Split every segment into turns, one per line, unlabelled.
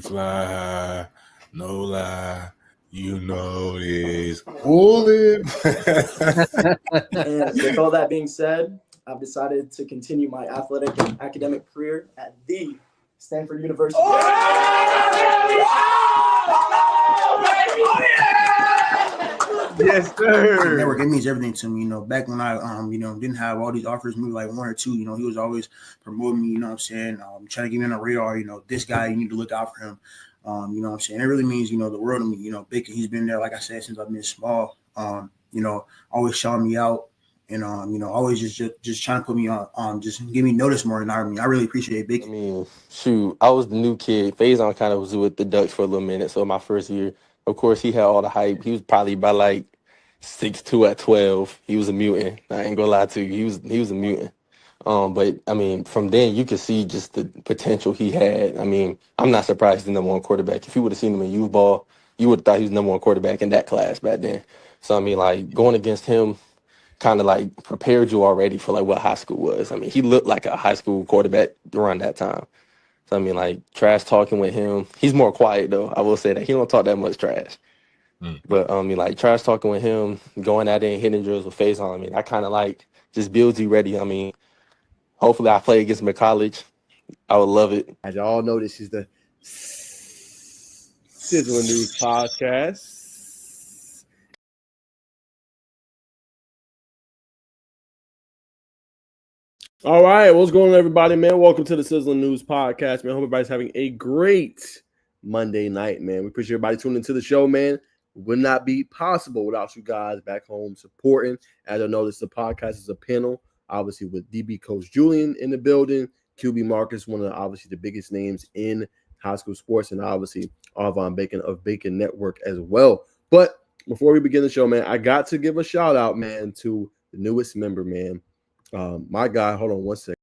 fly high, no lie. You know this. Fulton.
And with all that being said, I've decided to continue my athletic and academic career at the Stanford University.
Yes, sir.
Network, it means everything to me. Back when I didn't have all these offers, maybe like one or two, he was always promoting me, trying to get me on the radar, this guy, you need to look out for him. It really means, the world to me. Bacon, he's been there, like I said, since I've been small. Always shouting me out and always just trying to put me on, just give me notice more than I really appreciate Bacon.
I mean, shoot, I was the new kid. Faison kind of was with the Ducks for a little minute. So my first year, of course, he had all the hype. He was probably by like 6'2" at 12. He was a mutant. I ain't gonna lie to you. He was a mutant. But I mean, from then you could see just the potential he had. I mean, I'm not surprised he's the number one quarterback. If you would have seen him in youth ball, you would have thought he was the number one quarterback in that class back then. So I mean, like going against him kind of like prepared you already for like what high school was. I mean, he looked like a high school quarterback around that time. So I mean, like trash talking with him. He's more quiet though. I will say that he don't talk that much trash. But I mean, like trash talking with him, going out there and hitting drills with Faison. I mean, I kind of like just builds you ready. I mean, hopefully I play against him in college. I would love it.
As y'all know, this is the Sizzling News Podcast. All right, what's going on, everybody, man? Welcome to the Sizzling News Podcast, man. Hope everybody's having a great Monday night, man. We appreciate everybody tuning into the show, man. Would not be possible without you guys back home supporting. As I noticed, the podcast is a panel, obviously, with DB Coach Julian in the building, QB Marcus, one of obviously the biggest names in high school sports, and obviously Arvon Bacon of Bacon Network as well. But before we begin the show, man, I got to give a shout out, man, to the newest member, man. My guy, hold on one second.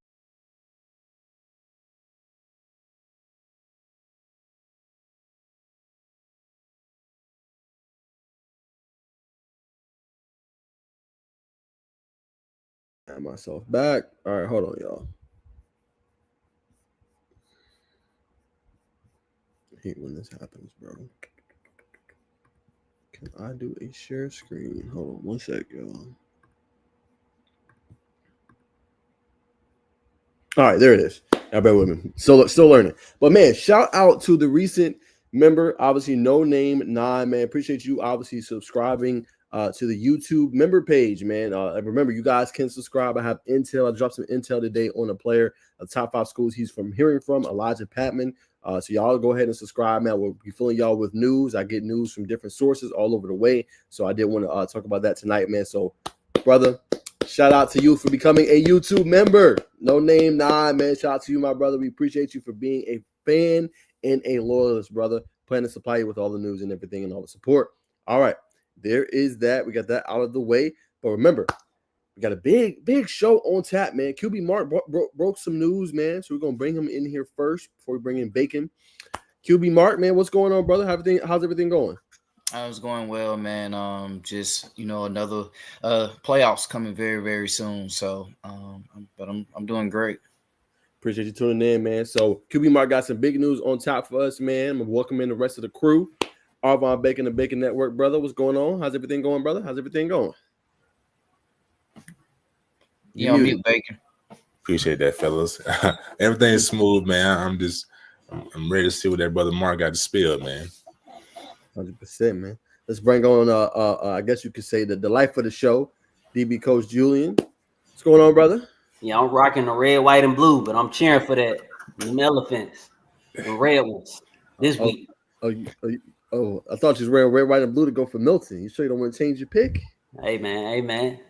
Got myself back. All right, hold on, y'all. I hate when this happens, bro. Can I do a share screen? Hold on one sec, y'all. All right, there it is. Y'all bear with me. Still learning. But, man, shout out to the recent member, obviously, No Name 9, man. Appreciate you, obviously, subscribing to the YouTube member page, man. Remember, you guys can subscribe. I have intel. I dropped some intel today on a player, the top 5 schools he's hearing from, Elijah Patman. So y'all go ahead and subscribe, man. We'll be filling y'all with news. I get news from different sources all over the way. So I did want to talk about that tonight, man. So, brother, shout out to you for becoming a YouTube member. No Name 9, man. Shout out to you, my brother. We appreciate you for being a fan and a loyalist, brother. Plan to supply you with all the news and everything and all the support. All right. There is that. We got that out of the way. But remember, we got a big show on tap, man. QB Mark broke some news, man. So we're going to bring him in here first before we bring in Bacon. QB Mark, man, what's going on, brother? How's everything going?
I was going well, man. Just another playoffs coming very, very soon. So, but I'm doing great.
Appreciate you tuning in, man. So QB Mark got some big news on top for us, man. I'm welcoming the rest of the crew. Arvon Bacon, the Bacon Network, brother. What's going on? How's everything going, brother? How's everything going?
You on mute, Bacon.
Appreciate that, fellas. Everything's smooth, man. I'm ready to see what that brother Mark got to spill, man.
100%, man. Let's bring on I guess you could say the life of the show, DB Coach Julian. What's going on, brother?
Yeah, I'm rocking the red, white, and blue, but I'm cheering for that. Them elephants, the red ones this week.
Oh, I thought you was wearing red, white, and blue to go for Milton. You sure you don't want to change your pick?
Hey, man.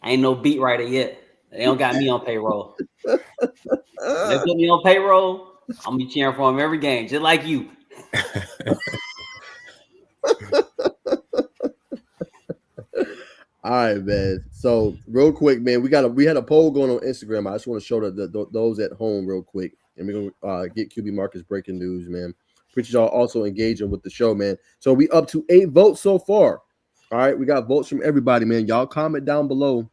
I ain't no beat writer yet. They don't got me on payroll. If they put me on payroll, I'm going to be cheering for them every game, just like you.
All right, man. So real quick, man, we had a poll going on Instagram. I just want to show those at home real quick, and we're gonna get QB Marcus breaking news, man. Appreciate y'all also engaging with the show, man. So we up to 8 votes so far. All right, we got votes from everybody, man. Y'all comment down below.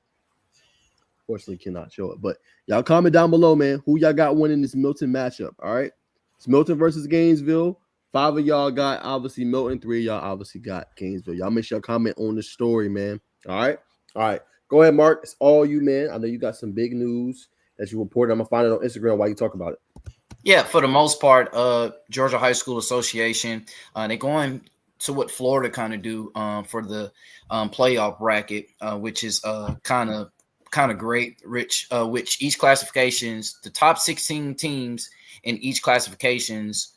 Fortunately, cannot show it, but y'all comment down below, man. Who y'all got winning this Milton matchup? All right, it's Milton versus Gainesville. 5 of y'all got obviously Milton. 3 of y'all obviously got Gainesville. Y'all make sure y'all comment on the story, man. All right. Go ahead, Mark. It's all you, man. I know you got some big news that you reported. I'm gonna find it on Instagram while you talk about it.
Yeah, for the most part, Georgia High School Association, they're going to what Florida kind of do for the playoff bracket, which is kind of great, Rich. Which each classifications, the top 16 teams in each classifications,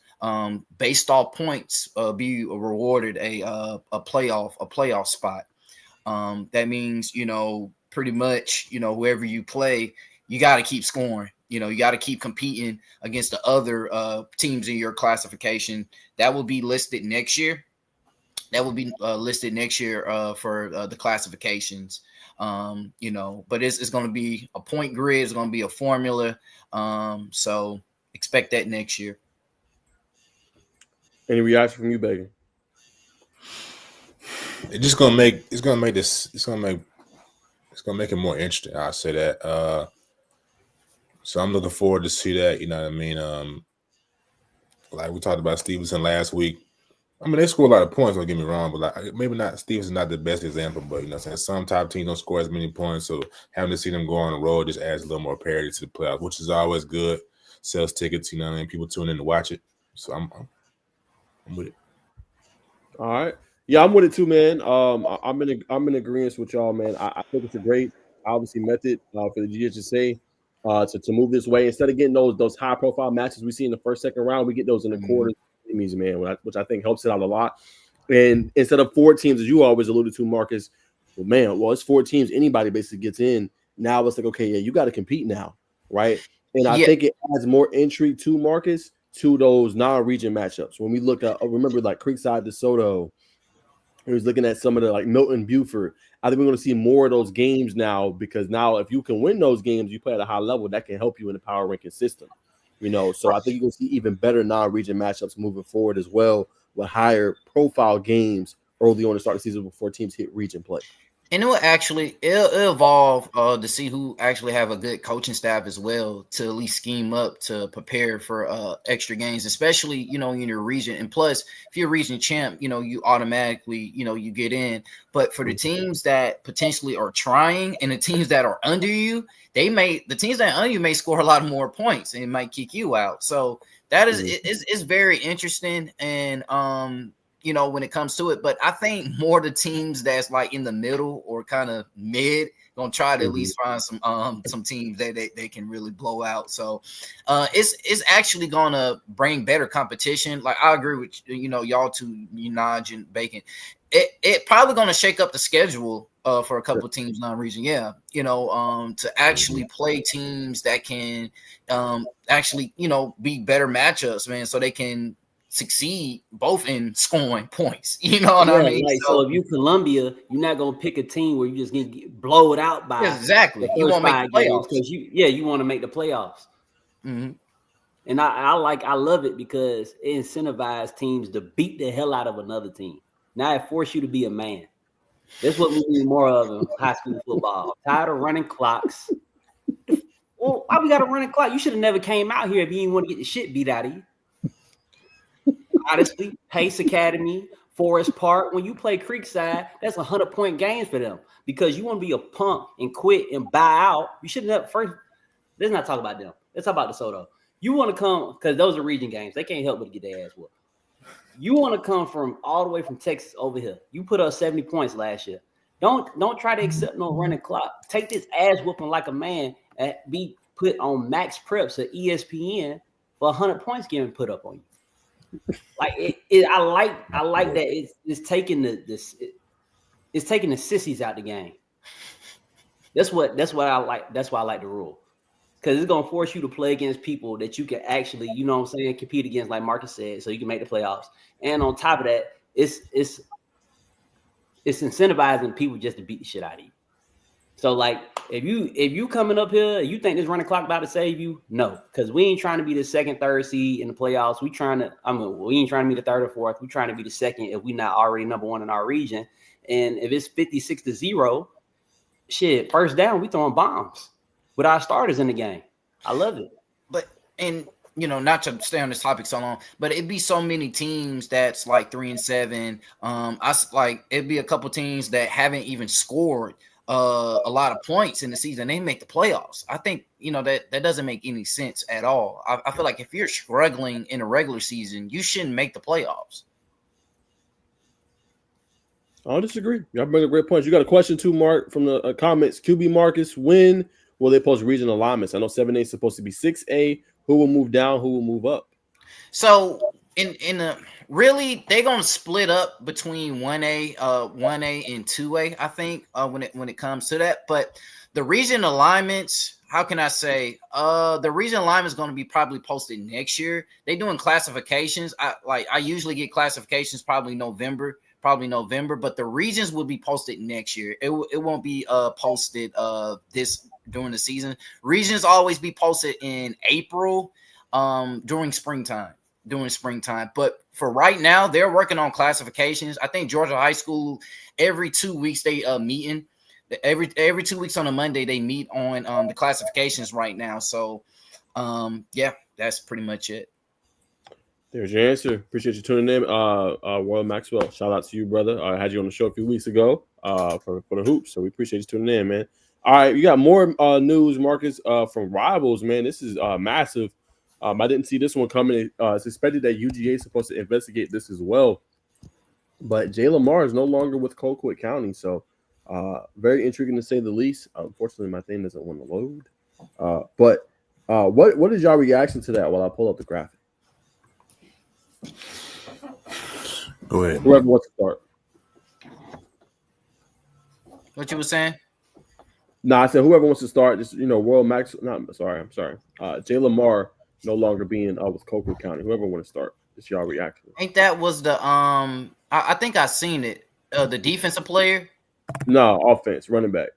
based off points, be rewarded a playoff spot. That means pretty much whoever you play, you got to keep scoring. You got to keep competing against the other teams in your classification. That will be listed next year. For the classifications. But it's going to be a point grid. It's going to be a formula. So expect that next year.
Any reaction from you, Bacon?
It's gonna make it more interesting. I'll say that. So I'm looking forward to see that. You know what I mean? Like we talked about Stevenson last week. I mean, they score a lot of points. Don't get me wrong, but like maybe not. Stevenson's not the best example, but some top teams don't score as many points. So having to see them go on the road just adds a little more parity to the playoffs, which is always good. Sells tickets. You know what I mean? People tune in to watch it. So I'm with it.
All right. Yeah, I'm with it too, man. I'm in agreement with y'all, man. I think it's a great, obviously, method for the GHSA to move this way. Instead of getting those high profile matches we see in the first, second round, we get those in the quarters, man, which I think helps it out a lot. And instead of 4 teams, as you always alluded to, Marcus, it's 4 teams. Anybody basically gets in. Now it's like, okay, yeah, you got to compete now, right? And I think it adds more intrigue to Marcus to those non-region matchups. When we look at, remember like Creekside, DeSoto, he was looking at some of the like Milton, Buford. I think we're going to see more of those games now because now if you can win those games, you play at a high level, that can help you in the power ranking system. So I think you're going to see even better non-region matchups moving forward as well with higher profile games early on to start the season before teams hit region play.
And it will it'll evolve to see who actually have a good coaching staff as well to at least scheme up to prepare for extra games, especially, in your region. And plus, if you're a region champ, you automatically, you get in. But for the teams that potentially are trying and the teams that are under you, the teams that are under you may score a lot more points and it might kick you out. So that is it's very interesting. And when it comes to it, but I think more the teams that's like in the middle or kind of mid gonna try to at least find some teams that they can really blow out. So it's actually gonna bring better competition. Like I agree with y'all two, Naj and Bacon. It probably gonna shake up the schedule for a couple of teams non-region. Yeah, to actually play teams that can actually be better matchups, man, so they can succeed both in scoring points. You know what I mean?
Like, so if you Columbia, you're not gonna pick a team where you just get blown out by
exactly. You want to make the playoffs
because you want to make the playoffs.
Mm-hmm.
And I love it because it incentivizes teams to beat the hell out of another team. Now it forces you to be a man. That's what we need more of in high school football. I'm tired of running clocks. Well, why we got to run a clock? You should have never came out here if you didn't want to get the shit beat out of you. Honestly, Pace Academy, Forest Park, when you play Creekside, that's 100-point games for them because you want to be a punk and quit and buy out. You shouldn't have first. Let's not talk about them. Let's talk about DeSoto. You want to come because those are region games. They can't help but get their ass whooped. You want to come from all the way from Texas over here. You put up 70 points last year. Don't try to accept no running clock. Take this ass whooping like a man and be put on max preps at ESPN for 100 points getting put up on you. Like I like that it's taking it's taking the sissies out the game. That's what I like. That's why I like the rule. Because it's gonna force you to play against people that you can actually, compete against, like Marcus said, so you can make the playoffs. And on top of that, it's incentivizing people just to beat the shit out of you. So like if you coming up here, you think this running clock about to save you? No, because we ain't trying to be the second, third seed in the playoffs. We ain't trying to be the third or fourth. We trying to be the second if we not already number one in our region. And if it's 56-0, shit, first down, we throwing bombs with our starters in the game. I love it.
But and not to stay on this topic so long, but it'd be so many teams that's like 3-7. It'd be a couple teams that haven't even scored a lot of points in the season. They make the playoffs. I think that doesn't make any sense at all. I feel like if you're struggling in a regular season, you shouldn't make the playoffs.
I don't disagree. Y'all bring up great points. You got a question too, Mark, from the comments. QB Marcus, when will they post regional alignments? I know 7A is supposed to be 6A. Who will move down? Who will move up?
So really, they're gonna split up between 1A and 2A. I think when it comes to that, but the region alignments, how can I say? The region alignment is going to be probably posted next year. They're doing classifications. I usually get classifications probably November, but the regions will be posted next year. It won't be posted during the season. Regions always be posted in April, during springtime. But for right now, they're working on classifications. I think Georgia High School, every 2 weeks they meeting. Every 2 weeks on a Monday they meet on the classifications right now. So yeah, that's pretty much it.
There's your answer. Appreciate you tuning in. Royal Maxwell, shout out to you, brother. I had you on the show a few weeks ago for the hoops, so we appreciate you tuning in, man. All right, you got more news, Marcus, from Rivals, man. This is massive. I didn't see this one coming. It's expected that UGA is supposed to investigate this as well. But Jay Lamar is no longer with Colquitt County, so very intriguing to say the least. Unfortunately, my thing doesn't want to load. But what is y'all reaction to that while I pull up the graphic?
Go ahead.
Whoever wants to start.
What you were saying?
No, I said whoever wants to start. Just Royal Max. I'm sorry. Jay Lamar no longer being with Colquitt County. Whoever want to start. Just y'all reaction.
I think that was the I think I seen it. The defensive player.
No, offense, running back.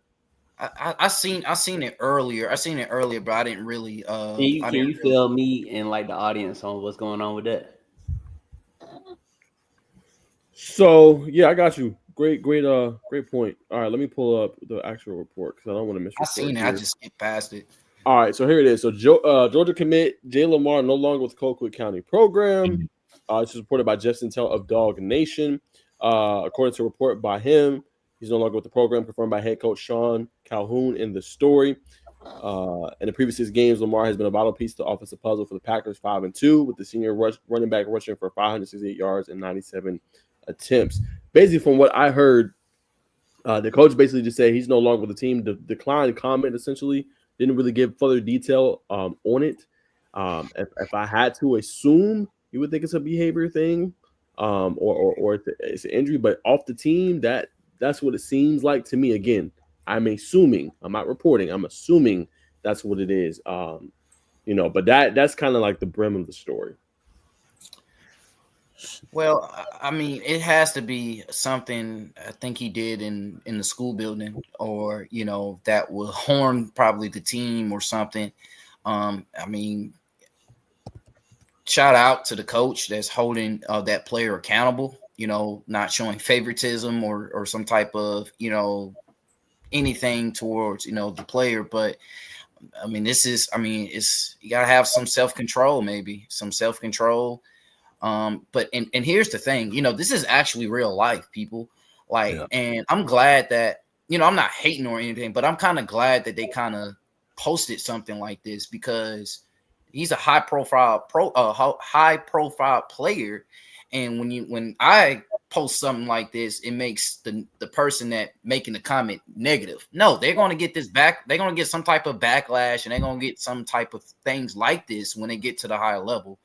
I seen it earlier. But I didn't really.
Can you fill me and like the audience on what's going on with that?
So yeah, I got you. Great point. All right, let me pull up the actual report because I don't want to miss.
I seen it. I just skipped past it.
All right, so here it is. So Georgia commit Jay Lamar no longer with Colquitt County program. This is reported by Jeff Sintel of Dog Nation. According to a report by him, he's no longer with the program, confirmed by head coach Sean Calhoun in the story. In the previous 6 games, Lamar has been a vital piece to the offensive puzzle for the Packers 5-2, with the senior running back rushing for 568 yards and 97 attempts. Basically, from what I heard, the coach basically just said he's no longer with the team. Declined comment, essentially. Didn't really give further detail on it. If I had to assume, you would think it's a behavior thing, or it's an injury. But off the team, that's what it seems like to me. Again, I'm assuming. I'm not reporting. I'm assuming that's what it is. But that's kind of like the brim of the story.
Well, I mean, it has to be something I think he did in the school building, or that will harm probably the team or something. I mean, shout out to the coach that's holding that player accountable. Not showing favoritism or some type of anything towards the player. But I mean, it's you gotta have some self-control, maybe some self-control. But here's the thing, this is actually real life, people. And I'm glad that I'm not hating or anything, but I'm kind of glad that they kind of posted something like this, because he's a high profile player. And when I post something like this, it makes the person that making the comment negative. No, they're going to get this back. They're going to get some type of backlash, and they're going to get some type of things like this when they get to the higher level,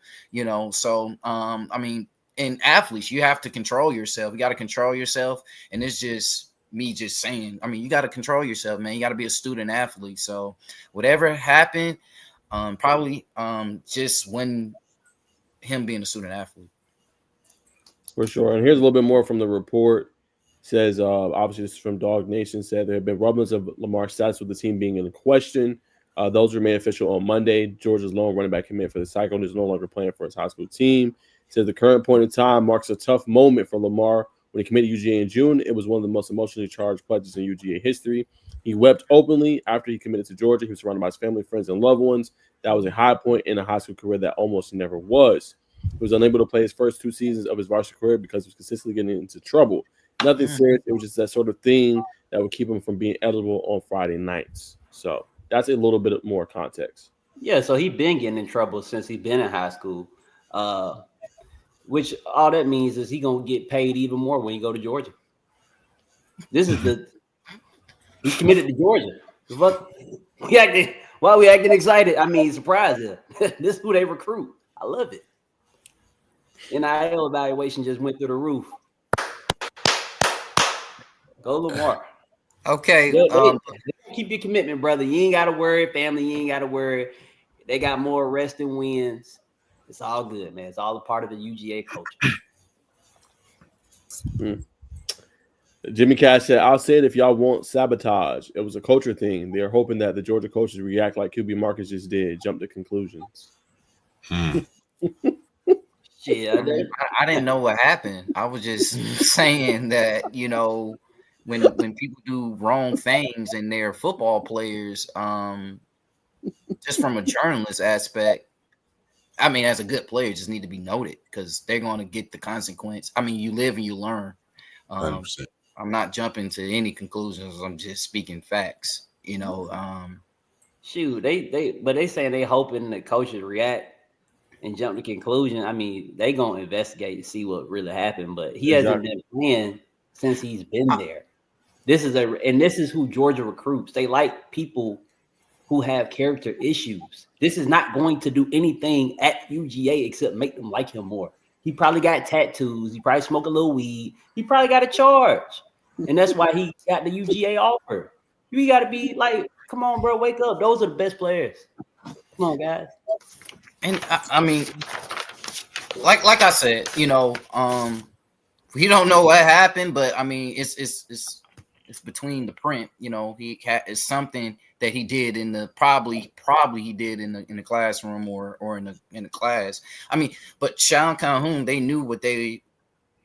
So, I mean, in athletes, you have to control yourself. You got to control yourself. And it's just me just saying, I mean, you got to control yourself, man. You got to be a student athlete. So whatever happened, probably just when him being a student athlete.
For sure. And here's a little bit more from the report. It says, obviously, this is from Dog Nation, said there have been rumblings of Lamar's status with the team being in question. Those remain official on Monday. Georgia's lone running back commit for the Cyclones is no longer playing for his high school team. It says the current point in time marks a tough moment for Lamar. When he committed UGA in June, it was one of the most emotionally charged pledges in UGA history. He wept openly after he committed to Georgia. He was surrounded by his family, friends, and loved ones. That was a high point in a high school career that almost never was. He was unable to play his first 2 seasons of his varsity career because he was consistently getting into trouble. Nothing serious. It was just that sort of thing that would keep him from being eligible on Friday nights. So that's a little bit more context.
Yeah, so he been getting in trouble since he been in high school. Which all that means is he gonna get paid even more when he go to Georgia. This is he's committed to Georgia. What why we acting excited? I mean, surprised here. This is who they recruit. I love it. NIL evaluation just went through the roof. Go Lamar.
Okay.
They keep your commitment, brother. You ain't gotta worry, family. You ain't gotta worry. They got more arrests than wins. It's all good, man. It's all a part of the UGA culture.
Jimmy Cash said, I'll say it if y'all want sabotage. It was a culture thing. They're hoping that the Georgia coaches react like QB Marcus just did, jump to conclusions.
Yeah,
I didn't know what happened. I was just saying that, you know, when people do wrong things and they're football players, just from a journalist aspect, I mean, as a good player, just need to be noted because they're going to get the consequence. I mean, you live and you learn.
100%.
I'm not jumping to any conclusions. I'm just speaking facts. You know,
shoot, they saying they hoping the coaches react and jump to conclusion. I mean, they gonna investigate to see what really happened, but he hasn't been playing since he's been there. This is who Georgia recruits. They like people who have character issues. This is not going to do anything at UGA except make them like him more. He probably got tattoos. He probably smoke a little weed. He probably got a charge. And that's why he got the UGA offer. You got to be like, come on, bro, wake up. Those are the best players. Come on, guys.
And I mean, like I said, you know, we don't know what happened, but I mean, it's between the print. You know, it's something that he did in the probably he did in the classroom or in the class. I mean, but Sean Calhoun, they knew what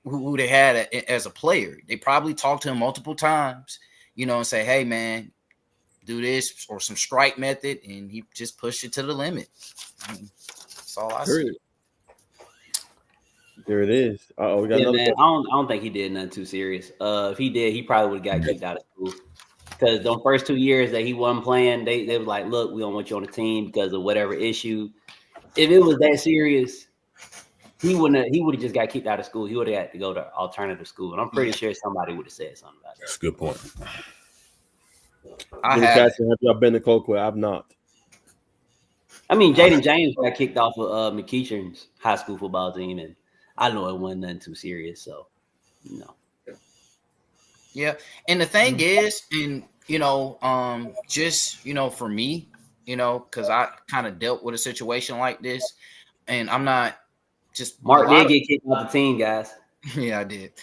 who they had as a player. They probably talked to him multiple times, you know, and say, hey man, do this or some strike method, and he just pushed it to the limit. I mean, that's all I see.
There it is. We got another.
Man, I don't think he did nothing too serious. If he did, he probably would have got kicked out of school. Because the first 2 years that he wasn't playing, they was like, look, we don't want you on the team because of whatever issue. If it was that serious, he would have just got kicked out of school. He would have had to go to alternative school. And I'm pretty sure somebody would have said something about that.
That's a good point.
Have y'all been to Colquitt? I've not.
I mean, Jaden James got kicked off of McEachern's high school football team, and I know it wasn't nothing too serious, so you know.
Yeah, and the thing is, and you know, just you know, for me, you know, because I kind of dealt with a situation like this, and I'm not just
Mark did get kicked off the team, guys.
Yeah, I did.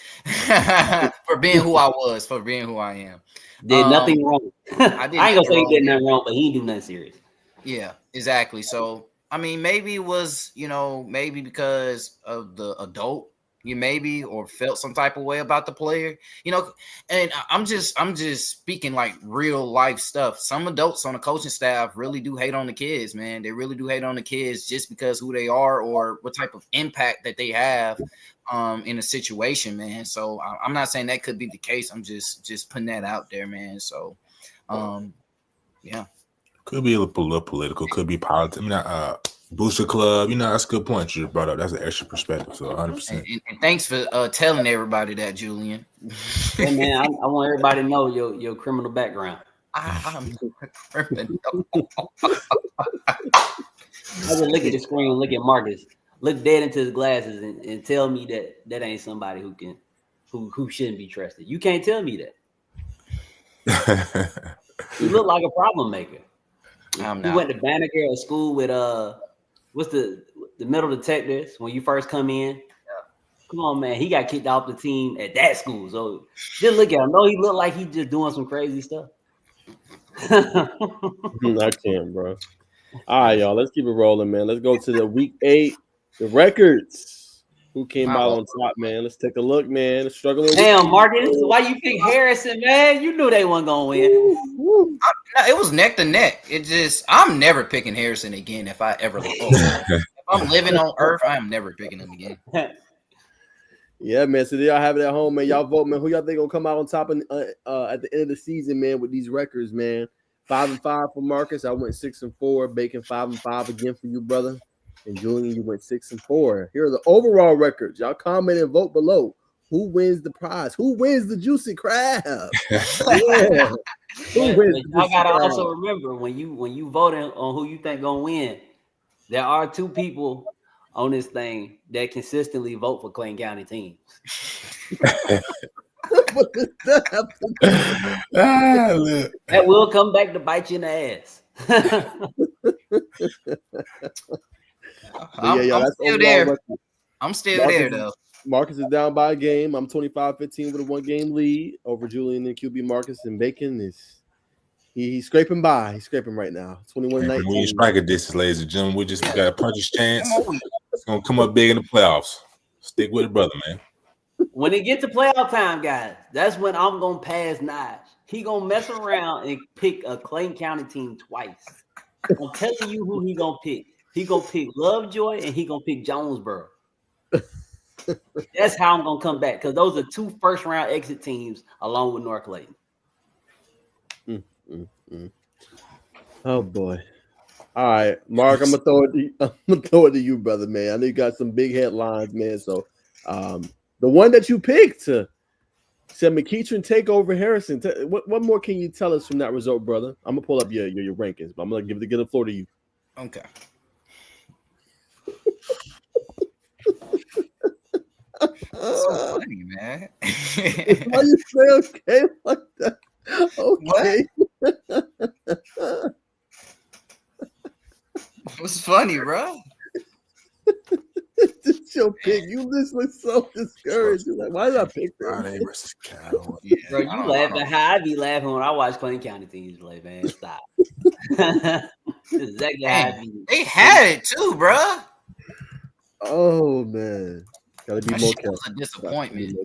For being who I was, for being who I am.
Did nothing wrong. I ain't gonna say he did nothing wrong, but he didn't do nothing serious.
Yeah, exactly. So I mean, maybe it was, you know, maybe because of the adult, or felt some type of way about the player, you know. And I'm just speaking like real life stuff. Some adults on the coaching staff really do hate on the kids, man. They really do hate on the kids just because who they are or what type of impact that they have in a situation, man. So I'm not saying that could be the case. I'm just putting that out there, man. So yeah.
Could be a little political, could be politics. I mean, Booster Club, you know, that's a good point you brought up. That's an extra perspective, so 100%.
And thanks for telling everybody that, Julian.
Hey, man, I want everybody to know your criminal background.
I'm criminal.
I just look at the screen and look at Marcus, look dead into his glasses and tell me that ain't somebody who shouldn't be trusted. You can't tell me that. You look like a problem maker.
I'm
not. You went to Banneker, a school with what's the metal detectors when you first come in? Yeah. Come on, man. He got kicked off the team at that school. So just look at him. No, he looked like he just doing some crazy stuff.
I can't, bro. All right, y'all. Let's keep it rolling, man. Let's go to the week 8. The records. Who came
My
out
lord.
on top, man? Let's take a look, man. Struggling.
Damn, Marcus, why you pick Harrison, man? You knew they wasn't gonna win.
Woo.
No, it was neck to neck. It just I'm never picking Harrison again if I ever if I'm living on Earth, I am never picking him again.
Yeah, man. So y'all have it at home, man. Y'all vote, man. Who y'all think gonna come out on top at the end of the season, man, with these records, man? 5-5 for Marcus. I went 6-4. Bacon 5-5 again for you, brother. And Julian, you went 6-4. Here are the overall records. Y'all comment and vote below. Who wins the prize? Who wins the juicy crab? Yeah. Who wins the
I
juicy
gotta
crab?
also remember when you voting on who you think gonna win, there are 2 people on this thing that consistently vote for Clayton County teams.
What does that have to do?
Look.
That will come back to bite you in the ass.
But yeah,
I'm
that's
still
overall
there.
record.
I'm still
Marcus
there
is-
though.
Marcus is down by a game. I'm 25-15 with a 1-game lead over Julian and QB Marcus, and Bacon is he's scraping by. He's scraping right now. 21-19.
When you strike a distance, ladies and gentlemen, we got a puncher's chance.
Come on.
It's gonna come up big in the playoffs. Stick with it, brother, man.
When it gets to playoff time, guys, that's when I'm gonna pass Nige. He gonna mess around and pick a Clayton County team twice. I'm telling you who he gonna pick. He gonna pick Lovejoy and he gonna pick Jonesboro. That's how I'm gonna come back because those are 2 first-round exit teams along with North Clayton.
Oh boy. All right, Mark, I'm gonna throw it to you, brother, man. I know you got some big headlines, man. So the one that you picked said McEachern take over Harrison. What more can you tell us from that result, brother? I'm gonna pull up your rankings, but I'm gonna give the floor to you.
Okay. So funny, man.
Why you say okay like that? Okay.
What's funny, bro?
It's your pick. You just look so discouraged. You're like, why did I pick
Friday
that?
versus Cal.
Yeah,
Bro, you laughing how I be laughing when I watch Clayton County teams play, man. Stop. Exactly how I be.
They had it too, bro.
Oh man, gotta be
That
more
shit
careful.
was a disappointment.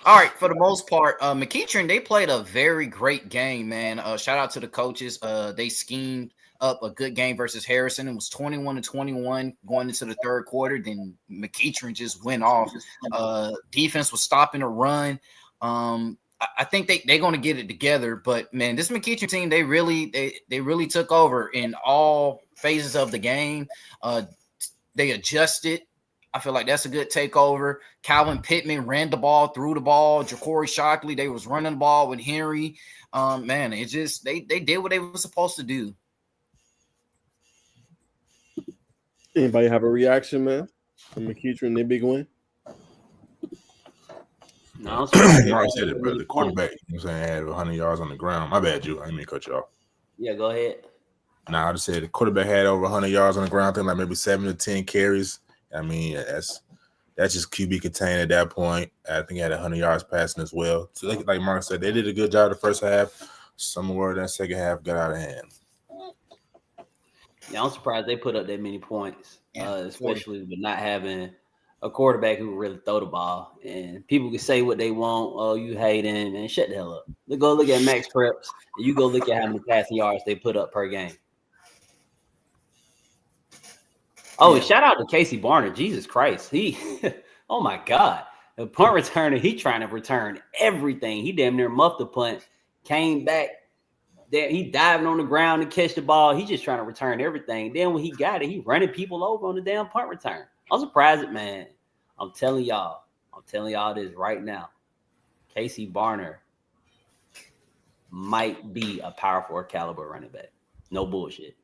All right, for the most part, McEachern, they played a very great game, man. Shout out to the coaches. They schemed up a good game versus Harrison. It was 21-21 going into the third quarter. Then McEachern just went off. Defense was stopping the run. I think they're going to get it together. But man, this McEachern team, they really took over in all phases of the game. They adjusted. I feel like that's a good takeover. Calvin Pittman ran the ball, threw the ball. Ja'Cory Shockley, they was running the ball with Henry. Man, it just they did what they were supposed to do.
Anybody have a reaction, man? From McEachern, their big win.
No, I'm sorry.
You already said it, bro. The quarterback, you know what I'm saying, had 100 yards on the ground. My bad, you. I didn't mean to cut you off.
Yeah, go ahead.
Nah, I just said the quarterback had over 100 yards on the ground. I think like maybe 7 to 10 carries. I mean, that's just QB contained at that point. I think he had 100 yards passing as well. So like Mark said, they did a good job the first half. Somewhere that second half got out of hand.
Yeah, I'm surprised they put up that many points, especially with not having a quarterback who really throw the ball. And people can say what they want. Oh, you hating, and shut the hell up. Go look at Max Preps, and you go look at how many passing yards they put up per game. Oh,
Yeah.
Shout out to Casey Barner. Jesus Christ. Oh my God. The punt returner, he trying to return everything. He damn near muffed the punt, came back. There, he diving on the ground to catch the ball. He just trying to return everything. Then when he got it, he running people over on the damn punt return. I'm surprised, man. I'm telling y'all this right now. Casey Barner might be a Power 4 caliber running back. No bullshit.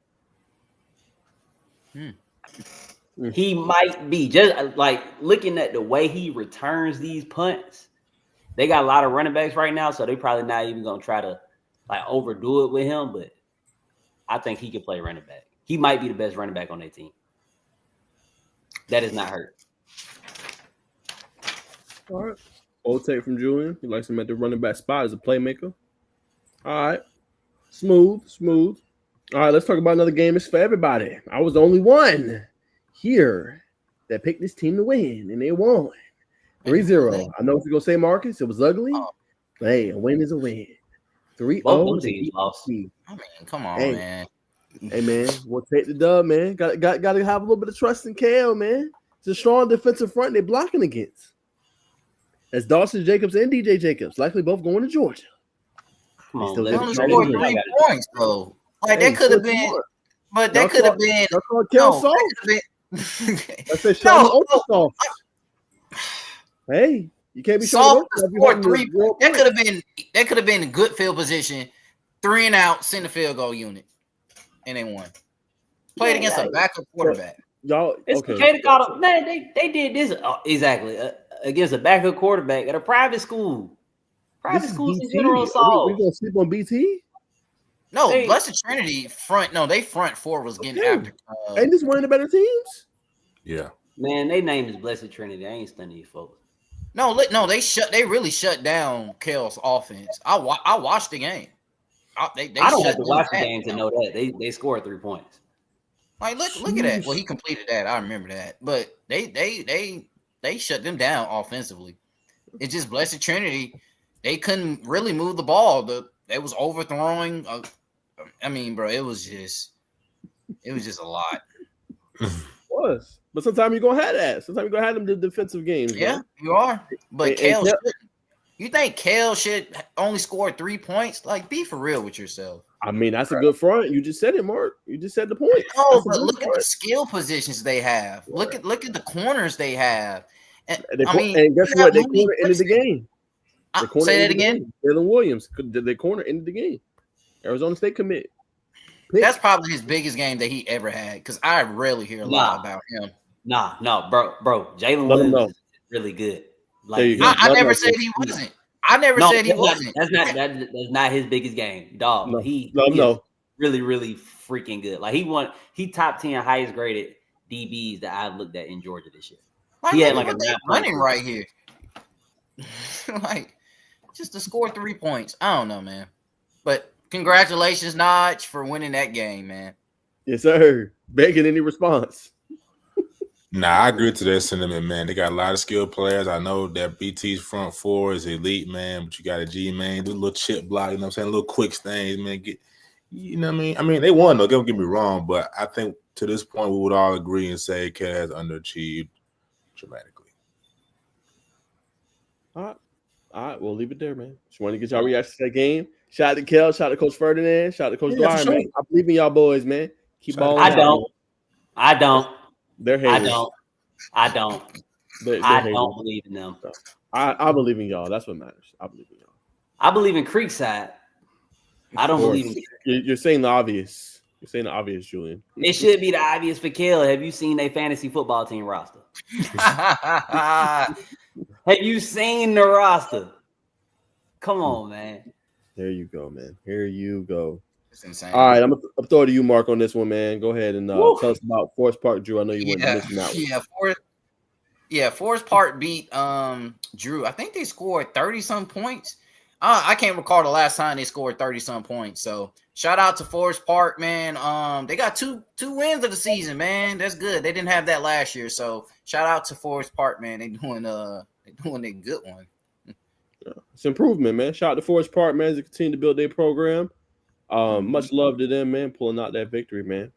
He might be. Just like looking at the way he returns these punts. They got a lot of running backs right now, so they probably not even gonna try to like overdo it with him. But I think he could play running back. He might be the best running back on their team. That is not hurt.
All right. Old take from Julian. He likes him at the running back spot as a playmaker. All right. Smooth. All right, let's talk about another game. It's for everybody. I was the only one here that picked this team to win, and they won 3-0. I know what you're going to say, Marcus. It was ugly. But hey, a win is a win. 3-0.
Both teams lost.
I mean, come on,
Hey.
man.
Hey, man, we'll take the dub, man. Got to have a little bit of trust in Kale, man. It's a strong defensive front they're blocking against. That's Dawson Jacobs and DJ Jacobs, likely both going to Georgia.
Come on,
Still
They
got
only
to
scored
try to
3 points, though. Like,
Hey,
that could have
still
been,
smart.
but that
Y'all
could have
called-
been.
Y'all called Kale
No,
soft.
that could have been.
I said Sean
No,
ultra soft. Hey, you can't be
Soft to
soft.
score 3 points. That could have been a good field position, 3 and out, center field goal unit, and they won. Played against a backup quarterback.
Y'all,
It's okay to call them. Man, they did this exactly against a backup quarterback at a private school. Private
This is
schools in
BT.
general,
We
so
gonna sleep on BT?
No,
Hey.
Blessed Trinity front. No, they front four was getting
Okay.
after.
Ain't this one of the better teams?
Yeah.
man, they name is Blessed Trinity. I ain't stunning you folks.
No, they really shut down Kale's offense. I watched the game. They
I don't
shut
have to
them
watch the
down.
game to know that they scored 3 points.
Like look at that. Well, he completed that. I remember that. But they shut them down offensively. It's just Blessed Trinity. They couldn't really move the ball. They was overthrowing. I mean, bro, it was just a lot.
Was. But sometimes you're gonna have that. Sometimes you're gonna have them the defensive games.
Yeah,
man.
you are. But
And
Kale,
Kale-
you think Kale should only score 3 points? Like, be for real with yourself.
I mean, that's a good front. You just said it, Mark. You just said the point.
No,
That's a
but
good
look at the
front.
skill positions they have. Look at the corners they have. And
And
I mean,
and guess
you
what?
have
They
Mooney
corner ended the
Gibson.
game. The corner
Say that
ended the
again.
game. Jalen Williams, their corner ended the game. Arizona State commit.
That's probably his biggest game that he ever had. Because I rarely hear a lot about him.
No, bro. Jalen
Let him
Williams
know.
is really good.
There you go.
I
Let
never
him
said
know.
he wasn't. I never
No,
said he
that's not-
wasn't.
That's not his biggest game, dog.
No,
He
let him
is
know.
really, really freaking good. Like he top 10 highest graded DBs that I've looked at in Georgia this year.
Like,
He had
nigga,
like a
what they
9.2.
running right here. Like, just to score 3 points. I don't know, man. But congratulations, Notch, for winning that game, man.
Yes, sir. Begging any response.
Nah, I agree to that sentiment, man. They got a lot of skilled players. I know that BT's front four is elite, man, but you got a G, man. Do a little chip block, you know what I'm saying? Little quick things, man. You know what I mean? I mean, they won, though. Don't get me wrong, but I think to this point, we would all agree and say Cat has underachieved dramatically.
All right, we'll leave it there, man. Just want to get y'all reaction to that game. Shout out to Kel, shout out to Coach Ferdinand, shout out to Coach
Yeah,
Dwyer,
for sure.
man. I believe in y'all boys, man. Keep
Shout out to
balling.
I don't. I don't.
They're
I
haters.
don't. I don't.
They're
I
haters.
don't believe in them.
I believe in y'all. That's what matters. I believe in y'all.
I believe in Creekside. I don't
Of course.
believe in.
You're saying the obvious. You're saying the obvious, Julian.
It should be the obvious for Kel. Have you seen their fantasy football team roster? Have you seen the roster? Come on, man.
There you go, man. Here you go.
It's insane.
All right, I'm gonna throw it to you, Mark, on this one, man. Go ahead and
Woo.
tell us about Forest Park, Drew. I know you went to mention that one.
Forest Park beat Drew. I think they scored 30-some points. I can't recall the last time they scored 30-some points. So shout out to Forest Park, man. They got two wins of the season, man. That's good. They didn't have that last year. So shout out to Forest Park, man. They doing a good one.
It's improvement, man. Shout out to Forest Park, man, as they continue to build their program. Much love to them, man, pulling out that victory, man.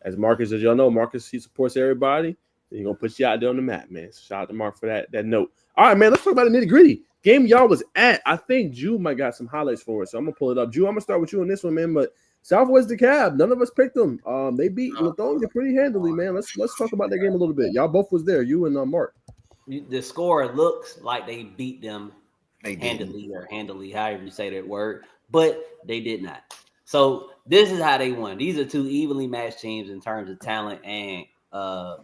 As Marcus, as y'all know, Marcus, he supports everybody. He's gonna put you out there on the map, man. So shout out to Mark for that note. All right, man, let's talk about the nitty-gritty. Game y'all was at. I think Drew might got some highlights for us. So I'm gonna pull it up. Drew, I'm gonna start with you on this one, man. But Southwest DeKalb, none of us picked them. They beat Lithonia pretty handily, man. Let's talk about that game a little bit. Y'all both was there, you and Mark.
The score looks like they beat them
They did.
handily, however you say that word, but they did not. So this is how they won. These are two evenly matched teams in terms of talent, and I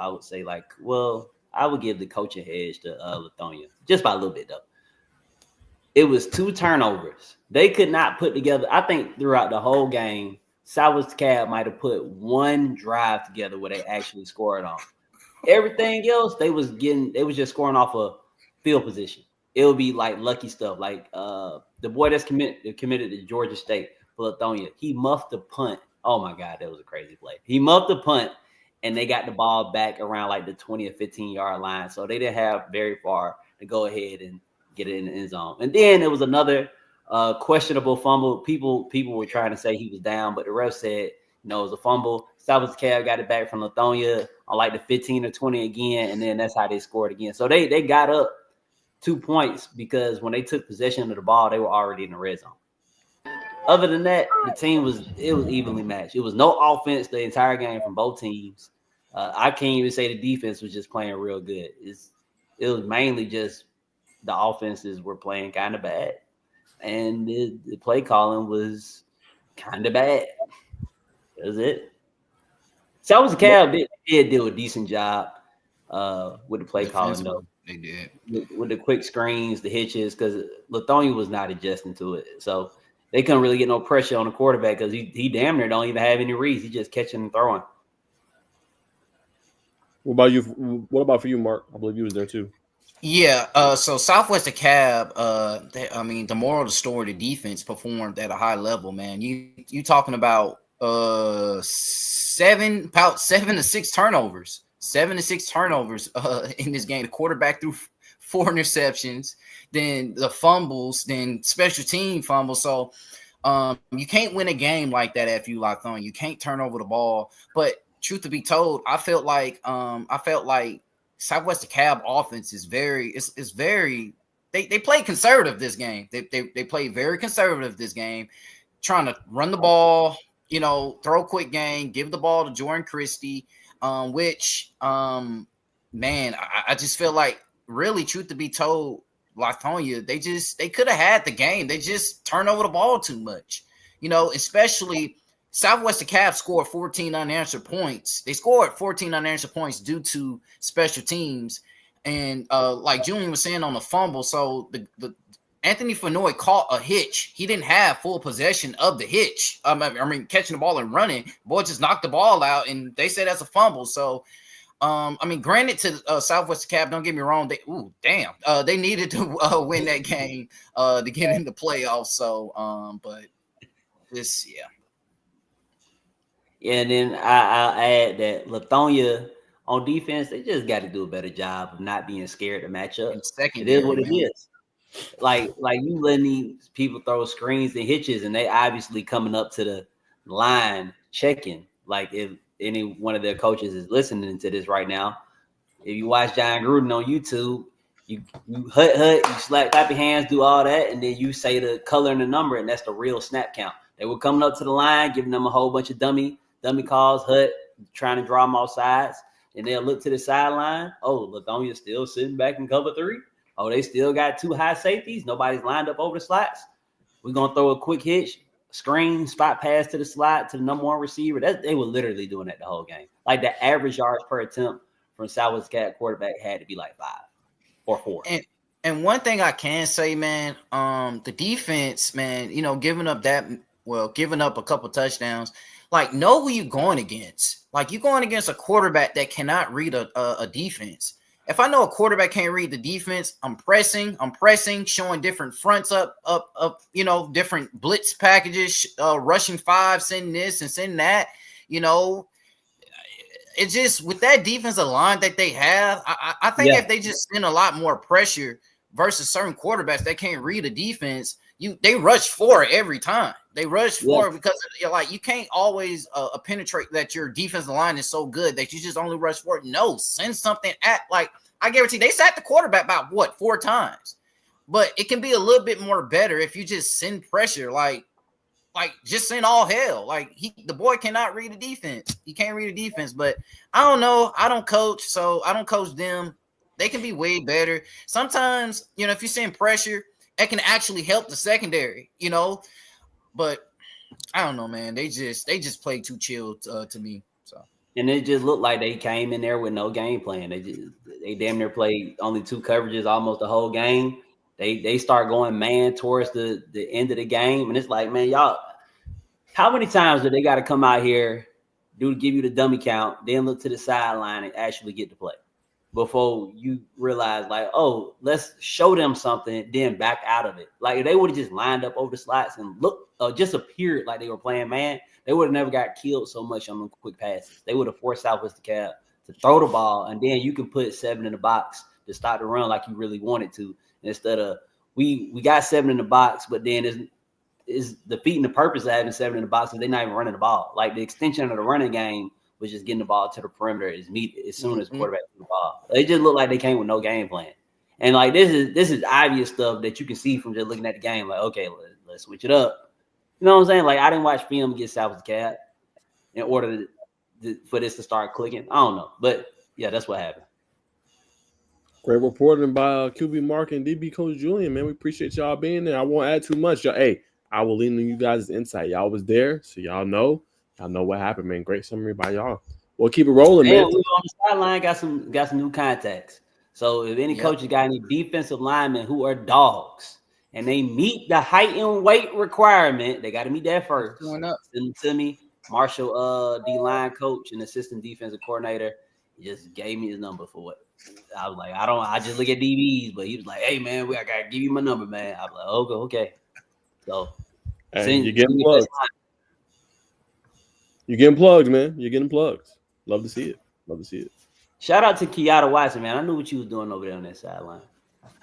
would say I would give the coaching edge to Lithonia just by a little bit though. It was 2 turnovers. They could not put together. I think throughout the whole game, Southwest DeKalb might have put 1 drive together where they actually scored on. Everything else, they was just scoring off of field position. It would be like lucky stuff. Like the boy that's committed to Georgia State, for Lithonia. He muffed the punt. Oh my God, that was a crazy play. He muffed the punt, and they got the ball back around like the 20 or 15-yard line. So they didn't have very far to go ahead and get it in the end zone. And then it was another questionable fumble. People were trying to say he was down, but the ref said, it was a fumble. Southwest Cab got it back from Lithonia on like the 15 or 20 again, and then that's how they scored again. So they got up 2 points because when they took possession of the ball, they were already in the red zone. Other than that, the team was evenly matched. It was no offense the entire game from both teams. I can't even say the defense was just playing real good. It was mainly just the offenses were playing kind of bad, and the play calling was kind of bad. That was it. Southwest Cab did do a decent job with the play calling, though.
They did.
With the quick screens, the hitches, because Lithonia was not adjusting to it. So they couldn't really get no pressure on the quarterback because he damn near don't even have any reads. He just catching and throwing.
What about you? What about for you, Mark? I believe you was there too.
Yeah, so Southwest Cab, the moral of the story, the defense performed at a high level, man. You talking about 7 to 6 turnovers. 7 to 6 turnovers in this game. The quarterback threw 4 interceptions, then the fumbles, then special team fumbles. So you can't win a game like that if you locked on. You can't turn over the ball. But truth to be told, I felt like Southwest Cab offense is very they play conservative this game. They play very conservative this game, trying to run the ball, throw a quick game, give the ball to Jordan Christie. I just feel like, really, truth to be told, Lithonia, they could have had the game. They just turned over the ball too much. Especially Southwest Cab scored 14 unanswered points. They scored 14 unanswered points due to special teams. And like Julian was saying on the fumble, so the Anthony Fenoy caught a hitch. He didn't have full possession of the hitch. Catching the ball and running. Boy just knocked the ball out, and they said that's a fumble. So, granted to Southwest Cab, don't get me wrong. They needed to win that game to get in the playoffs. So,
And then I'll add that Lithonia on defense, they just got to do a better job of not being scared to match up. It is what it is. Like you letting these people throw screens and hitches, and they obviously coming up to the line checking. Like, if any one of their coaches is listening to this right now, if you watch John Gruden on YouTube, you hut, you clap your hands, do all that, and then you say the color and the number, and that's the real snap count. They were coming up to the line, giving them a whole bunch of dummy calls, trying to draw them off sides, and they'll look to the sideline. Oh, Lithonia's still sitting back in cover 3. Oh, they still got 2 high safeties. Nobody's lined up over the slots. We're going to throw a quick hitch, screen, spot pass to the slot to the number 1 receiver. They were literally doing that the whole game. Like, the average yards per attempt from Southwest Cat quarterback had to be like 5 or 4.
And one thing I can say, man, the defense, man, giving up a couple touchdowns, like, know who you're going against. Like, you're going against a quarterback that cannot read a defense. If I know a quarterback can't read the defense, I'm pressing, showing different fronts up, different blitz packages, rushing 5, sending this and sending that. It's just with that defensive line that they have, I think if they just send a lot more pressure versus certain quarterbacks that can't read a defense, they rush 4 every time. They rush 4 because you can't always penetrate that your defensive line is so good that you just only rush 4. No, send something I guarantee they sacked the quarterback about 4 times, but it can be a little bit more better if you just send pressure, like just send all hell. Like, the boy cannot read a defense. He can't read a defense, but I don't know. I don't coach, so I don't coach them. They can be way better. Sometimes, if you send pressure, it can actually help the secondary, but I don't know, man. They just play too chill to me. So.
And it just looked like they came in there with no game plan. They damn near played only 2 coverages almost the whole game. They start going man towards the end of the game, and it's like, man, y'all, how many times do they got to come out here, give you the dummy count, then look to the sideline and actually get to play? before you realize, like, oh, let's show them something, then back out of it. Like, if they would have just lined up over the slots and just appeared like they were playing man, they would have never got killed so much on them quick passes. They would have forced Southwest DeKalb to throw the ball, and then you can put 7 in the box to stop the run like you really wanted to, instead of we got 7 in the box, but then is defeating the purpose of having 7 in the box, because they're not even running the ball. Like, the extension of the running game was just getting the ball to the perimeter as soon as the quarterback threw the ball. They just look like they came with no game plan. And like, this is obvious stuff that you can see from just looking at the game. Like, okay, let's switch it up. You know what I'm saying? Like, I didn't watch film against Southwest DeKalb in order for this to start clicking. I don't know, but yeah, that's what happened.
Great reporting by QB Mark and DB Coach Julian, man. We appreciate y'all being there. I won't add too much. Hey, I will lean on you guys' insight. Y'all was there, so y'all know what happened, man. Great summary by y'all. We'll keep it rolling, man.
We on the sideline got some new contacts. So if any coaches got any defensive linemen who are dogs and they meet the height and weight requirement, they got to meet that first. Send them to me. Marshall, D-line coach and assistant defensive coordinator, just gave me his number for what. I was like, I just look at DBs, but he was like, hey, man, I got to give you my number, man. I was like, okay. So,
you're getting plugged. You're getting plugged, man. You're getting plugged. Love to see it.
Shout out to Kiata Watson, man. I knew what you was doing over there on that sideline.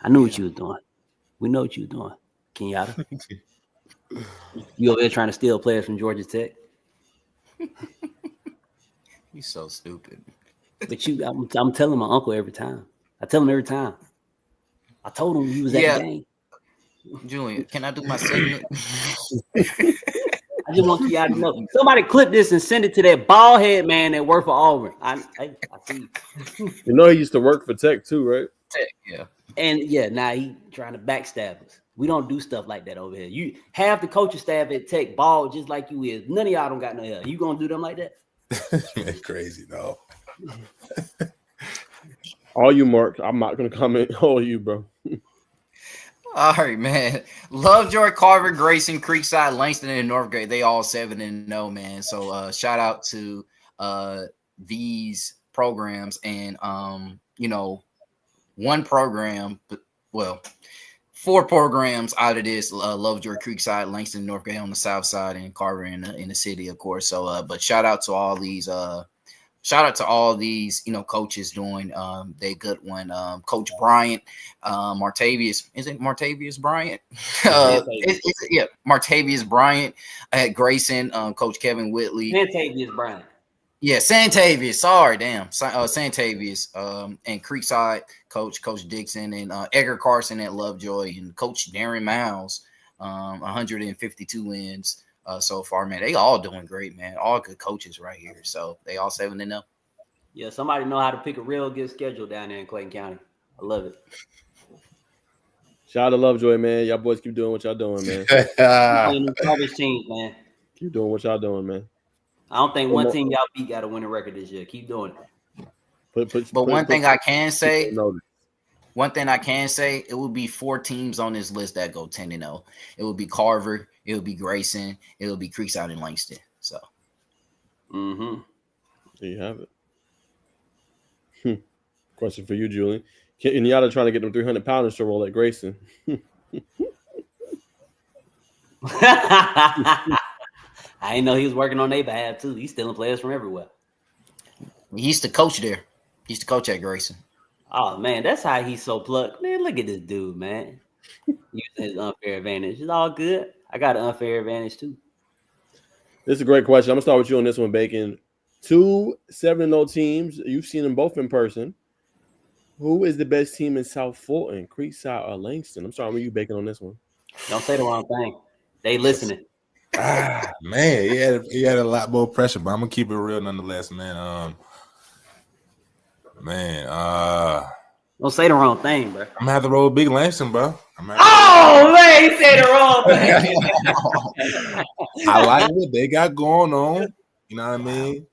I knew what you was doing. We know what you was doing, Kenyatta. You over there trying to steal players from Georgia Tech.
You so stupid.
But I'm telling my uncle every time. I tell him every time. I told him he was at the game.
Julian, can I do my segment?
I just want Kiara to know. Somebody clip this and send it to that bald head man that worked for Auburn. I see.
You know he used to work for Tech too, right?
Tech, yeah.
And now he trying to backstab us. We don't do stuff like that over here. You have the coaching staff at Tech bald just like you is. None of y'all don't got no hair. You gonna do them like that?
That's crazy, though.
All you, Mark. I'm not gonna comment. All you, bro.
All right, man. Lovejoy, Carver, Grayson, Creekside, Langston, and Northgate. They all 7-0, man. So shout out to these programs, and one program, but 4 programs out of this: Lovejoy, Creekside, Langston, Northgate on the south side, and Carver in the city, of course. So, but shout out to all these. Shout out to all these, coaches doing they good one. Coach Bryant, Martavius, is it Martavius Bryant? Martavius Bryant at Grayson, Coach Kevin Whitley.
Santavius Bryant.
Yeah, Santavius. Sorry, damn. Santavius and Creekside Coach Dixon, and Edgar Carson at Lovejoy, and Coach Darren Miles, 152 wins. So far, man, they all doing great, man. All good coaches right here. So they all 7-0.
Yeah, somebody know how to pick a real good schedule down there in Clayton County. I love it.
Shout out to Lovejoy, man. Y'all boys keep doing what y'all doing, man.
Teams, man.
Keep doing what y'all doing, man.
I don't think one team y'all beat got a winning record this year. Keep doing it.
One thing I can say, it will be 4 teams on this list that go 10-0. It will be Carver, it will be Grayson, it will be Creekside and Langston. So,
there you have it. Question for you, Julian. Kenyatta trying to get them 300-pounders to roll at Grayson.
I didn't know he was working on their behalf too. He's stealing players from everywhere.
He used to coach there. He used to coach at Grayson.
Oh man, that's how he's so plugged. Man, look at this dude, man. Using his unfair advantage. It's all good. I got an unfair advantage too.
This is a great question. I'm gonna start with you on this one, Bacon. 2 7-0 teams. You've seen them both in person. Who is the best team in South Fulton, Creekside, or Langston? I'm starting with you, Bacon, on this one.
Don't say the wrong thing. They listening.
Man, he had a lot more pressure, but I'm gonna keep it real nonetheless, man.
Don't say the wrong thing, bro.
I'm gonna have to roll Big Langston, bro.
Man, he said the wrong thing.
I like what they got going on. You know what I mean?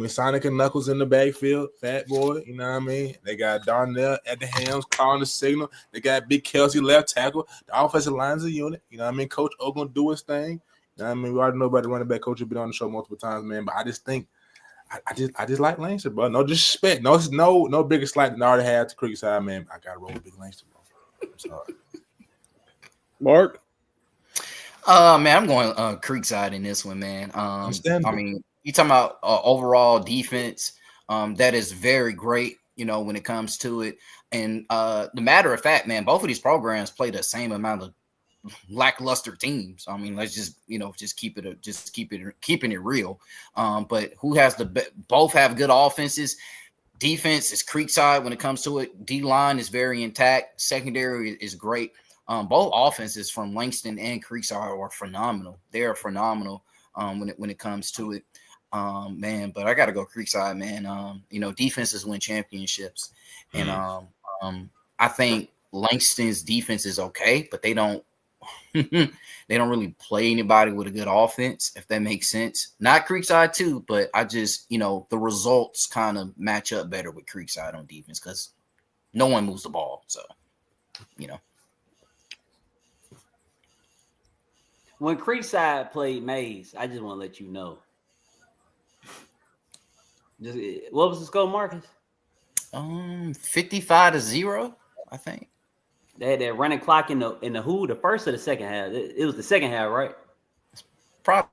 Sonic and Knuckles in the backfield, Fat Boy. You know what I mean? They got Darnell at the helms, calling the signal. They got Big Kelsey left tackle. The offensive line's a unit. You know what I mean? Coach O gonna do his thing. You know what I mean? We already know about the running back coach. Has been on the show multiple times, man. But I just think I just like Langston, bro. No disrespect. No bigger slight than I already had to Creekside, man. I gotta roll with Big Langston, bro. I'm sorry.
Mark.
Man, I'm going Creekside in this one, man. I mean, you talking about overall defense, that is very great, when it comes to it. And the matter of fact, man, both of these programs play the same amount of lackluster teams. I mean, let's just keeping it real. But who has both have good offenses. Defense is Creekside when it comes to it. D line is very intact. Secondary is great. Both offenses from Langston and Creekside are phenomenal. They are phenomenal when it comes to it. Man, but I got to go Creekside, man. Defenses win championships, and I think Langston's defense is okay, but they don't really play anybody with a good offense, if that makes sense. Not Creekside too, but I just the results kind of match up better with Creekside on defense because no one moves the ball, so
When Creekside played Mays, I just want to let you know. What was the score, Marcus?
55-0, I think.
They had that running clock in the first or the second half. It was the second half, right?
Probably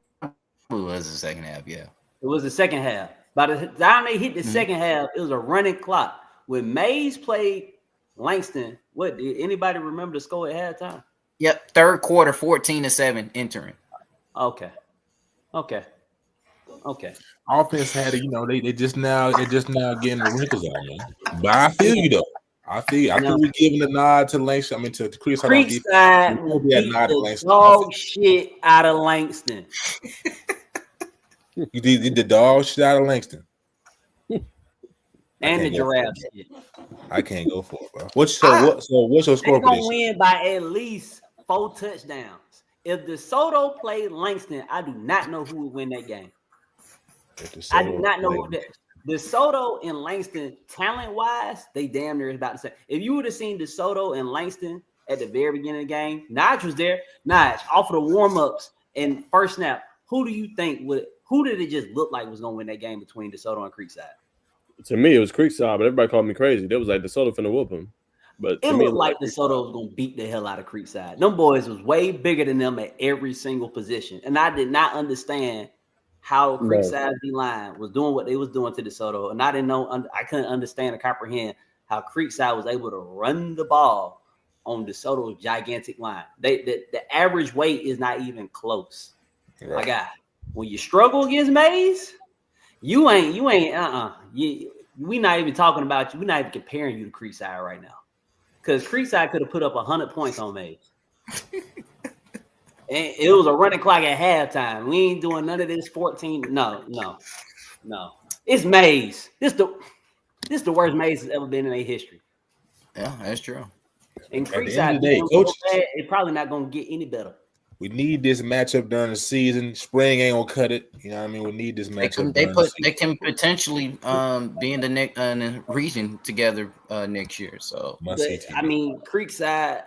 was the second half, yeah.
It was the second half. By the time they hit the second half, it was a running clock. When Mays played Langston, what did anybody remember the score at halftime?
Yep, third quarter, 14-7 entering.
Okay.
Offense had they just now getting the wrinkles out, man. But I feel you though. I think we're giving the nod to Langston. I mean to Creekside.
Creekside beat the dog shit out of Langston.
You did the dog shit out of Langston.
And the giraffe shit.
I can't go for it, bro. What's your score?
They're gonna win by at least 4 touchdowns. If DeSoto played Langston, I do not know who would win that game. I do not know who that. DeSoto and Langston, talent-wise, they damn near is about the same. If you would have seen DeSoto and Langston at the very beginning of the game, Notch was there. Notch, off of the warm-ups and first snap, who did it just look like was gonna win that game between DeSoto and Creekside?
To me, it was Creekside, but everybody called me crazy. They was like DeSoto finna whoop him. But
it looked like DeSoto was gonna beat the hell out of Creekside. Them boys was way bigger than them at every single position, and I did not understand how Creekside D-line was doing what they was doing to DeSoto, and I didn't know. I couldn't understand or comprehend how Creekside was able to run the ball on DeSoto's gigantic line. The average weight is not even close. Right. My guy, when you struggle against Mays, you ain't. We not even talking about you. We're not even comparing you to Creekside right now, because Creekside could have put up 100 points on Mays. And it was a running clock at halftime. We ain't doing none of this 14. No. It's Mays. This the worst Mays has ever been in their history.
Yeah, that's true.
And Creekside, it's probably not gonna get any better.
We need this matchup during the season. Spring ain't gonna cut it. You know what I mean? We need this matchup.
They can potentially be in the next region together next year. So
Creekside.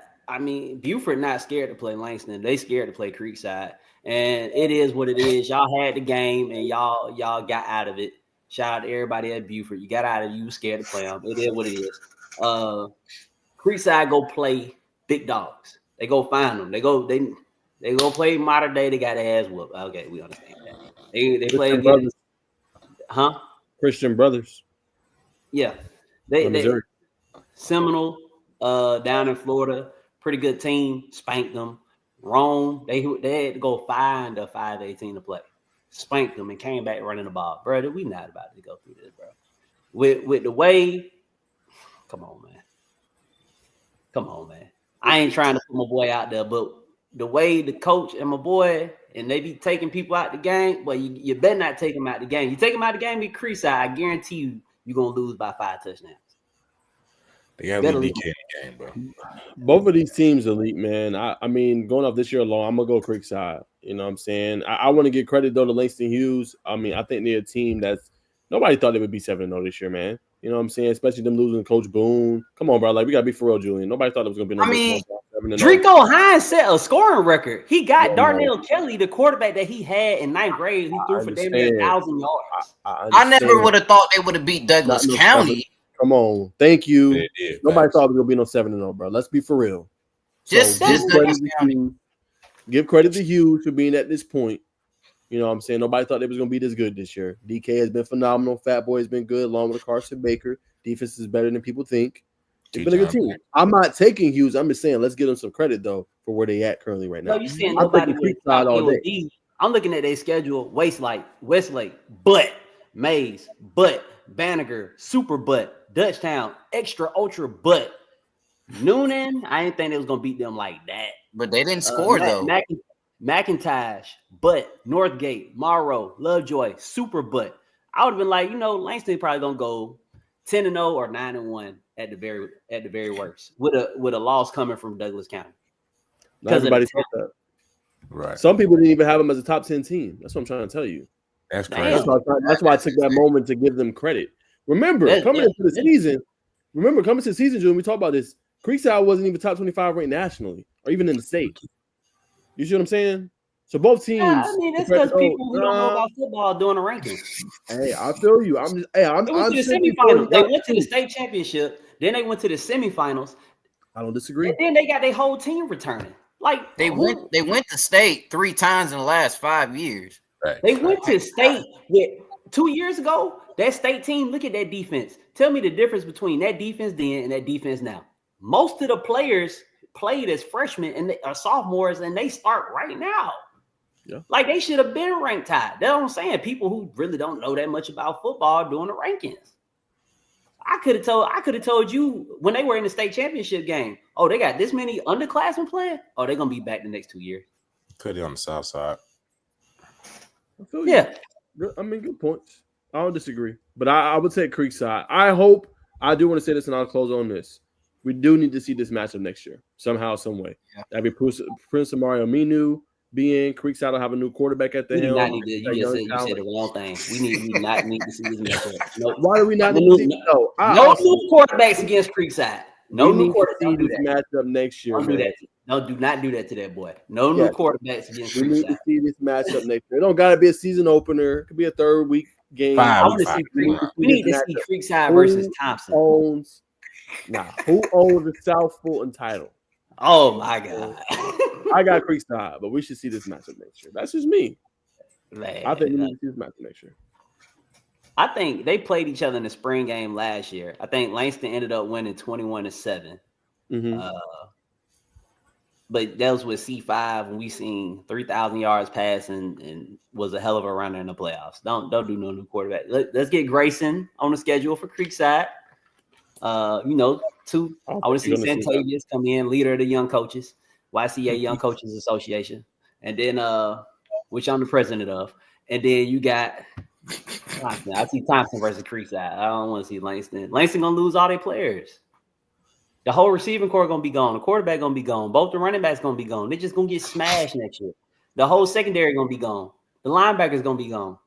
Buford not scared to play Langston. They scared to play Creekside, and it is what it is. Y'all had the game, and y'all got out of it. Shout out to everybody at Buford. You got out of it. You were scared to play them. It is what it is. Creekside go play big dogs. They go find them. They go play modern day. They got their ass whooped. Okay, we understand that. They play against,
Christian Brothers.
Yeah, they Seminole down in Florida. Pretty good team, spanked them. Rome, they had to go find a 5-18 to play. Spanked them and came back running the ball. Brother, we not about to go through this, bro. With the way, come on, man. I ain't trying to put my boy out there, but the way the coach and my boy, and they be taking people out the game, but you better not take them out the game. You take them out the game with Creekside, I guarantee you're going to lose by 5 touchdowns.
They got elite DK in the game, bro.
Both of these teams elite, man. I mean, going off this year alone, I'm gonna go Creekside. You know what I'm saying? I want to give credit though to Langston Hughes. I mean, I think they're a team that's nobody thought they would be 7-0 this year, man. You know what I'm saying? Especially them losing Coach Boone. Come on, bro. Like we gotta be for real, Julian. Nobody thought it was gonna be.
Drico Hines set a scoring record. He got Darnell Kelly, the quarterback that he had in 9th grade. He threw for damn near 1,000 yards.
I never would have thought they would have beat Douglas County.
Come on, thank you.
Did,
Nobody thought it was gonna be no 7-0, bro. Let's be for real.
Just
give credit to Hughes for being at this point. You know what I'm saying? Nobody thought they was going to be this good this year. DK has been phenomenal. Fat Boy has been good, along with Carson Baker. Defense is better than people think. It's been a good team. I'm not taking Hughes. I'm just saying let's give them some credit, though, for where they at currently right now.
No, you saying nobody would have all day. I'm looking at their schedule. Westlake, Butt, Mays, Butt, Banneker, Super Butt, Dutchtown, Extra Ultra Butt. Noonan, I didn't think they was going to beat them like that.
But they didn't score, though.
McIntosh, Butt, Northgate, Morrow, Lovejoy, Super Butt. I would have been like, Langston probably gonna go 10-0 or 9-1 at the very worst, with a loss coming from Douglas County.
Not everybody thought that.
Right.
Some people didn't even have them as a top 10 team. That's what I'm trying to tell you.
That's crazy.
That's why I took that moment to give them credit. Remember, coming into the season, June, we talked about this. Creekside wasn't even top 25 ranked nationally or even in the state. You see what I'm saying? So both teams.
Yeah, I mean, it's because people who don't know about football are doing the rankings.
Hey, I feel you. I'm just. Hey, I'm.
They went to the semifinals. They went to the state championship. Then they went to the semifinals.
I don't disagree.
And then they got their whole team returning. Like
they went to state 3 times in the last 5 years.
Right.
They went to state 2 years ago. That state team. Look at that defense. Tell me the difference between that defense then and that defense now. Most of the players played as freshmen and they are sophomores, and they start right now. Yeah. Like they should have been ranked high. That's what I'm saying. People who really don't know that much about football doing the rankings. I could have told you when they were in the state championship game. Oh, they got this many underclassmen playing. Oh, they're gonna be back the next 2 years.
Put it on the south side.
I feel you. I mean, good points. I don't disagree, but I would take Creekside. I do want to say this, and I'll close on this. We do need to see this matchup next year, somehow, some way. Yeah. That'd be Prince of Mario Minu being Creekside will have a new quarterback at the helm.
You said the wrong thing. We not need to see this matchup. Nope.
Why do we not need to see it?
No new quarterbacks against Creekside. No new quarterbacks.
Don't do that matchup next year.
Don't do that. No, do not do that to that boy. No new quarterbacks against Creekside.
We need to see this matchup next year. It don't got to be a season opener. It could be a third week game.
We need to see Creekside versus Thompson.
Who owns the South Fulton title?
Oh my God!
I got Creekside, but we should see this matchup next year. That's just me.
Man,
I think we need to see this matchup next year.
I think they played each other in the spring game last year. I think Langston ended up winning 21-7.
Mm-hmm.
But that was with C5 when we seen 3,000 yards pass and was a hell of a runner in the playoffs. Don't do no new quarterback. Let's get Grayson on the schedule for Creekside. I want to see Santavius come in, leader of the young coaches, YCA Young Coaches Association, and then which I'm the president of, and then you got Thompson. I see Thompson versus Creekside. I don't want to see Langston. Langston gonna lose all their players. The whole receiving core gonna be gone. The quarterback gonna be gone. Both the running backs gonna be gone. They're just gonna get smashed next year. The whole secondary gonna be gone. The linebackers gonna be gone.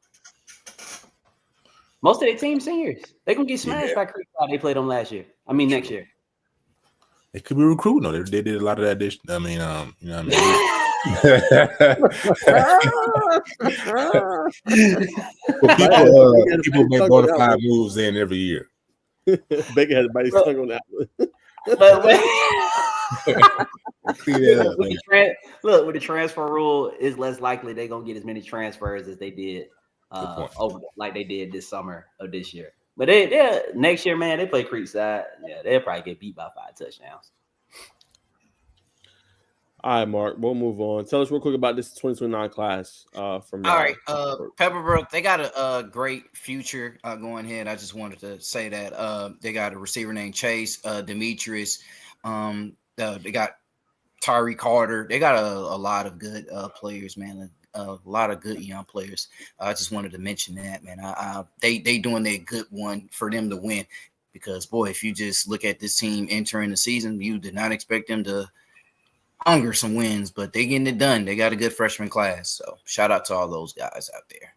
Most of their team seniors. They're gonna get smashed by Creekside. They played them next year.
They could be recruiting though. They did a lot of that this. I mean, you know what I mean? People make bona fide moves in every year.
Baker had a bite tongue on that one.
With the transfer rule, it's less likely they're gonna get as many transfers as they did like they did this summer of this year. But they next year, man, they play Creekside. Yeah, they'll probably get beat by 5 touchdowns.
All right, Mark, we'll move on. Tell us real quick about this 2029 class from
all right. Pepperbrook, they got a great future going ahead. I just wanted to say that they got a receiver named Chase, Demetrius. They got Tyree Carter. They got a lot of good players, man. A lot of good young players. I just wanted to mention that, man. They doing their good one for them to win, because boy, if you just look at this team entering the season, you did not expect them to hunger some wins, but they getting it done. They got a good freshman class, so shout out to all those guys out there.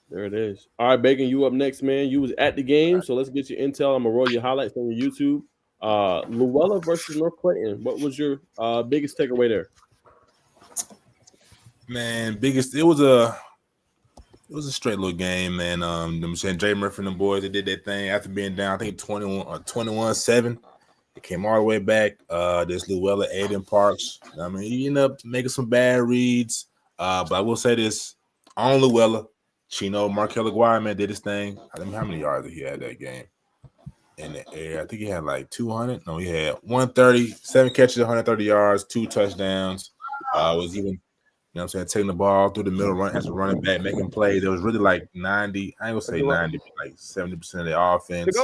There it is. All right, Bacon, you up next, man. You was at the game, so let's get your intel. I'm gonna roll your highlights on your YouTube. Luella versus North Clayton. What was your biggest takeaway there?
Man, it was a straight little game, man. I'm saying Jay Murphy and the boys, they did their thing after being down, I think 21-7. They came all the way back. This Luella Aiden Parks. I mean, he ended up making some bad reads. But I will say this on Luella, Chino Markel Aguirre, man, did his thing. I don't know how many yards he had that game in the air. I think he had like 200. No, he had 130, 7 catches, 130 yards, 2 touchdowns. Was even, what I'm saying, taking the ball through the middle, run as a running back, making plays. It was really like 90. I ain't gonna say 90, but like 70% of the offense.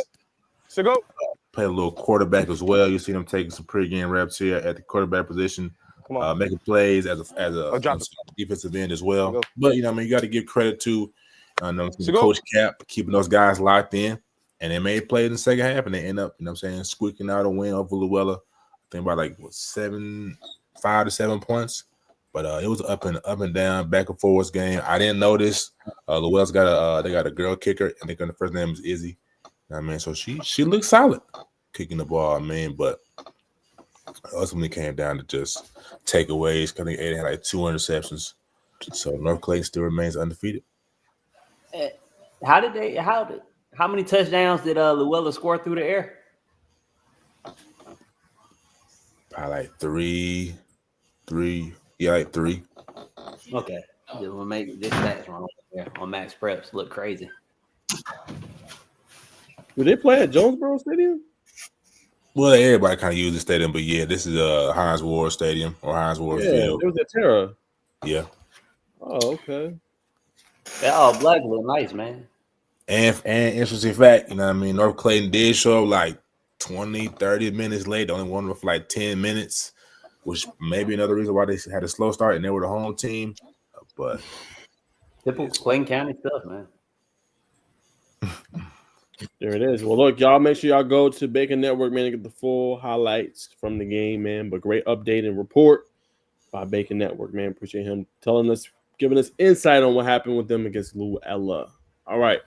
Go.
Play a little quarterback as well. You see them taking some pregame reps here at the quarterback position, making plays as a defensive end as well. But you got to give credit to Coach Cap keeping those guys locked in, and they made plays in the second half, and they end up, squeaking out a win over Luella. I think by like 5 to 7 points. But it was up and down, back and forth game. I didn't notice. Luella's got a girl kicker, I think her first name is Izzy. I mean, so she looked solid kicking the ball, but ultimately came down to just takeaways. I think Aiden had like 2 interceptions. So North Clayton still remains undefeated.
How many touchdowns did Luella score through the air?
Probably like 3. Yeah, like 3.
Okay. Just want to make this stats wrong there on Max Preps look crazy.
Do they play at Jonesboro Stadium?
Well, everybody kind of uses the stadium, but yeah, this is Hines Ward Stadium or Hines Ward Field.
It was at Terra.
Yeah.
Oh, okay.
That all black look nice, man.
And interesting fact, North Clayton did show up like 20, 30 minutes late. The only one with like 10 minutes, which may be another reason why they had a slow start and they were the home team. But
typical Clayton County stuff, man.
There it is. Well, look, y'all make sure y'all go to Bacon Network, man, and get the full highlights from the game, man. But great update and report by Bacon Network, man. Appreciate him giving us insight on what happened with them against Luella. All right.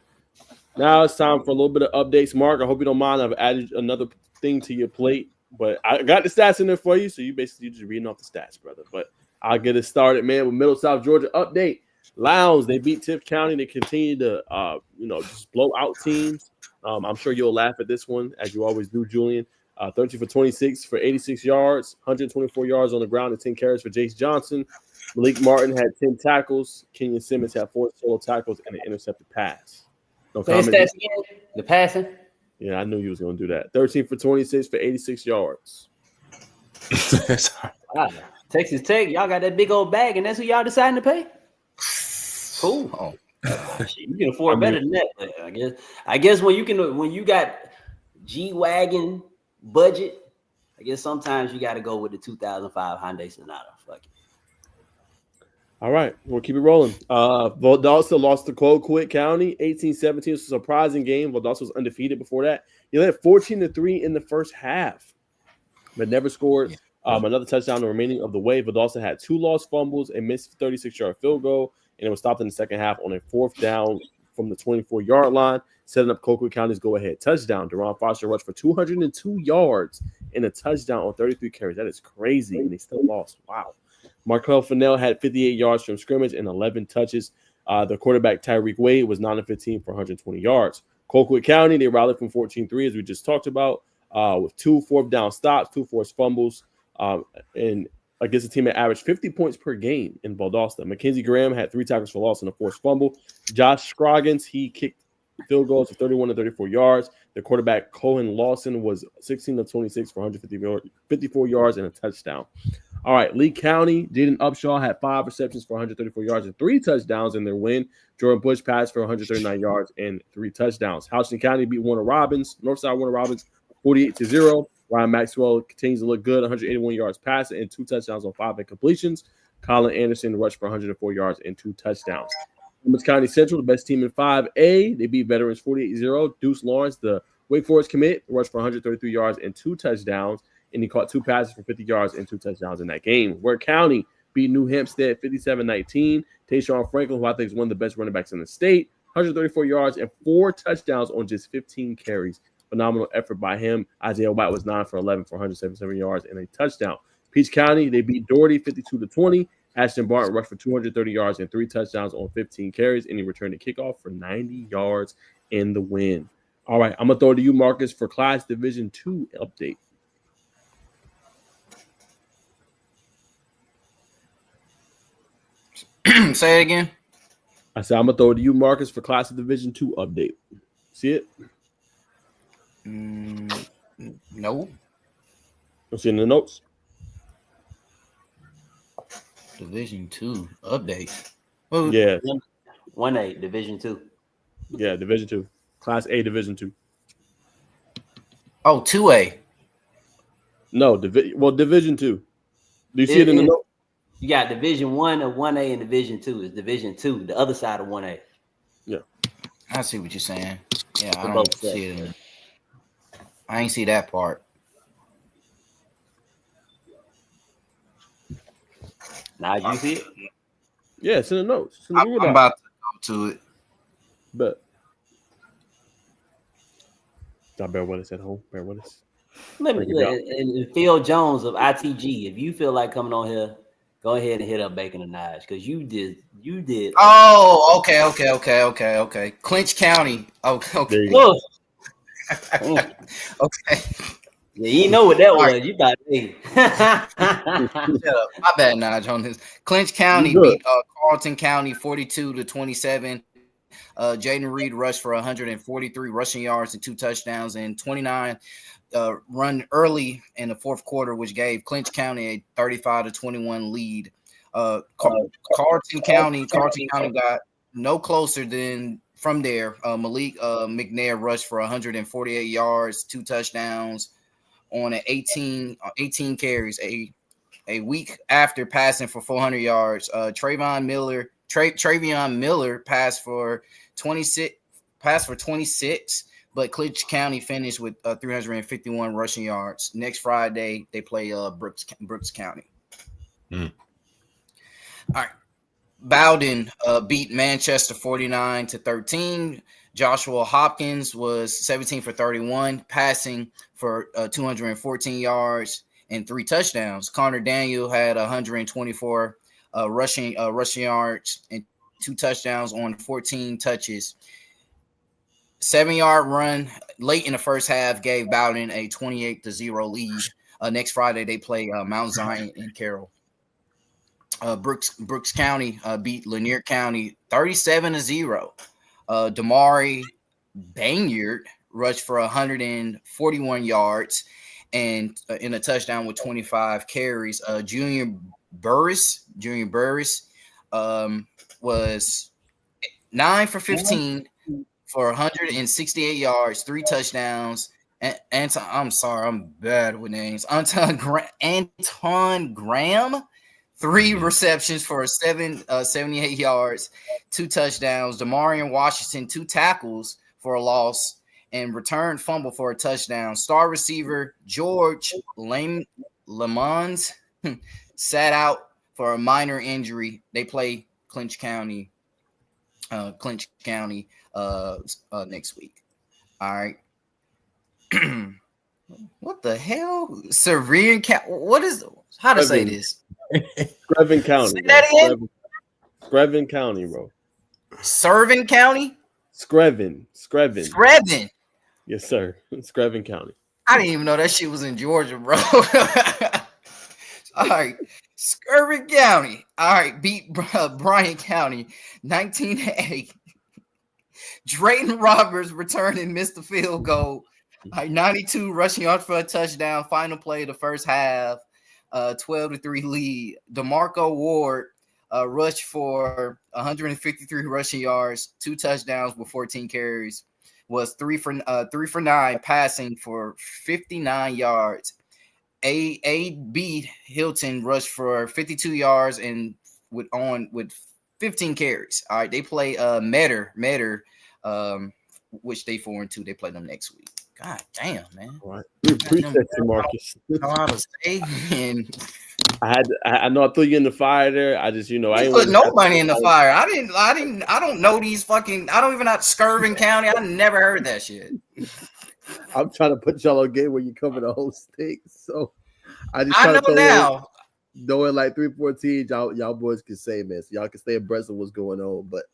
Now it's time for a little bit of updates. Mark, I hope you don't mind. I've added another thing to your plate, but I got the stats in there for you. So you basically just reading off the stats, brother. But I'll get it started, man, with Middle South Georgia update. Lowndes, they beat Tift County. They continue to, just blow out teams. I'm sure you'll laugh at this one, as you always do, Julian. 13 for 26 for 86 yards, 124 yards on the ground, and 10 carries for Jace Johnson. Malik Martin had 10 tackles. Kenyon Simmons had 4 solo tackles and an intercepted pass. No comment.
Stats again? The passing?
Yeah, I knew you was going to do that. 13 for 26 for 86 yards.
Texas Tech, y'all got that big old bag, and that's who y'all deciding to pay? Cool.
Oh.
You can afford better than that. I guess when you got G-Wagon budget, I guess sometimes you got to go with the 2005 Hyundai Sonata. Fuck it.
All right, we'll keep it rolling. Valdosta lost to Colquitt County, 18-17. It was a surprising game. Valdosta was undefeated before that. They led 14-3 in the first half, but never scored another touchdown the remaining of the way. Valdosta had 2 lost fumbles, a missed 36-yard field goal, and it was stopped in the second half on a 4th down from the 24-yard line, setting up Colquitt County's go-ahead touchdown. Deron Foster rushed for 202 yards and a touchdown on 33 carries. That is crazy, and they still lost. Wow. Markel Fennell had 58 yards from scrimmage and 11 touches. The quarterback, Tyreek Wade, was 9-15 for 120 yards. Colquitt County, they rallied from 14-3, as we just talked about, with 2 4th down stops, 2 forced fumbles, and against a team that averaged 50 points per game in Valdosta. Mackenzie Graham had 3 tackles for loss and a forced fumble. Josh Scroggins, he kicked field goals of 31 to 34 yards. The quarterback, Cohen Lawson, was 16-26 for 154 yards and a touchdown. All right, Lee County, Jaden Upshaw had 5 receptions for 134 yards and 3 touchdowns in their win. Jordan Bush passed for 139 yards and 3 touchdowns. Houston County beat Warner Robins, Northside Warner Robins, 48-0. Ryan Maxwell continues to look good, 181 yards passing and 2 touchdowns on 5 incompletions. Colin Anderson rushed for 104 yards and 2 touchdowns. Columbus County Central, the best team in 5A, they beat Veterans 48-0. Deuce Lawrence, the Wake Forest commit, rushed for 133 yards and 2 touchdowns, and he caught 2 passes for 50 yards and 2 touchdowns in that game. Ware County beat New Hampstead 57-19. Tayshawn Franklin, who I think is one of the best running backs in the state, 134 yards and 4 touchdowns on just 15 carries. Phenomenal effort by him. Isaiah White was 9 for 11 for 177 yards and a touchdown. Peach County, they beat Doherty 52-20. Ashton Barton rushed for 230 yards and 3 touchdowns on 15 carries, and he returned the kickoff for 90 yards in the win. All right, I'm going to throw it to you, Marcus, for Class Division II update.
Say it again.
I said I'm going to throw it to you, Marcus, for Class Division II update. See it?
No.
Don't see it in the notes?
Division 2 update. Well,
Yeah.
1A, Division 2.
Yeah, Division 2. Class A, Division 2.
Oh, 2A.
No, Division 2. Do you see it in the note?
You got Division 1 of 1A and Division 2 is Division 2, the other side of 1A.
Yeah.
I see what you're saying. Yeah, I
For
don't
both
see it. I ain't see that part.
Now you see it?
Yeah, it's in the notes.
I'm about to go to it.
But y'all bear with us at home. Bear with us.
And Phil Jones of ITG, if you feel like coming on here, go ahead and hit up Bacon and Nige because you did.
Oh, okay. Clinch County. Okay.
Look.
Okay.
Yeah, you know what that was. You about to
Shut up. My bad, Nige, on this. Clinch County beat Carlton County 42-27. Jaden Reed rushed for 143 rushing yards and 2 touchdowns and 29 run early in the fourth quarter, which gave Clinch County a 35-21 lead. Carlton County got no closer than from there. Malik McNair rushed for 148 yards, 2 touchdowns on an 18 carries, a week after passing for 400 yards. Travion Miller passed for 26, but Clinch County finished with 351 rushing yards. Next Friday, they play Brooks County. All right. Bowden beat Manchester 49-13. Joshua Hopkins was 17 for 31, passing for 214 yards and 3 touchdowns. Connor Daniel had 124 rushing yards and 2 touchdowns on 14 touches. 7-yard run late in the first half gave Bowden a 28-0 lead. Next Friday, they play Mount Zion and Carroll. Brooks County beat Lanier County 37-0. Damari Banyard rushed for 141 yards and in a touchdown with 25 carries. Junior Burris was 9 for 15 for 168 yards, 3 touchdowns. And I'm sorry, I'm bad with names. Anton Graham, 3 receptions for 78 yards, 2 touchdowns. Demarion Washington, 2 tackles for a loss and returned fumble for a touchdown. Star receiver George Lemons sat out for a minor injury. They play Clinch County next week. All right. What the hell? Serene County. What is how to say this?
Screven County.
Say that again?
Screven County, bro.
Screven County?
Screven.
Yes,
sir. Screven County.
I didn't even know that shit was in Georgia, bro. All right. Screven County. All right. Beat Bryan County 19-8. Drayton Roberts returned and missed the field goal. 92 rushing yards for a touchdown. Final play of the first half. 12-3 lead. DeMarco Ward rushed for 153 rushing yards, 2 touchdowns with 14 carries. Was 3 for 9, passing for 59 yards. A.B. Hilton rushed for 52 yards and with 15 carries. All right, they play Metter, which they 4-2. They play them next week. God damn, man.
All right. We appreciate you, Marcus.
Know how to say, and
I know I threw you in the fire there. I just, I ain't
put nobody in the fire. I don't know these fucking. I don't even know Screven County. I never heard that shit.
I'm trying to put y'all on game where you cover the whole state. So I just
I
try
know
to throw
now.
knowing like 3-14, y'all boys can say, man, so y'all can stay abreast of what's going on. But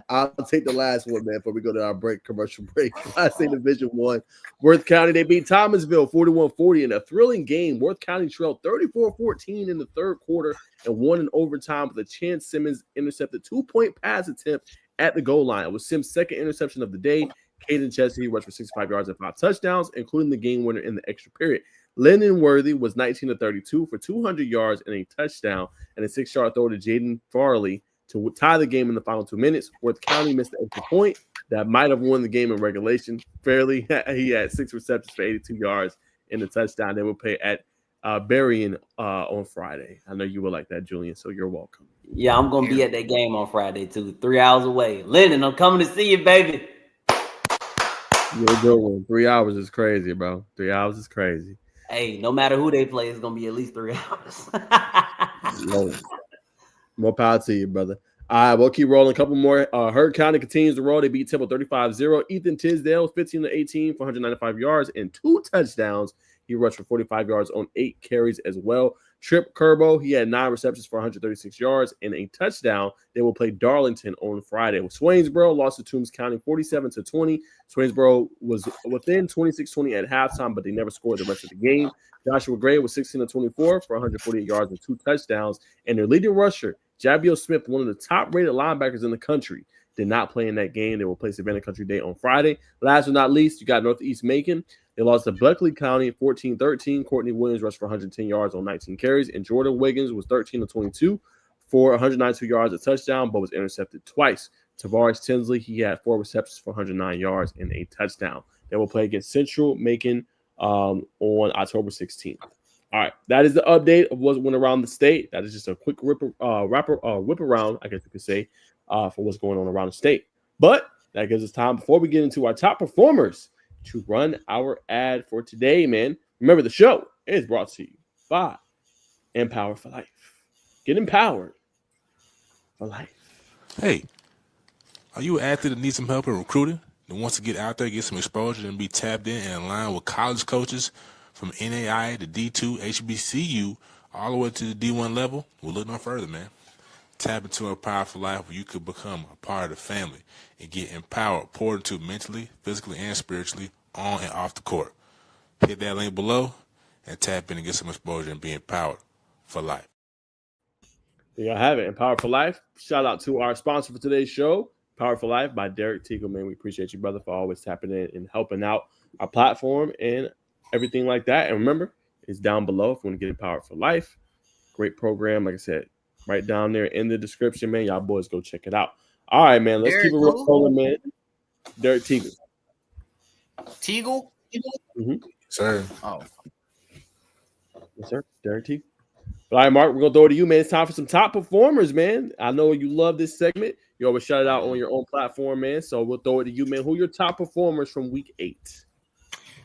I'll take the last one, man, before we go to our commercial break. Class A Division 1, Worth County, they beat Thomasville 41-40 in a thrilling game. Worth County trailed 34-14 in the third quarter and won in overtime with a Chance Simmons intercepted 2-point pass attempt at the goal line. It was Sims' second interception of the day. Caden Chesney rushed for 65 yards and 5 touchdowns, including the game winner in the extra period. Lyndon Worthy was 19-32 for 200 yards and a touchdown, and a 6-yard throw to Jaden Farley to tie the game in the final 2 minutes. Worth County missed the extra point that might have won the game in regulation. Fairly, he had 6 receptions for 82 yards and a touchdown. They will play at Berrien on Friday. I know you will like that, Julian, so you're welcome.
Yeah, I'm going to be at that game on Friday, too. 3 hours away. Lyndon, I'm coming to see you, baby.
You're a good one. 3 hours is crazy, bro. 3 hours is crazy.
Hey, no matter who they play, it's going to be at least 3 hours.
More power to you, brother. All right, we'll keep rolling. A couple more. Heard County continues to roll. They beat Temple 35-0. Ethan Tisdale, 15-18 for 195 yards and 2 touchdowns. He rushed for 45 yards on 8 carries as well. Trip Kerbo, he had 9 receptions for 136 yards and a touchdown. They will play Darlington on Friday. Swainsboro lost to Toombs County 47-20. Swainsboro was within 26-20 at halftime, but they never scored the rest of the game. Joshua Gray was 16-24 for 148 yards and 2 touchdowns. And their leading rusher, Jabio Smith, one of the top-rated linebackers in the country, did not play in that game. They will play Savannah Country Day on Friday. Last but not least, you got Northeast Macon. They lost to Buckley County 14-13. Courtney Williams rushed for 110 yards on 19 carries, and Jordan Wiggins was 13-22 for 192 yards, a touchdown, but was intercepted twice. Tavares Tinsley, he had 4 receptions for 109 yards and a touchdown. They will play against Central Macon on October 16th. All right, that is the update of what went around the state. That is just a quick whip around, I guess you could say, for what's going on around the state. But that gives us time before we get into our top performers to run our ad for today, man. Remember, the show is brought to you by Empower for Life. Get empowered for life.
Hey, are you an athlete that needs some help in recruiting and wants to get out there, get some exposure, and be tapped in and aligned with college coaches from NAI to D2, HBCU, all the way to the D1 level? Well, look no further, man. Tap into a powerful life where you could become a part of the family and get empowered, poured into mentally, physically, and spiritually on and off the court. Hit that link below and tap in and get some exposure and be empowered for life.
There y'all have it. Empowered for Life. Shout out to our sponsor for today's show, Power for Life by Derek Teagle, man. We appreciate you, brother, for always tapping in and helping out our platform and everything like that. And remember, it's down below if you want to get Empowered for Life. Great program, like I said. Right down there in the description, man. Y'all boys go check it out. All right, man. Let's keep it rolling, man. Derek Teagle.
Teagle?
Mm-hmm.
Sir.
Oh.
Yes, sir. Derek Teagle. All right, Mark, we're going to throw it to you, man. It's time for some top performers, man. I know you love this segment. You always shout it out on your own platform, man. So we'll throw it to you, man. Who are your top performers from week 8?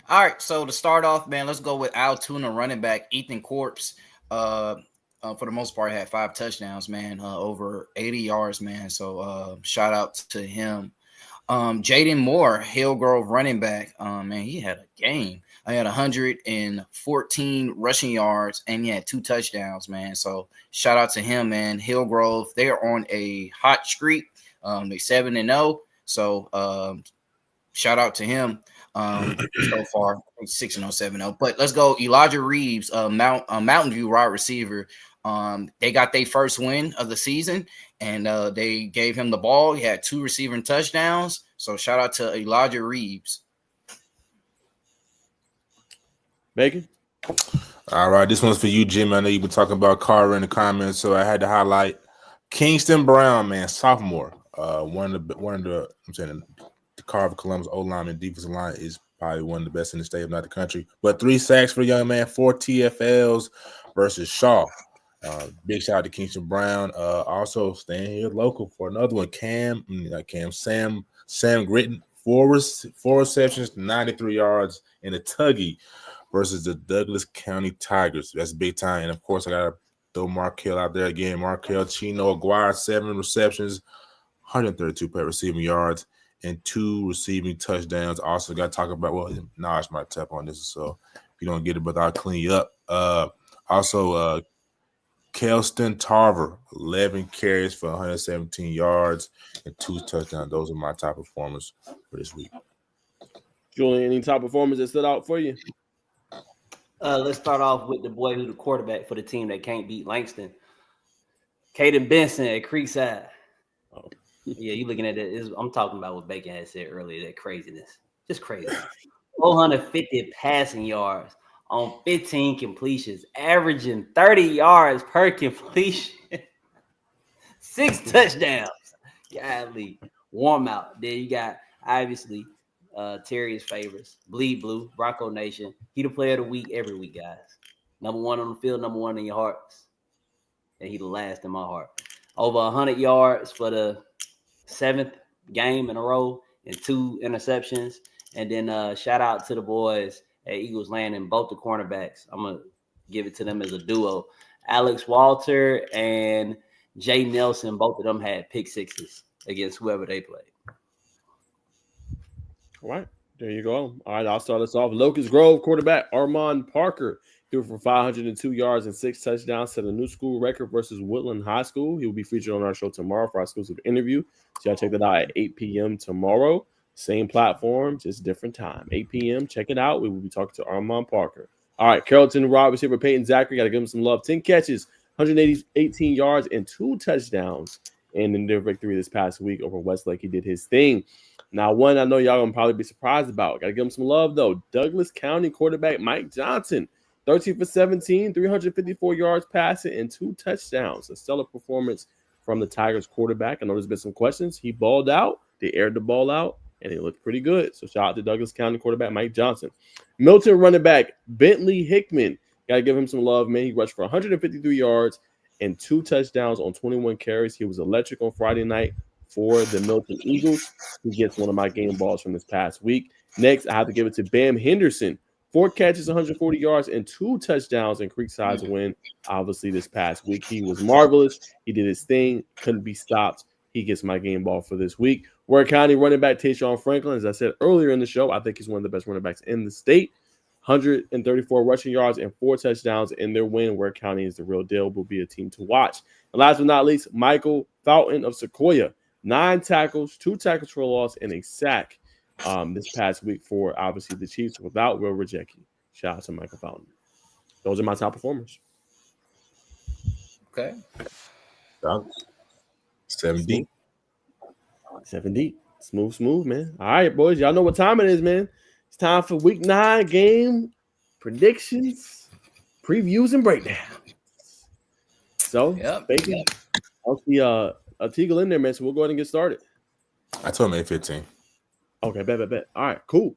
All right, so to start off, man, let's go with Altoona running back Ethan Corpse. For the most part, had 5 touchdowns, man, over 80 yards, man. So shout out to him. Jaden Moore, Hillgrove running back, man, he had a game. I had 114 rushing yards, and he had 2 touchdowns, man. So shout out to him, man. Hillgrove, they're on a hot streak. They're 7-0. So shout out to him. So far 6-0, 7-0. But let's go. Elijah Reeves, Mountain View wide receiver. They got their first win of the season, and they gave him the ball. He had 2 receiving touchdowns. So shout out to Elijah Reeves.
Megan?
All right, this one's for you, Jim. I know you've been talking about Carter in the comments, so I had to highlight Kingston Brown, man, sophomore. One of the I'm saying the Carver Columbus O lineman defensive line is probably one of the best in the state, if not the country. But 3 sacks for the young man, 4 TFLs versus Shaw. Big shout out to Kingston Brown. Also staying here local for another one. Sam Gritton, 4 receptions, 93 yards in a tuggy versus the Douglas County Tigers. That's big time. And of course, I gotta throw Markel out there again. Markel Chino Aguirre, 7 receptions, 132 receiving yards, and 2 receiving touchdowns. Also got to talk about, well, Naj might tap on this, so if you don't get it, but I'll clean you up. Also, Kelston Tarver, 11 carries for 117 yards and 2 touchdowns. Those are my top performers for this week.
Julian, any top performers that stood out for you?
Let's start off with the boy who's the quarterback for the team that can't beat Langston. Caden Benson at Creekside.
Oh.
Yeah, you looking at it. I'm talking about what Bacon had said earlier, that craziness. Just crazy. 450 passing yards on 15 completions, averaging 30 yards per completion. 6 touchdowns. Golly. Warm out. Then you got, obviously, Terry's favorites. Bleed Blue, Bronco Nation. He the player of the week every week, guys. Number 1 on the field, number 1 in your hearts. And he the last in my heart. Over 100 yards for the 7th game in a row and 2 interceptions. And then shout out to the boys at Eagles Landing, both the cornerbacks. I'm going to give it to them as a duo. Alex Walter and Jay Nelson, both of them had pick sixes against whoever they played.
All right, there you go. All right, I'll start us off. Locust Grove quarterback Armand Parker threw for 502 yards and 6 touchdowns, set a new school record versus Woodland High School. He will be featured on our show tomorrow for our exclusive interview. So y'all check that out at 8 p.m. tomorrow. Same platform, just different time. 8 p.m. Check it out. We will be talking to Armand Parker. All right, Carrollton wide receiver Peyton Zachary. Got to give him some love. 10 catches, 118 yards, and 2 touchdowns. And in their victory this past week over Westlake, he did his thing. Now, one I know y'all going to probably be surprised about. Got to give him some love, though. Douglas County quarterback Mike Johnson. 13 for 17, 354 yards passing, and 2 touchdowns. A stellar performance from the Tigers quarterback. I know there's been some questions. He balled out. They aired the ball out, and it looked pretty good. So shout out to Douglas County quarterback Mike Johnson. Milton running back Bentley Hickman. Got to give him some love, man. He rushed for 153 yards and 2 touchdowns on 21 carries. He was electric on Friday night for the Milton Eagles. He gets one of my game balls from this past week. Next, I have to give it to Bam Henderson. 4 catches, 140 yards, and 2 touchdowns in Creekside's win. Obviously, this past week, he was marvelous. He did his thing, couldn't be stopped. He gets my game ball for this week. Ware County running back Tayshawn Franklin, as I said earlier in the show, I think he's one of the best running backs in the state. 134 rushing yards and 4 touchdowns in their win. Ware County is the real deal. Will be a team to watch. And last but not least, Michael Fulton of Sequoia. 9 tackles, 2 tackles for a loss, and a sack this past week for, obviously, the Chiefs without Will Rejecki. Shout out to Michael Fulton. Those are my top performers.
Okay.
7 deep.
7 deep. Smooth, man. All right, boys. Y'all know what time it is, man. It's time for week 9 game predictions, previews, and breakdowns. So, Bacon, I'll see a Teagle in there, man. So we'll go ahead and get started.
I told him 8:15.
Okay, bet. All right, cool.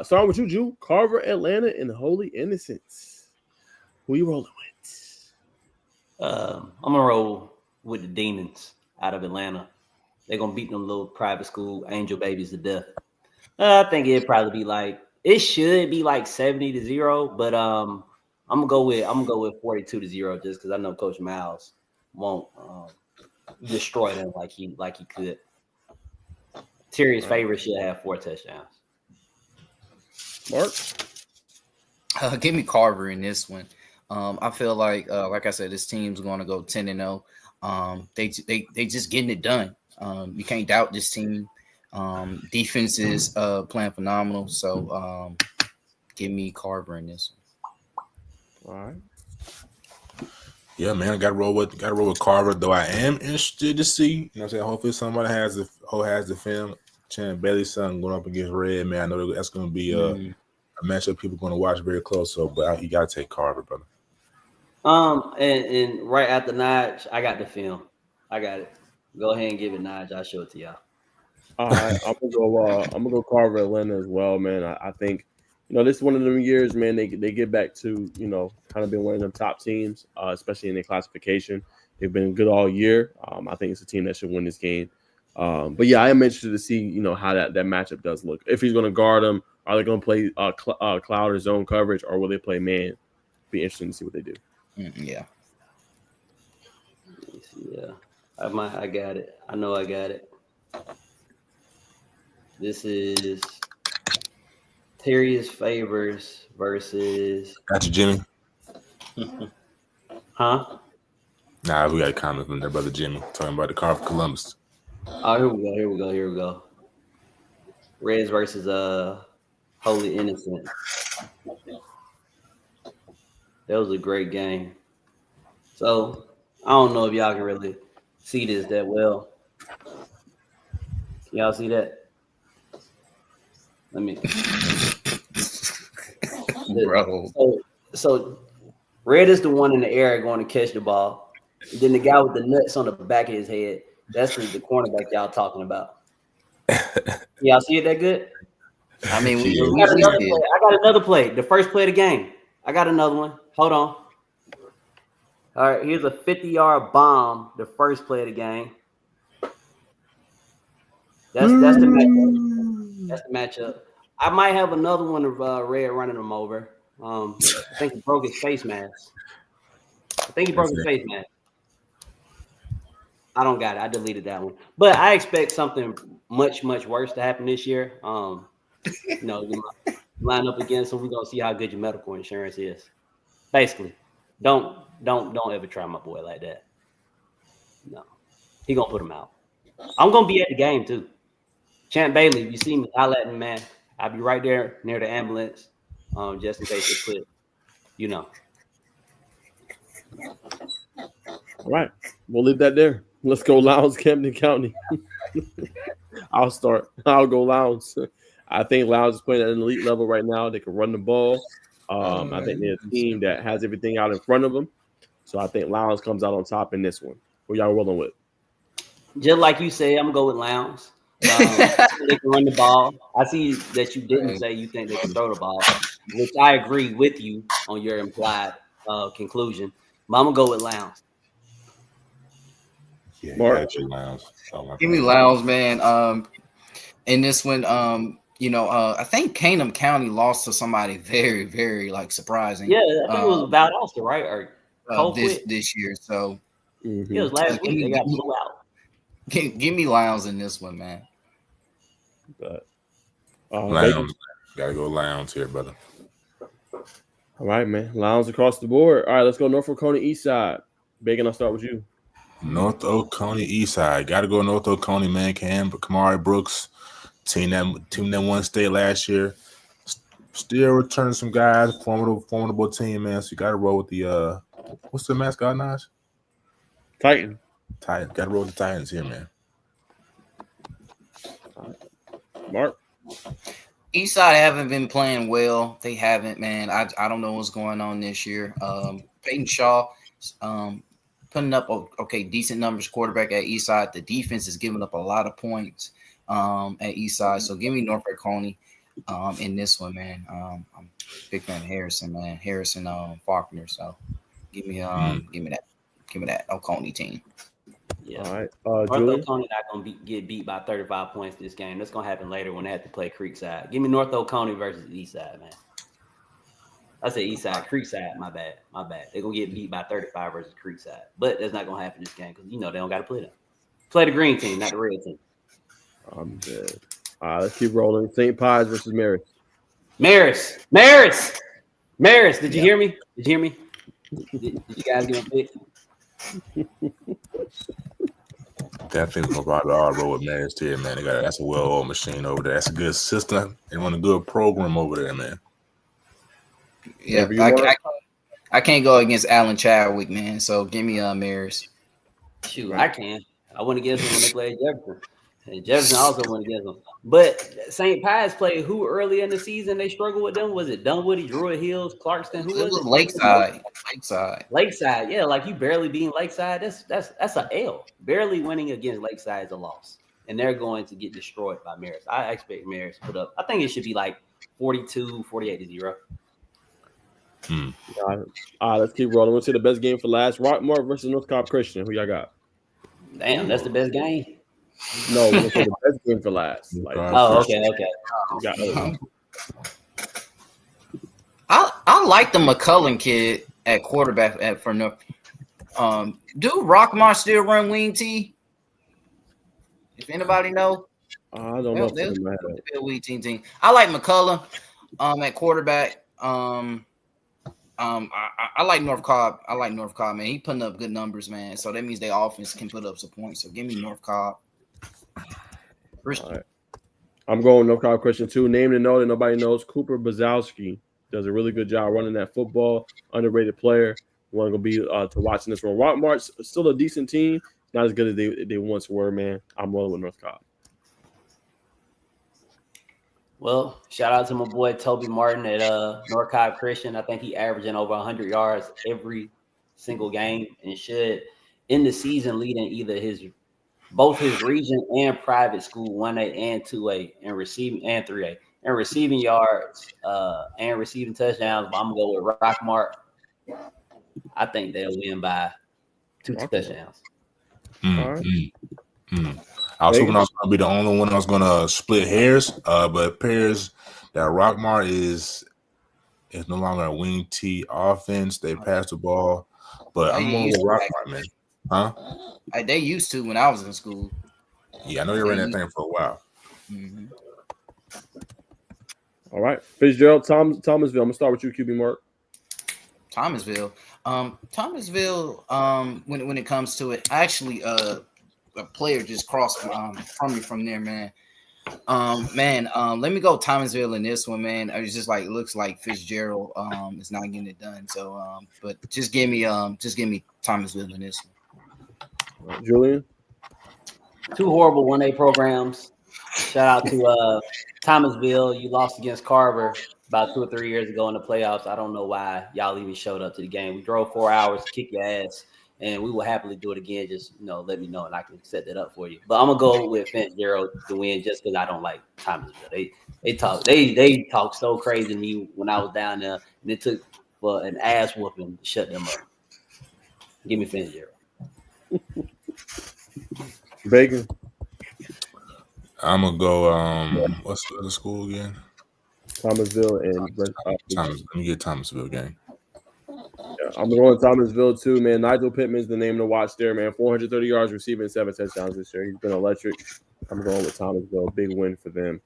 Starting with you, Ju. Carver, Atlanta, and Holy Innocents. Who you rolling with?
I'm gonna roll with the Demons out of Atlanta. They're gonna beat them little private school angel babies to death. I think it should be like 70-0, but I'm gonna go with 42-0 just because I know Coach Miles won't destroy them like he could. Terry's favorite should have 4 touchdowns.
Mark?
Give me Carver in this one. I feel like I said, this team's going to go 10-0. They just getting it done. You can't doubt this team. Defense is playing phenomenal. So give me Carver in this one.
All right.
Yeah, man, I got to roll with Carver. Though I am interested to see, you know, what I'm saying, hopefully somebody has the film. Chan Bailey's son going up against Red, man. I know that's going to be a matchup people going to watch very close. So, but you got to take Carver, brother.
And right after Nige, I got the film. I got it. Go ahead and give it Nige. I'll show it to y'all.
All right, I'm gonna go Carver Atlanta as well, man. I think, you know, this is one of them years, man. They get back to, you know, kind of been one of them top teams, especially in their classification. They've been good all year. I think it's a team that should win this game. But yeah, I am interested to see, you know, how that matchup does look. If he's going to guard them, are they going to play cloud or zone coverage, or will they play man? Be interesting to see what they do.
Yeah.
Yeah, I got it. I know I got it. This is Terrius Favors versus
Got you, Jimmy.
huh?
Nah, we got a comment from their brother Jimmy talking about the car for Columbus.
Oh, here we go. Reds versus Holy Innocent. That was a great game. So I don't know if y'all can really see this that well. Can y'all see that? Let me.
Bro.
So Red is the one in the air going to catch the ball. And then the guy with the nuts on the back of his head, that's the cornerback y'all talking about. Y'all see it that good?
I mean,
Yeah.
I got another play. The first play of the game. I got another one. Hold on. All right, here's a 50-yard bomb. The first play of the game. That's the matchup. That's the matchup. I might have another one of Red running him over. I think he broke his face mask. I don't got it. I deleted that one. But I expect something much, much worse to happen this year. You line up against him. We're gonna see how good your medical insurance is. Basically, don't ever try my boy like that. No, he gonna put him out. I'm gonna be at the game too. Champ Bailey, if you see me, holla at me, man. I'll be right there near the ambulance, just in case they put,
All right, we'll leave that there. Let's go Lowndes, Camden County. I'll start. I'll go Lowndes. I think Lowndes is playing at an elite level right now. They can run the ball. I think they're a team that has everything out in front of them. So I think Lowndes comes out on top in this one. Who y'all rolling with?
Just like you said, I'm gonna go with Lowndes. They can run the ball. I see that you didn't say you think they can throw the ball, which I agree with you on your implied conclusion. But I'm gonna go with Lowndes.
Yeah,
Mark?
got you, Lowndes. Oh,
Give me Lowndes, man. In this one, I think Canham County lost to somebody very, very surprising.
Yeah, I think it was Valdosta, right? Or
this year. So
it was last week. They got blew out.
Give me Lowndes in this one, man.
But,
Lowndes. Gotta go Lowndes here, brother.
all right, man. Lowndes across the board. All right, let's go North Oconee East Side. Bacon, I'll start with you.
North Oconee East Side. Gotta go North Oconee, man. Kamari Brooks, team that won state last year. Still returning some guys, formidable team, man. So you gotta roll with the what's the mascot, Naj?
Titan.
Titans. Gotta roll with the Titans here, man.
Mark.
Eastside haven't been playing well. They haven't, man. I don't know what's going on this year. Peyton Shaw, putting up decent numbers. Quarterback at Eastside. The defense is giving up a lot of points at Eastside. So give me North Oconee in this one, man. I'm a big fan of Harrison, man. Harrison Faulkner. So give me that Oconee team.
Yeah.
All right.
North
Julian.
Oconee not gonna get beat by 35 points this game. That's gonna happen later when they have to play Creekside. Give me North Oconee versus Eastside, man. I said Eastside, Creekside. My bad. They're gonna get beat by 35 versus Creekside, but that's not gonna happen this game because they don't got to play them. Play the green team, not the red team.
I'm dead. All right, let's keep rolling. St. Pius versus Marist.
Marist. Did you hear me? Did you guys get a pick?
Definitely gonna probably all roll with Marist here, man. That's a well-oiled machine over there. That's a good system. They run a good program over there, man.
Yeah, I can't go against Alan Chadwick, man. So give me Marist.
Shoot, I can. I went against them when they played Jefferson. And Jefferson also went against them. But St. Pius played who early in the season? They struggled with them. Was it Dunwoody, Druid Hills, Clarkston? Who was it? Lakeside. Yeah, like you barely beating Lakeside. That's an L. Barely winning against Lakeside is a loss. And they're going to get destroyed by Marist. I expect Marist to put up. I think it should be 42-48-0.
All right, let's keep rolling. We'll see the best game for last. Rockmore versus North Cobb Christian. Who y'all got?
Damn, that's the best game.
No, we'll see the best game for last.
Okay.
I like the McCullen kid at quarterback for North. Do Rockmore still run wing T? If anybody know,
I don't know.
They'll be a weak team. I like McCullough at quarterback. I like North Cobb. Man. He putting up good numbers, man. So that means their offense can put up some points. So give me North Cobb.
All right. I'm going North Cobb Christian too. Name and know that nobody knows. Cooper Bazowski does a really good job running that football. Underrated player. Want to be to watching this one. Rockmart's still a decent team. Not as good as they once were, man. I'm rolling with North Cobb.
Well, shout out to my boy Toby Martin at North Cobb Christian. I think he averaging over 100 yards every single game and should end the season leading either both his region and private school 1A and 2A and receiving and 3A and receiving yards and receiving touchdowns. But I'm gonna go with Rockmart. I think they'll win by 2 touchdowns.
I was hoping I was going to be the only one that was going to split hairs, but it appears that Rockmart is no longer a wing T offense. They pass the ball, but I'm going with Rockmart, man. Huh?
They used to when I was in school.
Yeah, I know you ran that thing for a while.
Mm-hmm.
All right, Fitzgerald, Thomasville. I'm gonna start with you, QB Mark.
Thomasville. When it comes to it, actually, a player just crossed from me from there, man. Let me go Thomasville in this one, man. It's just like it looks like Fitzgerald is not getting it done. So, but just give me Thomasville in this one.
Julian.
2 horrible 1A programs. Shout out to Thomasville. You lost against Carver about 2 or 3 years ago in the playoffs. I don't know why y'all even showed up to the game. We drove 4 hours to kick your ass, and we will happily do it again. Just let me know, and I can set that up for you. But I'm gonna go with Fitzgerald to win just because I don't like Thomasville. They talk so crazy to me when I was down there, and it took for an ass whooping to shut them up. Give me Fitzgerald.
Bacon.
I'm gonna go. What's the other school again?
Thomasville and
Let me get Thomasville gang.
Yeah, I'm going Thomasville too, man. Nigel Pittman's the name to watch there, man. 430 yards receiving, 7 touchdowns this year. He's been electric. I'm going with Thomasville. Big win for them.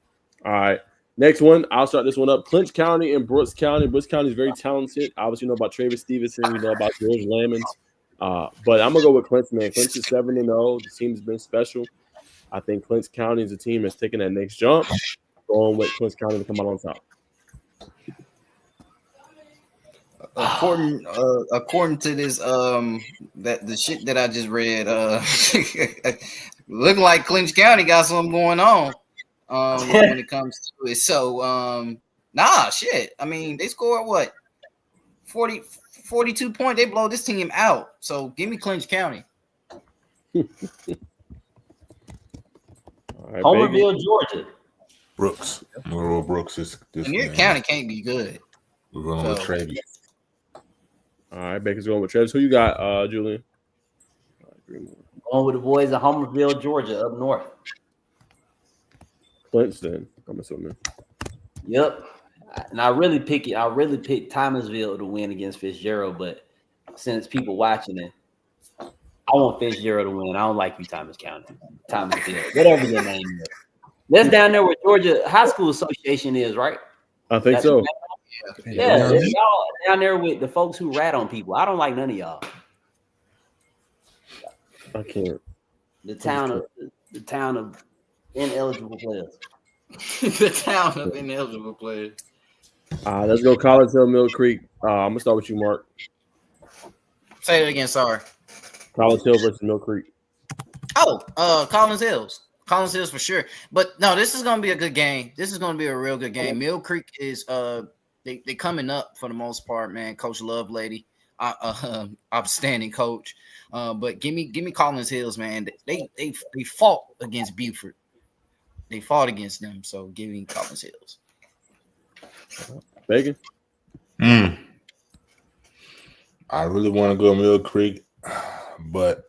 All right. Next one, I'll start this one up. Clinch County and Brooks County. Brooks County is very talented. Obviously, you know about Travis Stevenson. You know about George Lamons. But I'm going to go with Clinch, man. Clinch is 7-0. The team's been special. I think Clinch County is a team that's taking that next jump. Going with Clinch County to come out on top.
According to this, that the shit that I just read, looking like Clinch County got something going on when it comes to it. So, shit. I mean, they scored what 42 points. They blow this team out. So give me Clinch County.
All right,
Homerville, Georgia.
Brooks. Monroe Brooks is this.
And your county can't be good.
We're going with Travis.
All right, Baker's going with Travis. Who you got, Julian?
Going with the boys of Homerville, Georgia, up north.
Clinton, I'm assuming.
Yep. And I really picked Thomasville to win against Fitzgerald, but since people watching it, I want Fitzgerald to win. I don't like you, Thomasville, whatever your name is. That's down there where Georgia High School Association is, right?
I think so.
Yeah, y'all down there with the folks who rat on people. I don't like none of y'all.
I can't.
The town of ineligible players.
The town of ineligible players.
Let's go College Hill, Mill Creek. I'm gonna start with you, Mark.
Say it again. Sorry.
College Hill versus Mill Creek.
Collins Hills for sure. But no, this is gonna be a good game. This is gonna be a real good game. Mill Creek is they coming up for the most part, man. Coach Lovelady, outstanding coach. But give me Collins Hills, man. They fought against Buford. They fought against them, so give me Collins Hills.
Bacon.
I really want to go Mill Creek, but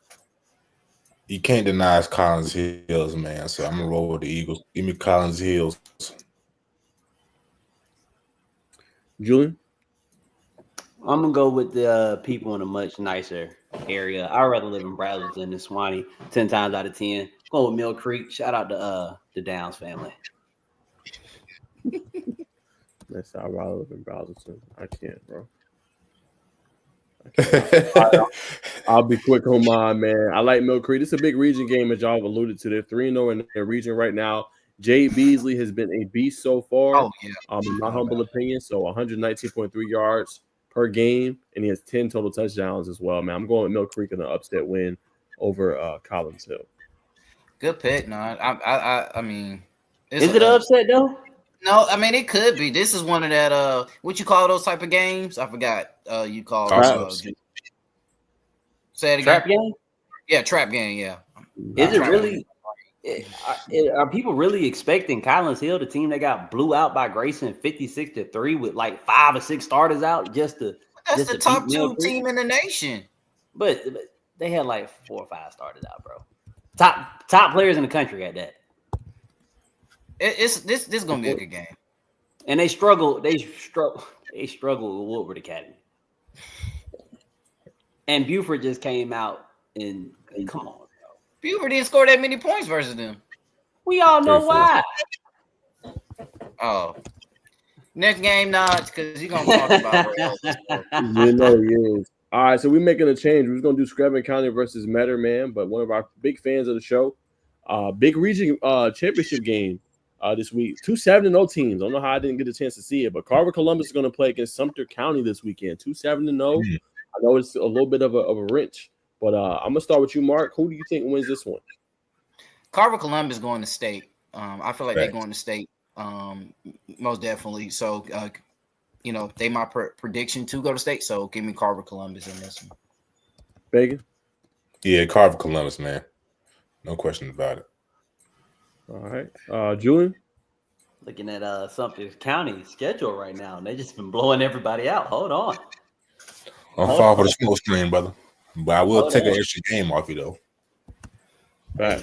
you can't deny it's Collins Hills, man. So I'm gonna roll with the Eagles. Give me Collins Hills.
Julian?
I'm gonna go with the people in a much nicer area. I'd rather live in Brazelton than Swanee 10 times out of 10. Go with Mill Creek. Shout out to the Downs family.
That's how I live in Brownston. I can't, bro. I'll be quick on mine, man. I like Mill Creek. It's a big region game, as y'all have alluded to. They're 3-0 in their region right now. Jay Beasley has been a beast so far,
Oh yeah.
in my humble opinion. So 119.3 yards per game, and he has 10 total touchdowns as well, man. I'm going with Mill Creek in an upset win over Collins Hill.
Good pick. No, I mean,
Is it an upset though?
No, I mean it could be. This is one of that what you call those type of games? I forgot. You call say it again.
Trap game?
Yeah, trap game. Yeah.
Is it really? Are people really expecting Collins Hill, the team that got blew out by Grayson 56-3 with like 5 or 6 starters out just to?
That's the top 2 team in the nation.
But they had like 4 or 5 starters out, bro. Top players in the country at that.
This is gonna be a good game.
And they struggle with Woodward Academy. And Buford just came out and come on, bro.
Buford didn't score that many points versus them.
We all know why.
Oh. Next game, because you're gonna talk about
You know he is. All right, so we're making a change. We're gonna do Scranton County versus Metter, man. But one of our big fans of the show, big region championship game this week. 2 7-0 teams. I don't know how I didn't get a chance to see it, but Carver Columbus is gonna play against Sumter County this weekend. 2 7-0. I know it's a little bit of a wrench, but I'm gonna start with you, Mark. Who do you think wins this one?
Carver Columbus going to state. I feel like they're going to state. Most definitely. So, they my prediction to go to state. So, give me Carver Columbus in this one.
Bacon?
Yeah, Carver Columbus, man. No question about it.
All right. Julian?
Looking at Sumter County schedule right now, and they just been blowing everybody out. Hold on.
I'm fall for the smoke screen, brother. But I will take an extra game off you though.
Right.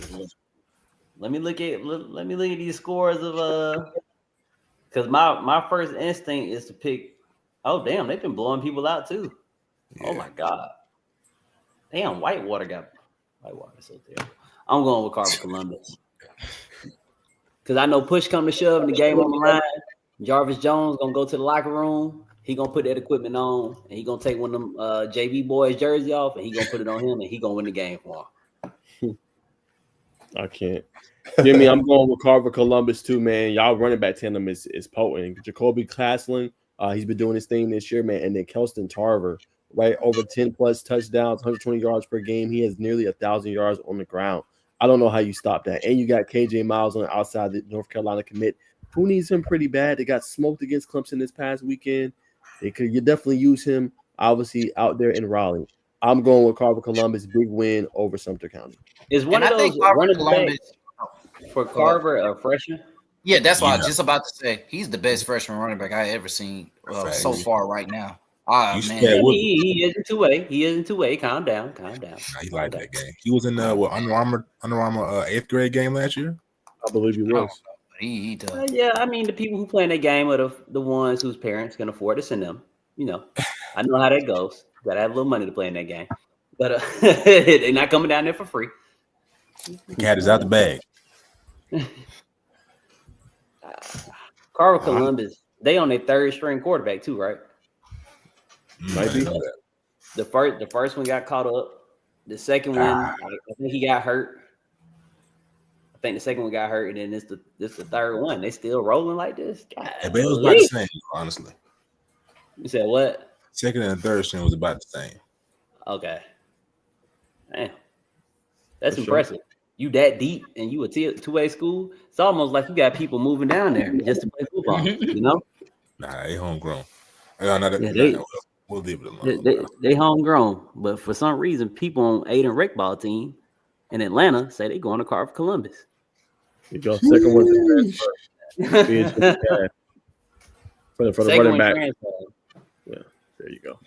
Let me look at these scores of because my first instinct is to pick. Oh damn, they've been blowing people out too. Yeah. Oh my god. Damn, Whitewater so terrible. I'm going with Carver Columbus. Because I know push come to shove in the game on the line. Jarvis Jones gonna go to the locker room. He gonna put that equipment on, and he gonna take one of them JV boys jersey off, and he gonna put it on him, and he gonna win the game for him.
I can't. Jimmy, I'm going with Carver Columbus too, man. Y'all running back tandem is potent. Jacoby Claslin, he's been doing his thing this year, man. And then Kelston Tarver, right, over 10 plus touchdowns, 120 yards per game. He has nearly 1,000 yards on the ground. I don't know how you stop that. And you got KJ Miles on the outside, the North Carolina commit, who needs him pretty bad. They got smoked against Clemson this past weekend. You definitely use him, obviously, out there in Raleigh. I'm going with Carver Columbus, big win over Sumter County.
Is one of those running backs for Carver a freshman?
Yeah, that's what I was just about to say. He's the best freshman running back I ever seen so far right now. Man.
He is in 2A. He is in 2A. Calm down.
He liked that game. He was in the Under Armour 8th grade game last year.
I believe he was.
He does.
Yeah, I mean the people who play in that game are the ones whose parents can afford to send them. I know how that goes. You gotta have a little money to play in that game, but they're not coming down there for free.
The cat is out the bag.
Carver Columbus, they on their 3rd string quarterback too, right?
Might be.
The first one got caught up. The second one, I think he got hurt. I think the second one got hurt, and then this the third one. They still rolling like this. God,
but it was about the same, honestly.
You said what?
Second and third string was about the same.
Okay. Man, that's impressive. You that deep, and you a 2A school. It's almost like you got people moving down there just to play football.
Nah, they homegrown. We'll leave it alone.
They homegrown, but for some reason, people on Aiden Rec ball team in Atlanta say they going to Carver Columbus.
You go second one for the running back. Yeah, there you go.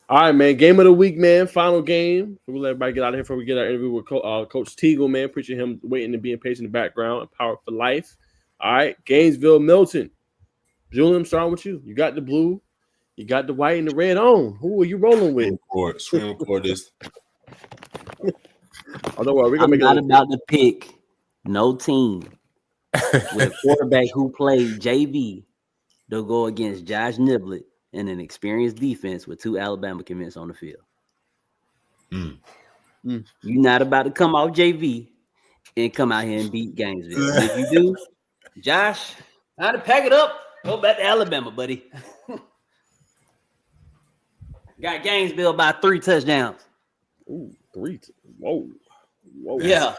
All right, man. Game of the week, man. Final game. We'll let everybody get out of here before we get our interview with Coach Teagle, man. Appreciate him waiting and being patient in the background. Power for life. All right, Gainesville, Milton. Julian, I'm starting with you. You got the blue. You got the white and the red on. Who are you rolling with?
Screen record this.
I'm not about to pick no team. with a quarterback who played JV. They'll go against Josh Niblett and an experienced defense with 2 Alabama commits on the field. You're not about to come off JV and come out here and beat Gainesville. And if you do, Josh, I had to pack it up. Go back to Alabama, buddy. Got Gainesville by 3 touchdowns.
Ooh, 3. Whoa.
Yeah.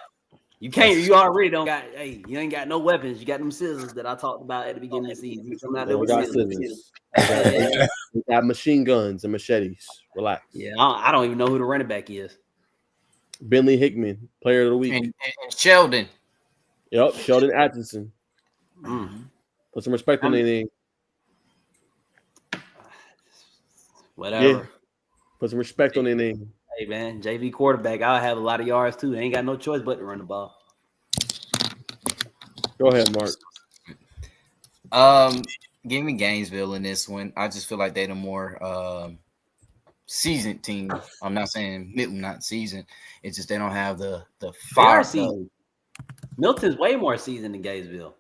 You can't. You already don't got. Hey, you ain't got no weapons. You got them scissors that I talked about at the beginning of the season. You come out there
We
with
got
scissors.
scissors. We got machine guns and machetes. Relax.
Yeah, I don't even know who the running back is.
Bentley Hickman, player of the week.
And Sheldon.
Yep, Sheldon Atkinson. Put some respect on their name.
Whatever.
Yeah. Put some respect on their name.
Hey man, JV quarterback. I'll have a lot of yards too. They ain't got no choice but to run the ball.
Go ahead, Mark.
Give me Gainesville in this one. I just feel like they're the more seasoned team. I'm not saying Milton not seasoned. It's just they don't have the fire.
Season. Milton's way more seasoned than Gainesville.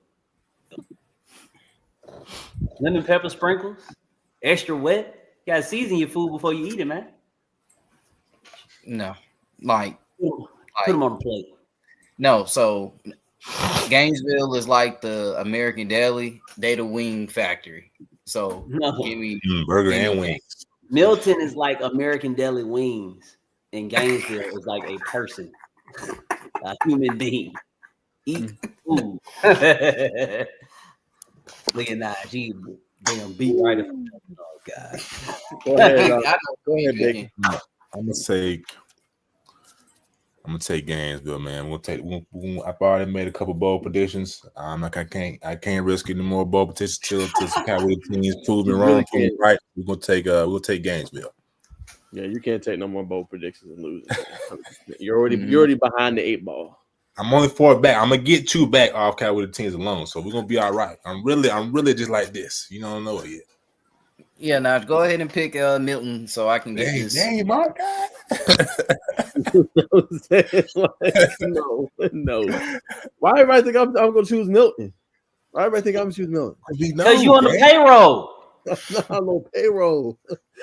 Lemon pepper sprinkles, extra wet. You gotta season your food before you eat it, man.
No, like
Put them on the plate.
no. So Gainesville is like the American Deli. They the wing factory. So
No.
give me
Burger and wings.
Milton is like American Deli wings, and Gainesville is like a person, a human being. Eat food. Look at that. She damn beat right up. Oh God.
Go ahead,
I
Go
know.
ahead, Dick.
I'm gonna take Gainesville, man. I've already made a couple bold predictions. I can't risk any more bold predictions till some Cowboy teams prove me wrong, prove me right. We'll take Gainesville.
Yeah, you can't take no more bold predictions and lose. You're already behind the 8 ball.
I'm only 4 back. I'm gonna get 2 back off Cowboy teams alone, so we're gonna be all right. I'm really just like this. You don't know it yet.
Yeah, now go ahead and pick Milton so I can get this.
Dang, my God.
No. Why everybody think I'm gonna choose Milton? Why everybody think I'm gonna choose Milton?
Because you on the payroll.
I'm not on no payroll.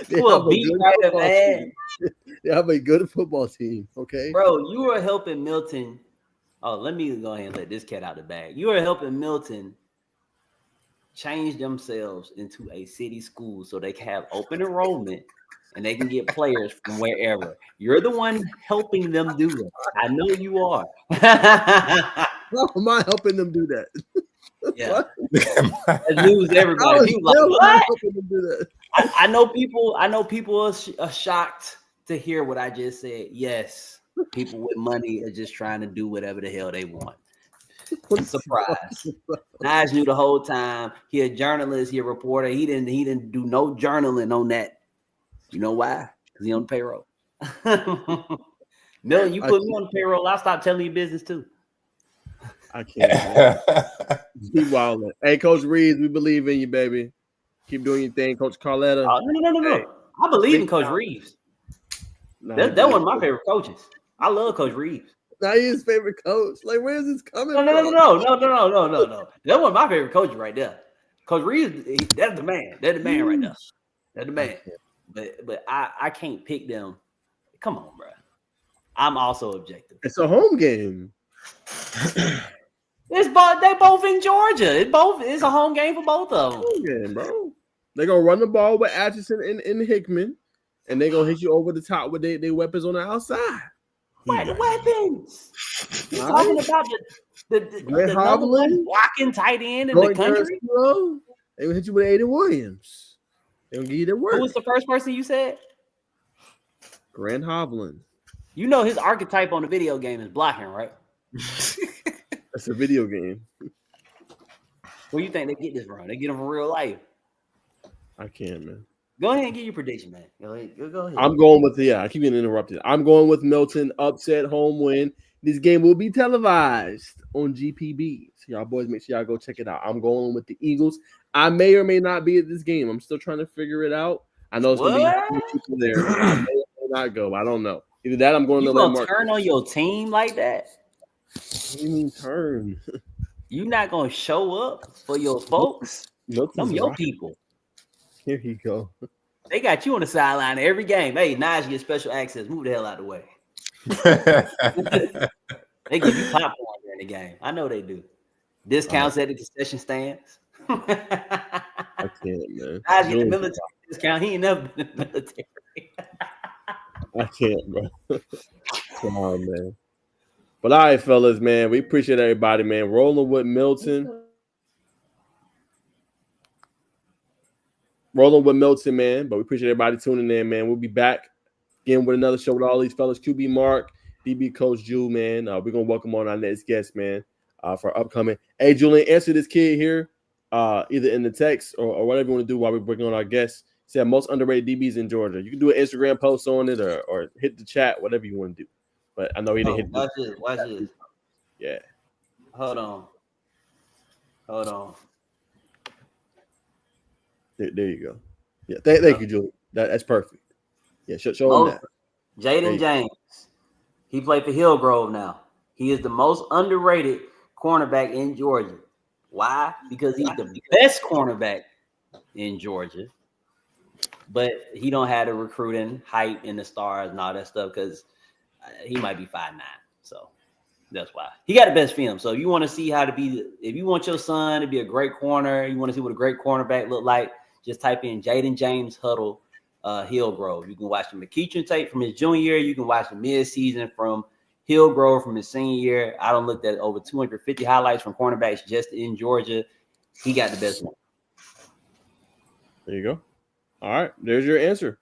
They
You
have
a
a
beat
good
writer,
football
man.
team. They have a good football team. Okay,
Bro, you are helping Milton. Oh, let me go ahead and let this cat out the bag. You are helping Milton change themselves into a city school so they can have open enrollment and they can get players from wherever. You're the one helping them do it. I know you are.
how am I helping them do that?
Yeah.
What?
It lose everybody. People like,
How am I
what?
helping them do that?
I know people are shocked to hear what I just said. Yes, people with money are just trying to do whatever the hell they want. Surprise. Nige knew the whole time. He a journalist, he a reporter. He didn't do no journaling on that. You know why? Because he on the payroll. Milton, you put me on the payroll, I'll stop telling you business too.
I can't. Keep wilding. Hey, Coach Reeves, we believe in you, baby. Keep doing your thing, Coach Carletta.
No.
Hey.
I believe in Coach Reeves. That's one of my favorite coaches. I love Coach Reeves.
Now he's his favorite coach. Like, where is this coming
No.
from?
That's one of my favorite coaches right there. Coach Reeves, that's the man. That's the man right there. That's the man. But I can't pick them. Come on, bro. I'm also objective.
It's a home game.
They both in Georgia. It's a home game for both of them.
Home game, bro. They're gonna run the ball with Atchison and Hickman, and they're gonna hit you over the top with their weapons on the outside.
What weapons? You're talking about the number one blocking tight end in the country?
They gonna hit you with Aiden Williams. They're gonna give you their work.
Who was the first person you said?
Grant Hovland.
You know his archetype on the video game is blocking, right?
That's a video game.
Where you think they get this from? They get them from real life.
I can't, man.
Go ahead and get your prediction, man. Go ahead.
I'm going with I keep getting interrupted. I'm going with Milton upset home win. This game will be televised on GPB. So y'all boys, make sure y'all go check it out. I'm going with the Eagles. I may or may not be at this game. I'm still trying to figure it out. I know it's going to be people there. I may or may not go. I don't know. Either that, I'm going to
landmark. Turn on your team like that?
What do you mean turn?
You not gonna show up for your folks?
Milton's
Them your
right.
people.
Here you go.
They got you on the sideline every game. Hey, Najee get special access. Move the hell out of the way. They give you popcorn during the game. I know they do. Discounts at the concession stands.
I can't, man.
Najee get the military discount. He ain't never been in the military.
I can't, bro. Come on, man. But all right, fellas, man. We appreciate everybody, man. Rolling with Milton. Man. But we appreciate everybody tuning in, man. We'll be back again with another show with all these fellas. QB Mark, DB Coach Jew, man. We're gonna welcome on our next guest, man, for upcoming. Hey, Julian, answer this kid here, either in the text or whatever you want to do while we're bringing on our guests. Said most underrated DBs in Georgia. You can do an Instagram post on it or hit the chat, whatever you want to do. But I know he didn't hit.
Watch this.
Yeah.
Hold on.
There you go. Yeah, thank you, Julian. That's perfect. Yeah, show him that.
Jaden James. He played for Hillgrove now. He is the most underrated cornerback in Georgia. Why? Because he's the best cornerback in Georgia. But he don't have the recruiting height and the stars and all that stuff because he might be 5'9". So that's why. He got the best film. So if you want to see how to be, if you want your son to be a great corner, you want to see what a great cornerback look like, just type in Jaden James Huddle Hillgrove. You can watch the McEachern tape from his junior year. You can watch the mid-season from Hillgrove from his senior year. I don't look at over 250 highlights from cornerbacks just in Georgia. He got the best one.
There you go. All right. There's your answer.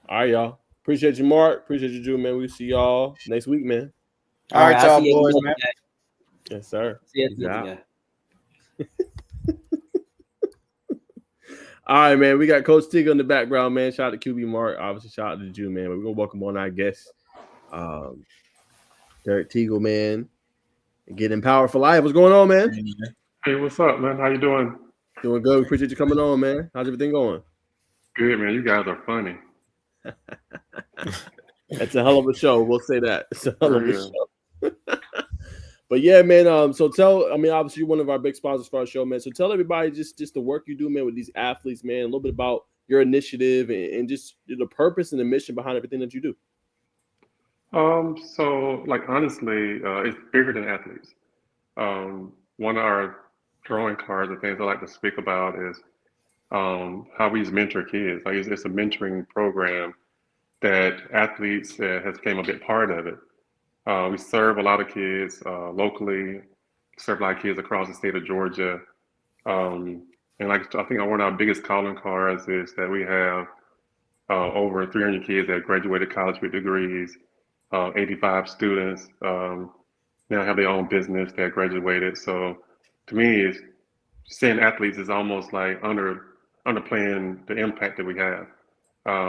All right, y'all. Appreciate you, Mark. Appreciate you, Drew, man. We'll see y'all next week, man.
All right, y'all
see you
boys,
again.
man.
Yes, sir.
See you
Peace out.
again.
All right, man. We got Coach Tigger in the background, man. Shout out to QB Mark. Obviously, shout out to the Jew, man. But we're gonna welcome on our guest, Derek Teagle, man. And get empowered for life. What's going on, man?
Hey, what's up, man? How you doing?
Doing good. We appreciate you coming on, man. How's everything going?
Good, man. You guys are funny.
That's a hell of a show. We'll say that. It's a hell of a
Yeah.
show. But yeah, man. So obviously you're one of our big sponsors for our show, man. So tell everybody just the work you do, man, with these athletes, man. A little bit about your initiative and just the purpose and the mission behind everything that you do.
So like honestly, it's bigger than athletes. One of our drawing cards and things I like to speak about is how we mentor kids. Like it's a mentoring program that athletes has become a big part of it. We serve a lot of kids locally, serve a lot of kids across the state of Georgia. And like I think one of our biggest calling cards is that we have over 300 kids that graduated college with degrees, 85 students now have their own business that graduated. So to me, seeing athletes is almost like underplaying the impact that we have.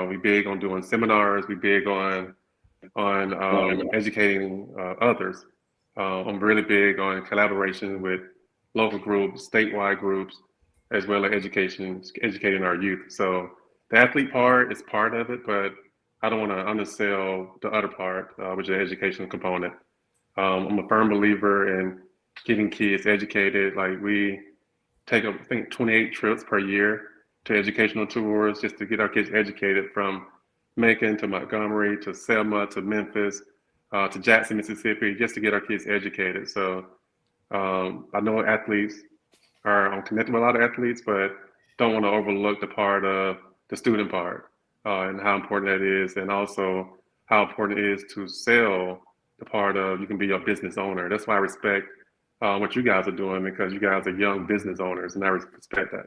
We big on doing seminars. We big on educating others. I'm really big on collaboration with local groups, statewide groups, as well as educating our youth. So the athlete part is part of it, but I don't want to undersell the other part, which is the educational component. I'm a firm believer in getting kids educated. Like we take, I think, 28 trips per year to educational tours just to get our kids educated from Macon to Montgomery to Selma to Memphis to Jackson, Mississippi, just to get our kids educated. So I know athletes I'm connected with a lot of athletes, but don't want to overlook the part of the student part and how important that is, and also how important it is to sell the part of you can be a business owner. That's why I respect what you guys are doing, because you guys are young business owners, and I respect that.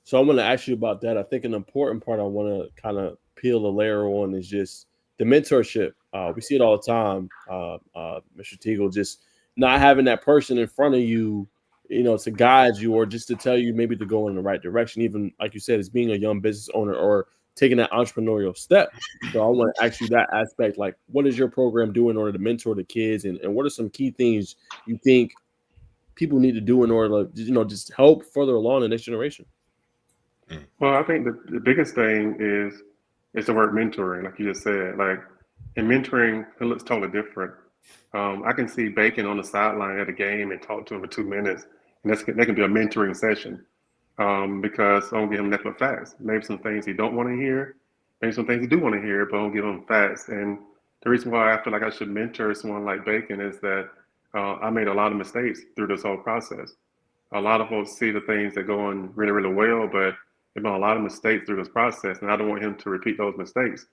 So I'm going to ask you about that. I think an important part I want to kind of peel a layer on is just the mentorship. We see it all the time, Mr. Teagle, just not having that person in front of you, to guide you or just to tell you maybe to go in the right direction. Even like you said, as being a young business owner or taking that entrepreneurial step. So I want to ask you that aspect, like what does your program do in order to mentor the kids, and what are some key things you think people need to do in order to, just help further along the next generation?
Well, I think the biggest thing is the word mentoring, like you just said. Like in mentoring, it looks totally different. I can see Bacon on the sideline at a game and talk to him for 2 minutes, and that can be a mentoring session because I don't give him nothing but facts. Maybe some things he don't want to hear, maybe some things he do want to hear, but I don't give him facts. And the reason why I feel like I should mentor someone like Bacon is that I made a lot of mistakes through this whole process. A lot of folks see the things that go on really, really well, but there's been a lot of mistakes through this process, and I don't want him to repeat those mistakes.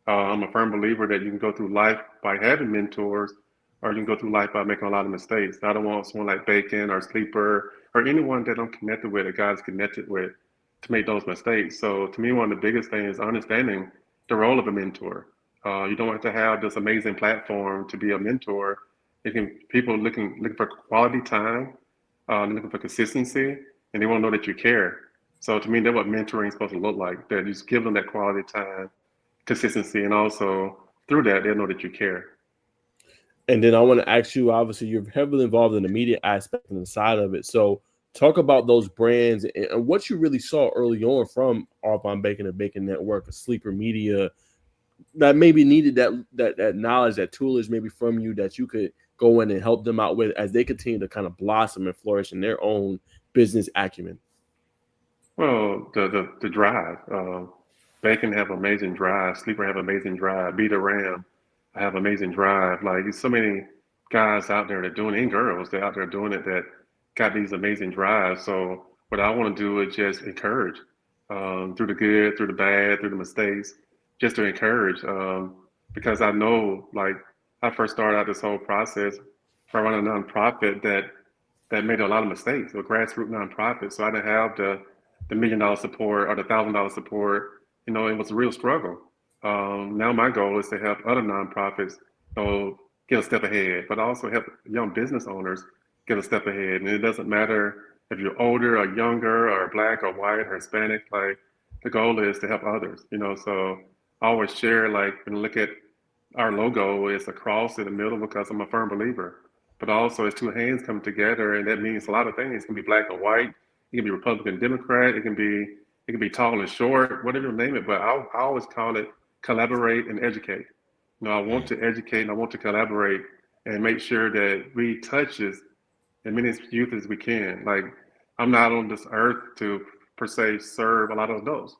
I'm a firm believer that you can go through life by having mentors, or you can go through life by making a lot of mistakes. I don't want someone like Bacon or Sleeper or anyone that I'm connected with, that God's connected with, to make those mistakes. So to me, one of the biggest things is understanding the role of a mentor. You don't have to have this amazing platform to be a mentor. It can people looking for quality time, looking for consistency, and they want to know that you care. So to me, that's what mentoring is supposed to look like. That you just give them that quality time, consistency, and also through that they'll know that you care.
And then I want to ask you, obviously, you're heavily involved in the media aspect and the side of it. So talk about those brands and what you really saw early on from Arvon Bacon and Bacon Network, a Sleeper Media, that maybe needed that knowledge, that toolage maybe from you that you could go in and help them out with as they continue to kind of blossom and flourish in their own business acumen.
Well, the drive. Bacon have amazing drive. Sleeper have amazing drive. Be the Ram have amazing drive. Like there's so many guys out there that doing it, and girls that out there doing it that got these amazing drives. So what I want to do is just encourage through the good, through the bad, through the mistakes, just to encourage. Because I know, like I first started out this whole process for running a nonprofit that made a lot of mistakes, a grassroots nonprofit. So I didn't have the $1 million support or the $1,000 support. You know, it was a real struggle. Now my goal is to help other nonprofits, get a step ahead, but also help young business owners get a step ahead. And it doesn't matter if you're older or younger or black or white or Hispanic. Like the goal is to help others. You know, so I always share like and look at our logo is a cross in the middle because I'm a firm believer. But also it's two hands come together, and that means a lot of things. It can be black and white. It can be Republican, Democrat. It can be tall and short, whatever you name it. But I always call it collaborate and educate. You know, I want to educate and I want to collaborate and make sure that we touch as many youth as we can. Like I'm not on this earth to per se serve a lot of adults.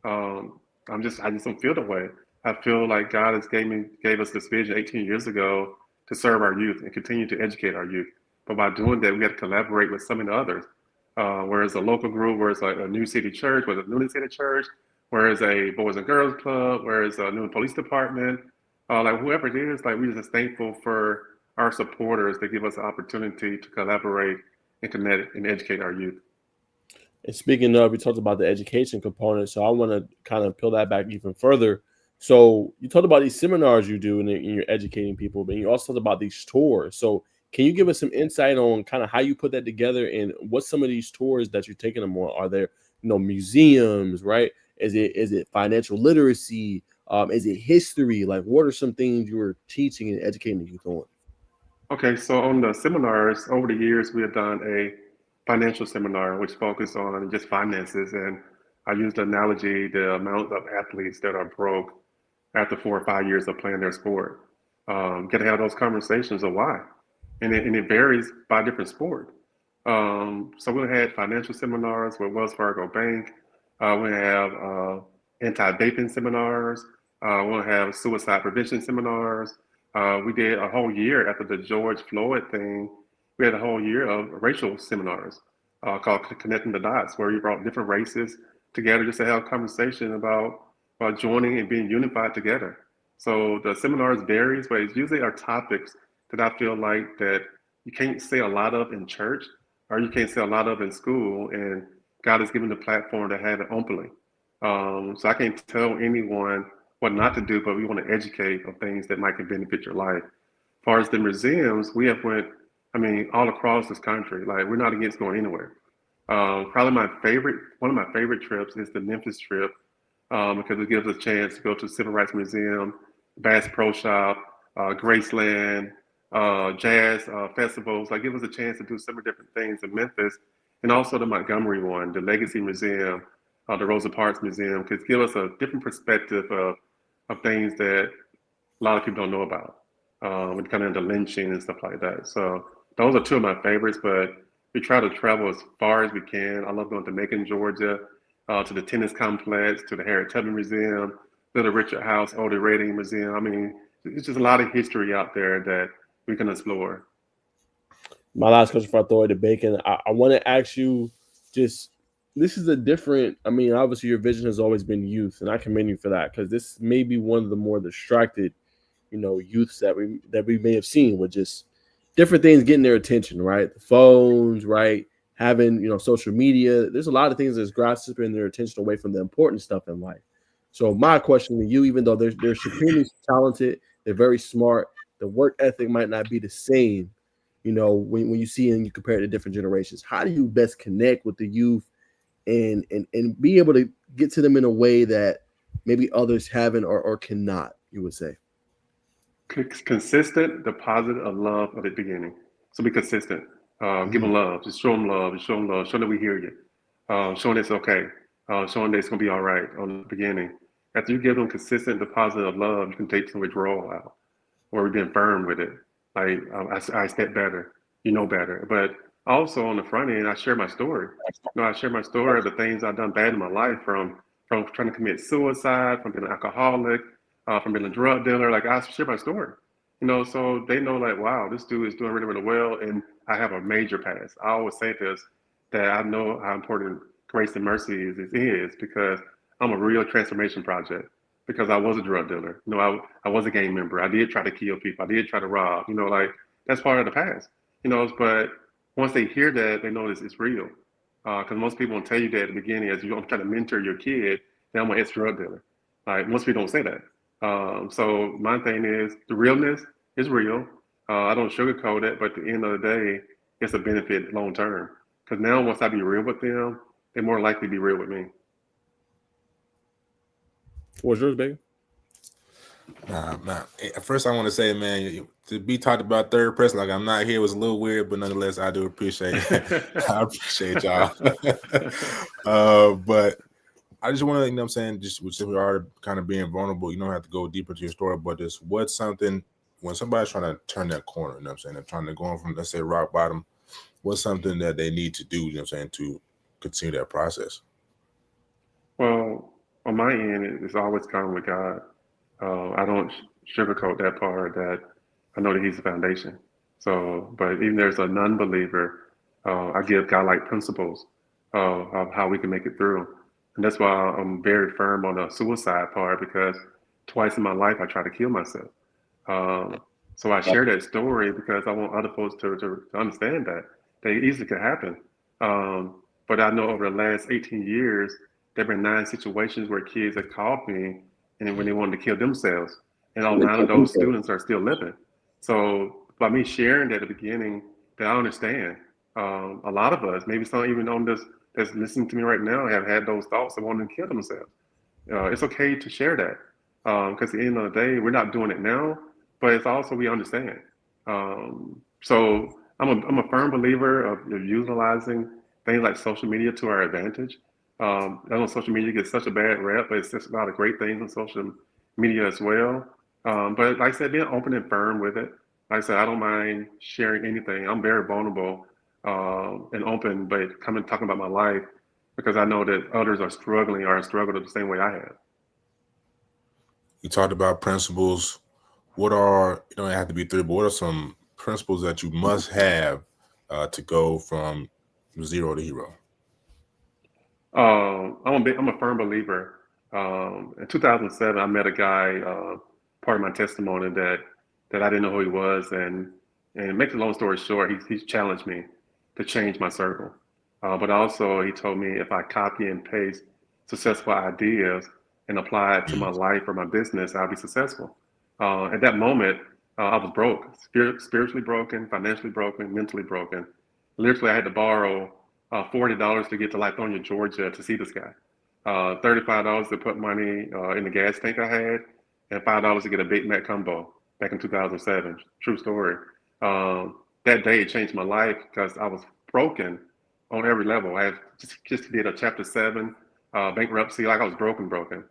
I just don't feel that way. I feel like God has gave us this vision 18 years ago to serve our youth and continue to educate our youth. But by doing that, we got to collaborate with some of the others. Whereas a local group, whereas like a new city church, whereas a newly city church, whereas a boys and girls club, whereas a new police department, like whoever it is, like we're just thankful for our supporters that give us the opportunity to collaborate and connect and educate our youth.
And speaking of, we talked about the education component, so I want to kind of peel that back even further. So you talked about these seminars you do and you're educating people, but you also talked about these tours. So can you give us some insight on kind of how you put that together and what some of these tours that you're taking them on? Are there, museums, right? Is it financial literacy? Is it history? Like, what are some things you were teaching and educating the youth on?
Okay, so on the seminars, over the years, we have done a financial seminar which focused on just finances. And I used the analogy, the amount of athletes that are broke after 4 or 5 years of playing their sport. Get to have those conversations of why. And it varies by different sport. So we had financial seminars with Wells Fargo Bank. We have anti-vaping seminars. We'll have suicide prevention seminars. We did a whole year after the George Floyd thing. We had a whole year of racial seminars called Connecting the Dots, where we brought different races together just to have a conversation about joining and being unified together. So the seminars varies, but it's usually our topics that I feel like that you can't say a lot of in church or you can't say a lot of in school, and God has given the platform to have it openly. So I can't tell anyone what not to do, but we want to educate on things that might can benefit your life. As far as the museums, we have went, all across this country. Like we're not against going anywhere. Probably one of my favorite trips is the Memphis trip because it gives us a chance to go to the Civil Rights Museum, Bass Pro Shop, Graceland, jazz festivals. Like give us a chance to do some different things in Memphis, and also the Montgomery one, the Legacy Museum, the Rosa Parks Museum, because give us a different perspective of things that a lot of people don't know about. when it comes into lynching and stuff like that. So those are two of my favorites, but we try to travel as far as we can. I love going to Macon, Georgia, to the tennis complex, to the Harriet Tubman Museum, to the Richard House Older Rating Museum. I mean, it's just a lot of history out there that we can explore.
My last question before I throw it to Bacon, I want to ask you just this is a different. I mean, obviously your vision has always been youth, and I commend you for that because this may be one of the more distracted, youths that we may have seen with just different things getting their attention, right? The phones, right? Having social media. There's a lot of things that's grasping their attention away from the important stuff in life. So my question to you, even though they're supremely talented, they're very smart, the work ethic might not be the same. When you see and you compare it to different generations, how do you best connect with the youth and be able to get to them in a way that maybe others haven't or cannot, you would say?
Consistent deposit of love at the beginning. So be consistent. Give them love. Just show them love. Just show them love. Show them we hear you. Showing it's okay. Showing that it's going to be all right on the beginning. After you give them consistent deposit of love, you can take some withdrawal out or we've been firm with it. Like, I step better. You know better. But also on the front end, I share my story. I share my story of the things I've done bad in my life from trying to commit suicide, from being an alcoholic, from being a drug dealer. Like I share my story, so they know like, wow, this dude is doing really, really well. And I have a major past. I always say this, that I know how important grace and mercy is because I'm a real transformation project because I was a drug dealer. I was a gang member. I did try to kill people. I did try to rob, like that's part of the past, but once they hear that, they know it's real. Because most people won't tell you that at the beginning as you're trying to mentor your kid, that I'm an ex-drug dealer. Like most people don't say that. So my thing is the realness is real. I don't sugarcoat it, but at the end of the day, it's a benefit long term. Because now once I be real with them, they more likely be real with me.
What's yours, baby?
Nah. At first, I want to say, man, to be talked about third person like I'm not here was a little weird, but nonetheless, I do appreciate it. I appreciate y'all. But I just want to, what I'm saying, just since we are kind of being vulnerable, you don't have to go deeper to your story, but just what's something when somebody's trying to turn that corner, what I'm saying, they're trying to go on from, let's say, rock bottom, what's something that they need to do, what I'm saying, to continue that process?
Well, on my end, it's always come with God. I don't sugarcoat that part that I know that He's the foundation. So, but even there's a non-believer, I give God-like principles of how we can make it through. And that's why I'm very firm on the suicide part because twice in my life I tried to kill myself. So I share that story because I want other folks to understand that it easily could happen. But I know over the last 18 years, there have been 9 situations where kids have called me and when they wanted to kill themselves. And all 9 of those students are still living. So by me sharing that at the beginning, that I understand. A lot of us, maybe some even on this that's listening to me right now, have had those thoughts of wanting to kill themselves. It's okay to share that because at the end of the day, we're not doing it now, but it's also we understand. So I'm a firm believer of utilizing things like social media to our advantage. I know social media gets such a bad rep, but it's just a lot of great things on social media as well. But like I said, being open and firm with it. Like I said, I don't mind sharing anything. I'm very vulnerable and open, but talking about my life because I know that others are struggling or have struggled the same way I have.
You talked about principles. What are, you don't have to be 3, but what are some principles that you must have to go from 0 to hero?
I'm a firm believer. In 2007, I met a guy, part of my testimony that I didn't know who he was, and make a long story short, he challenged me to change my circle. But also, he told me if I copy and paste successful ideas and apply it to my life or my business, I'll be successful. At that moment, I was broke, spiritually broken, financially broken, mentally broken. Literally, I had to borrow $40 to get to Lithonia, Georgia to see this guy. $35 to put money in the gas tank I had, and $5 to get a Big Mac combo back in 2007. True story. That day it changed my life because I was broken on every level. I had just did a Chapter 7 bankruptcy, like I was broken.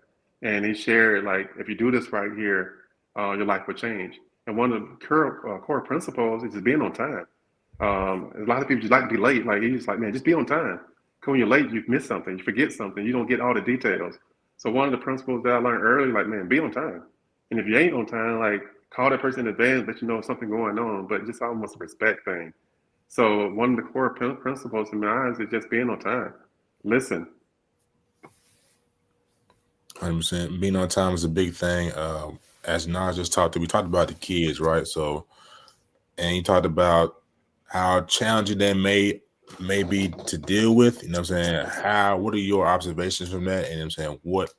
And he shared like, if you do this right here, your life will change. And one of the core principles is just being on time. A lot of people just like to be late. Like he's like, man, just be on time. Because when you're late, you miss something, you forget something, you don't get all the details. So one of the principles that I learned early, like, man, be on time. And if you ain't on time, like call that person in advance, let you know something going on. But just almost a respect thing. So one of the core principles in my eyes is just being on time. Listen.
100%. Being on time is a big thing. As Nas just talked to, we talked about the kids, right? So, and he talked about how challenging that may be to deal with. You know what I'm saying? What are your observations from that? And you know what I'm saying, what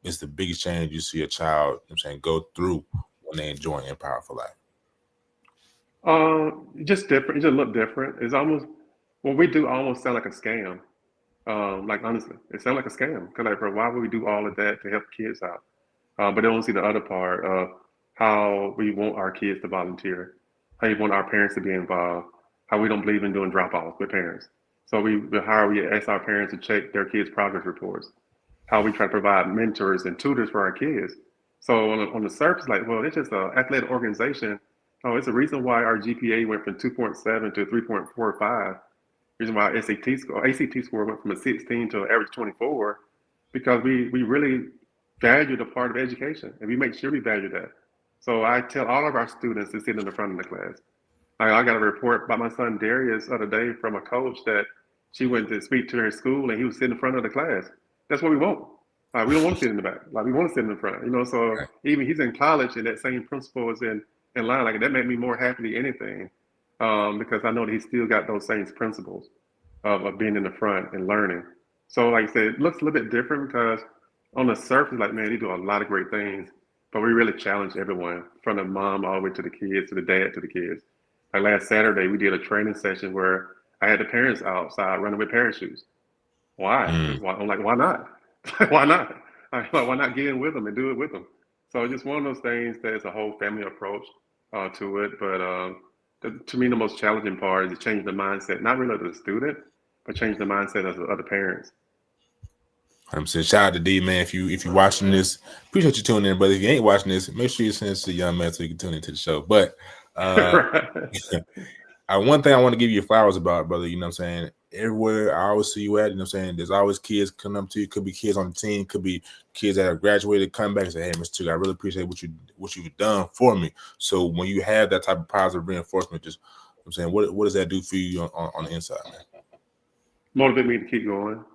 is the biggest change you see a child, you know what I'm saying, go through when they enjoy Empower for Life?
Just different. It just look different. It's almost what we do almost sound like a scam. Like honestly, it sounds like a scam. Cause like, bro, why would we do all of that to help kids out? But they don't see the other part of how we want our kids to volunteer, how we want our parents to be involved, how we don't believe in doing drop-offs with parents. So we ask our parents to check their kids' progress reports, how we try to provide mentors and tutors for our kids. So on the surface, like, well, it's just an athletic organization. Oh, it's a reason why our GPA went from 2.7 to 3.45. Reason why ACT score went from a 16 to an average 24, because we really value the part of education, and we make sure we value that. So I tell all of our students to sit in the front of the class. I got a report about my son Darius the other day from a coach that she went to speak to her school, and he was sitting in front of the class. That's what we want. We don't want to sit in the back. Like we want to sit in the front. So
Right.
even he's in college, and that same principle is in line. Like that made me more happy than anything, because I know that he still got those same principles of being in the front and learning. So like I said, it looks a little bit different because on the surface, like, man, they do a lot of great things, but we really challenge everyone from the mom all the way to the kids, to the dad, to the kids. Like last Saturday, we did a training session where I had the parents outside running with parachutes. Why?
Mm.
I'm like, why not? Why not? Why not get in with them and do it with them? So just one of those things that is a whole family approach to it. But to me, the most challenging part is changing the mindset, not really of the student, but change the mindset of the parents.
100%. Shout out to D, man. If you watching this, appreciate you tuning in. But if you ain't watching this, make sure you send this to the young man so you can tune into the show. But one thing I want to give you flowers about, brother, you know what I'm saying? Everywhere I always see you at, you know what I'm saying? There's always kids coming up to you. Could be kids on the team, could be kids that have graduated, come back and say, hey, Mr. Tug, I really appreciate what you've done for me. So when you have that type of positive reinforcement, just, you know what I'm saying, what does that do for you on the inside, man?
Motivate me to keep going.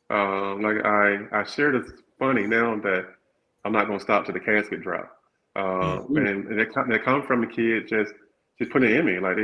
Like I shared, it's funny now that I'm not going to stop till the casket drop. And that come from the kid just putting it in me. Like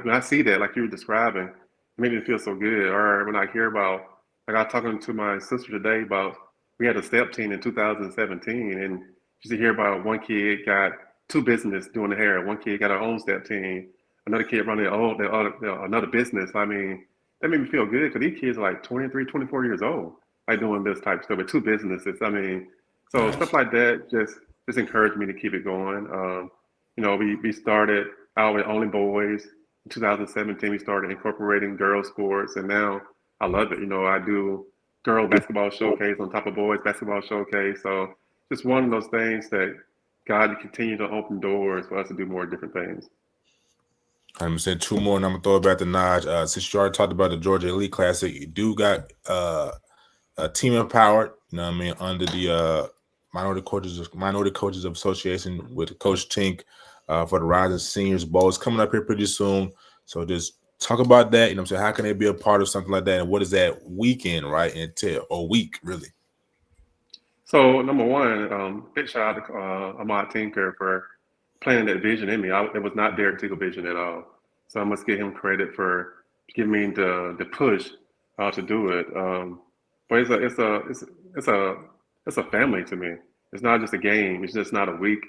when I see that, like you were describing, it made me feel so good. Or when I hear about, like I was talking to my sister today about, we had a step team in 2017, and just to hear about one kid got two businesses doing the hair, one kid got her own step team, another kid running another business. I mean, that made me feel good because these kids are like 23, 24 years old, like doing this type of stuff with two businesses. I mean, so
Nice.
stuff like that just encouraged me to keep it going. We started out with only boys. In 2017, we started incorporating girls sports, and now I love it. I do girl basketball showcase on top of boys basketball showcase. So just one of those things that God continue to open doors for us to do more different things.
100%. Two more, and I'm gonna throw it back to Naj. Since you already talked about the Georgia Elite Classic, you do got a team empowered. You know what I mean, under the Minority Coaches of Association with Coach Tink for the Rising Seniors Bowl. It's coming up here pretty soon. So just talk about that. You know what I'm saying? How can they be a part of something like that? And what is that weekend, right? Entail, or week, really?
So number one, big shout out to Ahmad Tinker for planting that vision in me. It was not Derek Teagle vision at all. So I must give him credit for giving me the push to do it. But it's a family to me. It's not just a game. It's just not a week.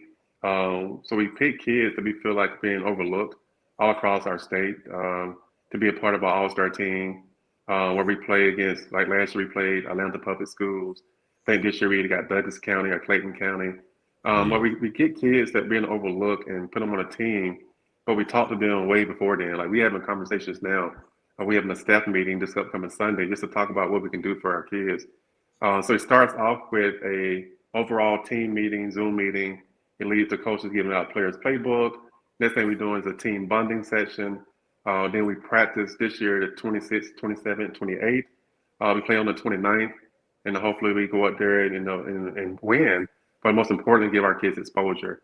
So we pick kids that we feel like being overlooked all across our state to be a part of our all-star team where we play against, like last year we played Atlanta Public Schools. I think this year we got Douglas County or Clayton County. Where we get kids that being overlooked and put them on a team, but we talk to them way before then. Like we having conversations now. We having a staff meeting this upcoming Sunday just to talk about what we can do for our kids. So it starts off with a overall team meeting, Zoom meeting. It leads to coaches giving out players' playbook, Next thing we're doing is a team bonding session. Then we practice this year the 26th, 27th, 28th. We play on the 29th, and hopefully we go up there and, and win. But most importantly, give our kids exposure.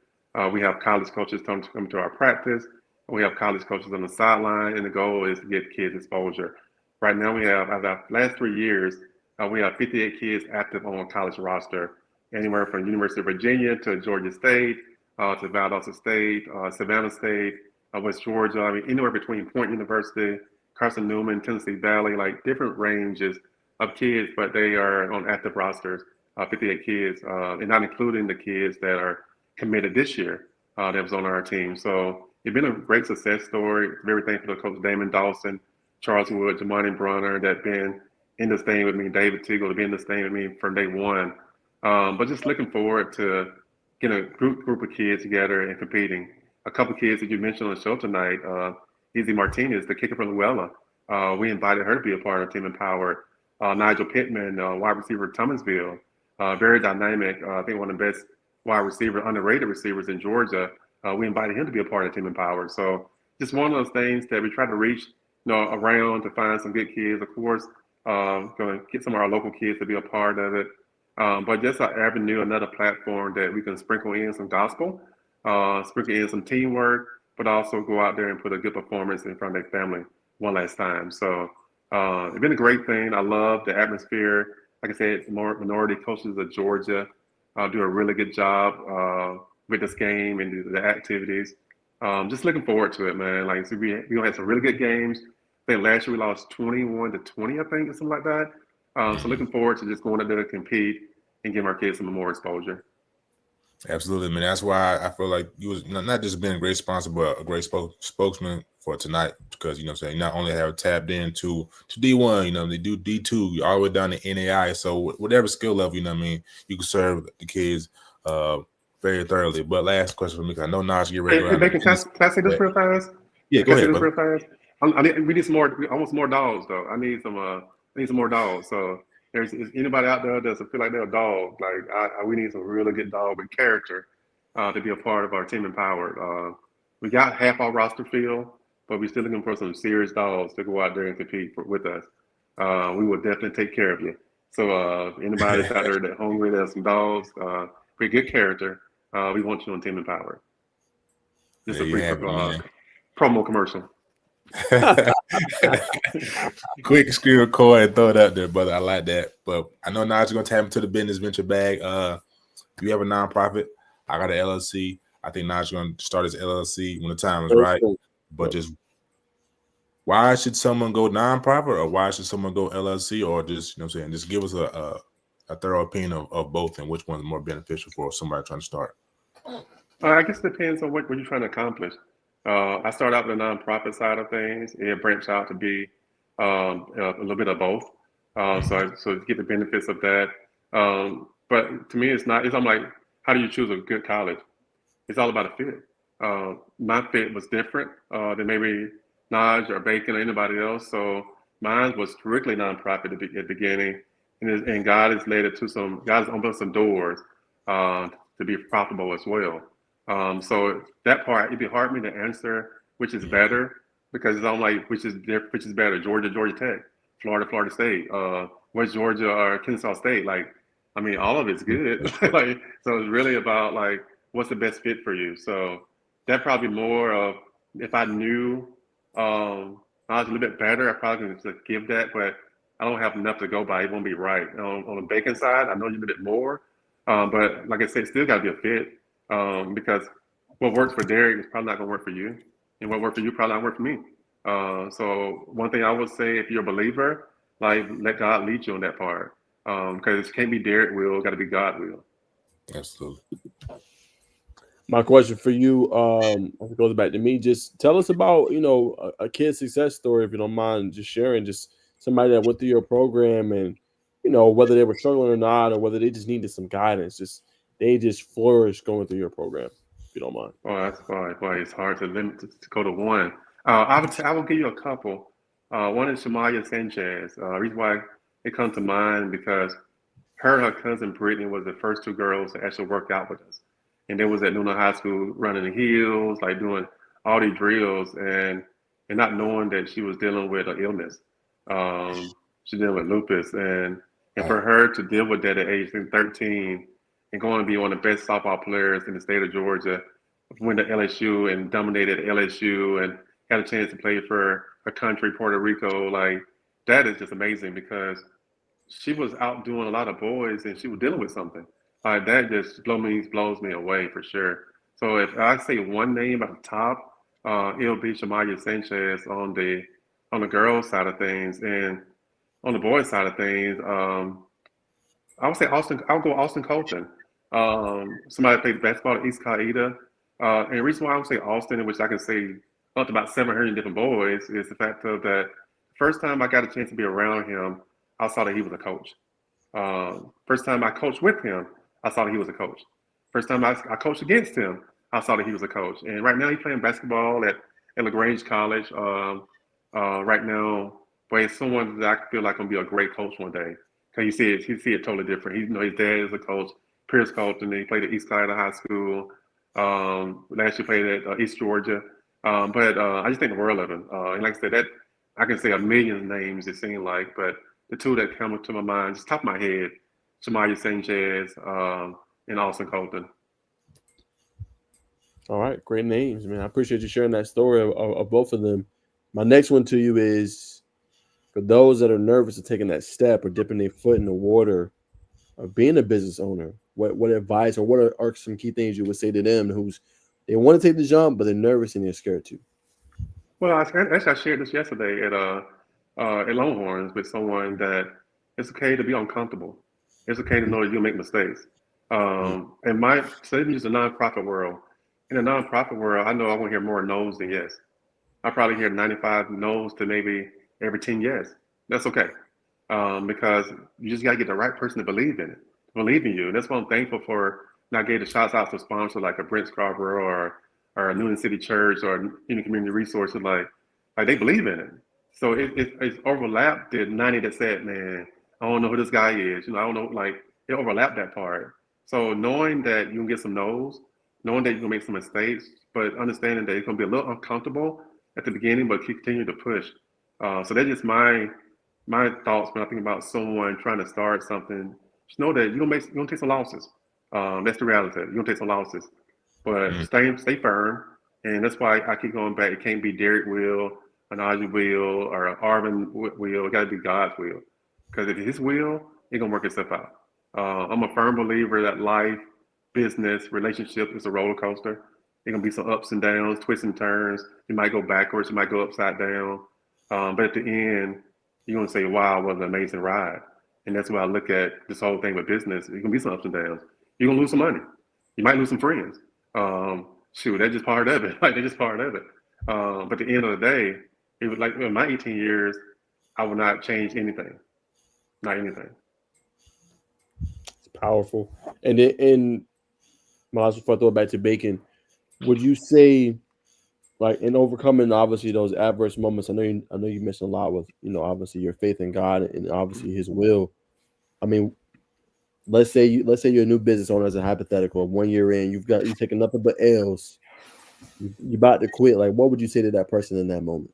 We have college coaches come to our practice. We have college coaches on the sideline, and the goal is to get kids exposure. Right now, we have, as our last 3 years, we have 58 kids active on a college roster, anywhere from University of Virginia to Georgia State, to Valdosta State, Savannah State, West Georgia. I mean, anywhere between Point University, Carson Newman, Tennessee Valley, like different ranges of kids, but they are on active rosters, 58 kids, and not including the kids that are committed this year that was on our team. So it's been a great success story. Very thankful to Coach Damon Dawson, Charles Wood, Jamani Brunner, that been in this thing with me, David Teagle, been in this thing with me from day one. But just looking forward to getting a group of kids together and competing. A couple of kids that you mentioned on the show tonight, Izzy Martinez, the kicker from Luella. We invited her to be a part of Team Empowered. Nigel Pittman, wide receiver at Thomasville, very dynamic. I think one of the best wide receiver, underrated receivers in Georgia. We invited him to be a part of Team Empowered. So just one of those things that we try to reach, around to find some good kids. Of course, going to get some of our local kids to be a part of it. But just an avenue, another platform that we can sprinkle in some gospel, sprinkle in some teamwork, but also go out there and put a good performance in front of their family one last time. So it's been a great thing. I love the atmosphere. Like I said, minority coaches of Georgia do a really good job with this game and the activities. Just looking forward to it, man. Like, so we gonna have some really good games. I think last year we lost 21-20, I think, or something like that. So looking forward to just going out there to compete and give our kids some more exposure.
Absolutely, man. That's why I feel like you was not just being a great sponsor, but a great spokesman for tonight, because what I'm saying, not only have tapped into D1, they do D2 all the way down to NAI. So whatever skill level, what I mean, you can serve the kids very thoroughly. But last question for me, because I know Naj get ready.
Hey, Bacon, can I say this real fast?
Yeah, go ahead,
real fast? We need some more. I want some more dogs, though. I need some more dogs. So there's anybody out there that feel like they're a dog, like we need some really good dog with character to be a part of our Team Empowered. We got half our roster filled, but we're still looking for some serious dogs to go out there and compete with us. We will definitely take care of you. So anybody that's out there that's hungry, there's some dogs with good character, we want you on Team Empowered. Just a brief promo commercial.
Quick screen record and throw it out there, brother. I like that. But I know now you're gonna tap into the business venture bag. You have a nonprofit. I got an LLC. I think Naj's gonna start his LLC when the time is right. But just why should someone go nonprofit, or why should someone go LLC, or just just give us a thorough opinion of both and which one's more beneficial for somebody trying to start.
I guess it depends on what you're trying to accomplish. I started out with the nonprofit side of things. It branched out to be a little bit of both. So to get the benefits of that. But to me, it's not. It's I'm like, how do you choose a good college? It's all about a fit. My fit was different than maybe Naj or Bacon or anybody else. So mine was strictly nonprofit at the beginning, and God has led it to God has opened some doors to be profitable as well. So that part, it'd be hard for me to answer which is better, because it's on like which is better, Georgia Tech, Florida State, West Georgia or Kennesaw State. Like, I mean, all of it's good. Like, so it's really about like what's the best fit for you. So that probably more of, if I knew I was a little bit better, I probably could just give that, but I don't have enough to go by. It won't be right. On the Bacon side, I know you a bit more, but like I said, still got to be a fit. Because what works for Derek is probably not going to work for you, and what worked for you probably not work for me. So one thing I would say, if you're a believer, like, let God lead you on that part, because it can't be Derek will, got to be God will.
Absolutely.
My question for you, it goes back to me. Just tell us about a kid's success story, if you don't mind, just sharing, just somebody that went through your program and whether they were struggling or not, or whether they just needed some guidance. They just flourished going through your program, if you don't mind.
Oh, that's fine. Boy, it's hard to go to one. I will give you a couple. One is Shamaya Sanchez. Reason why it comes to mind, because her and her cousin Brittany was the first two girls to actually work out with us, and they was at Nuna High School running the hills, like doing all these drills and not knowing that she was dealing with an illness. She's dealing with lupus, and for her to deal with that at age 13 and going to be one of the best softball players in the state of Georgia, went to LSU and dominated LSU and had a chance to play for her country, Puerto Rico, like that is just amazing because she was out doing a lot of boys and she was dealing with something. That just blows me away for sure. So if I say one name at the top, it'll be Shamaya Sanchez on the girls side of things, and on the boys side of things, I would say Austin. I'll go Austin Colton. Somebody that played basketball at East Qaeda. And the reason why I would say Austin, in which I can say up to about 700 different boys, is the fact of that first time I got a chance to be around him, I saw that he was a coach. First time I coached with him, I saw that he was a coach. First time I coached against him, I saw that he was a coach. And right now he's playing basketball at LaGrange College. Right now, but it's someone that I feel like gonna be a great coach one day. Cause you see it totally different. His dad is a coach, Pierce Colton. He played at East Carolina High School. Last year played at East Georgia. But I just think the world of him. And like I said, that I can say a million names it seems like, but the two that come to my mind, just top of my head, Shamaya Sanchez and Austin Colton.
All right, great names, man. I appreciate you sharing that story of both of them. My next one to you is for those that are nervous of taking that step or dipping their foot in the water of being a business owner. What advice or what are some key things you would say to them they want to take the jump, but they're nervous and they're scared to?
Well, I shared this yesterday at Longhorns with someone that it's okay to be uncomfortable. It's okay to know that you'll make mistakes. And so this is a nonprofit world. In the nonprofit world, I know I want to hear more no's than yes. I probably hear 95 no's to maybe every 10 yes. That's okay. Because you just got to get the right person to believe in it, believe in you. And that's what I'm thankful for. And I gave the shots out to sponsors like a Brent Scarborough or a Newton City Church or any community resources, like they believe in it. So it's overlapped the 90 that said, man, I don't know who this guy is. I don't know, like it overlapped that part. So knowing that you can get some no's, knowing that you're gonna make some mistakes, but understanding that it's gonna be a little uncomfortable at the beginning, but continue to push. So that's just my thoughts when I think about someone trying to start something. Just know that you're gonna take some losses. That's the reality. You're gonna take some losses, but stay firm. And that's why I keep going back. It can't be Derek will, Anaji will, or Arvin will. It got to be God's will. Because if it's His will, it's gonna work itself out. I'm a firm believer that life, business, relationship is a roller coaster. There's gonna be some ups and downs, twists and turns. You might go backwards, you might go upside down. But at the end, you're gonna say, "Wow, what an amazing ride!" And that's why I look at this whole thing with business. There's gonna be some ups and downs. You're gonna lose some money. You might lose some friends. That's just part of it. Like they're just part of it. But at the end of the day, it was like in my 18 years, I would not change anything. Not anything.
It's powerful. And my last before I throw it back to Bacon, would you say, like, in overcoming obviously those adverse moments? I know you mentioned a lot with obviously your faith in God and obviously His will. I mean, let's say you're a new business owner as a hypothetical. 1 year in, you've taken nothing but L's. You're about to quit. Like, what would you say to that person in that moment?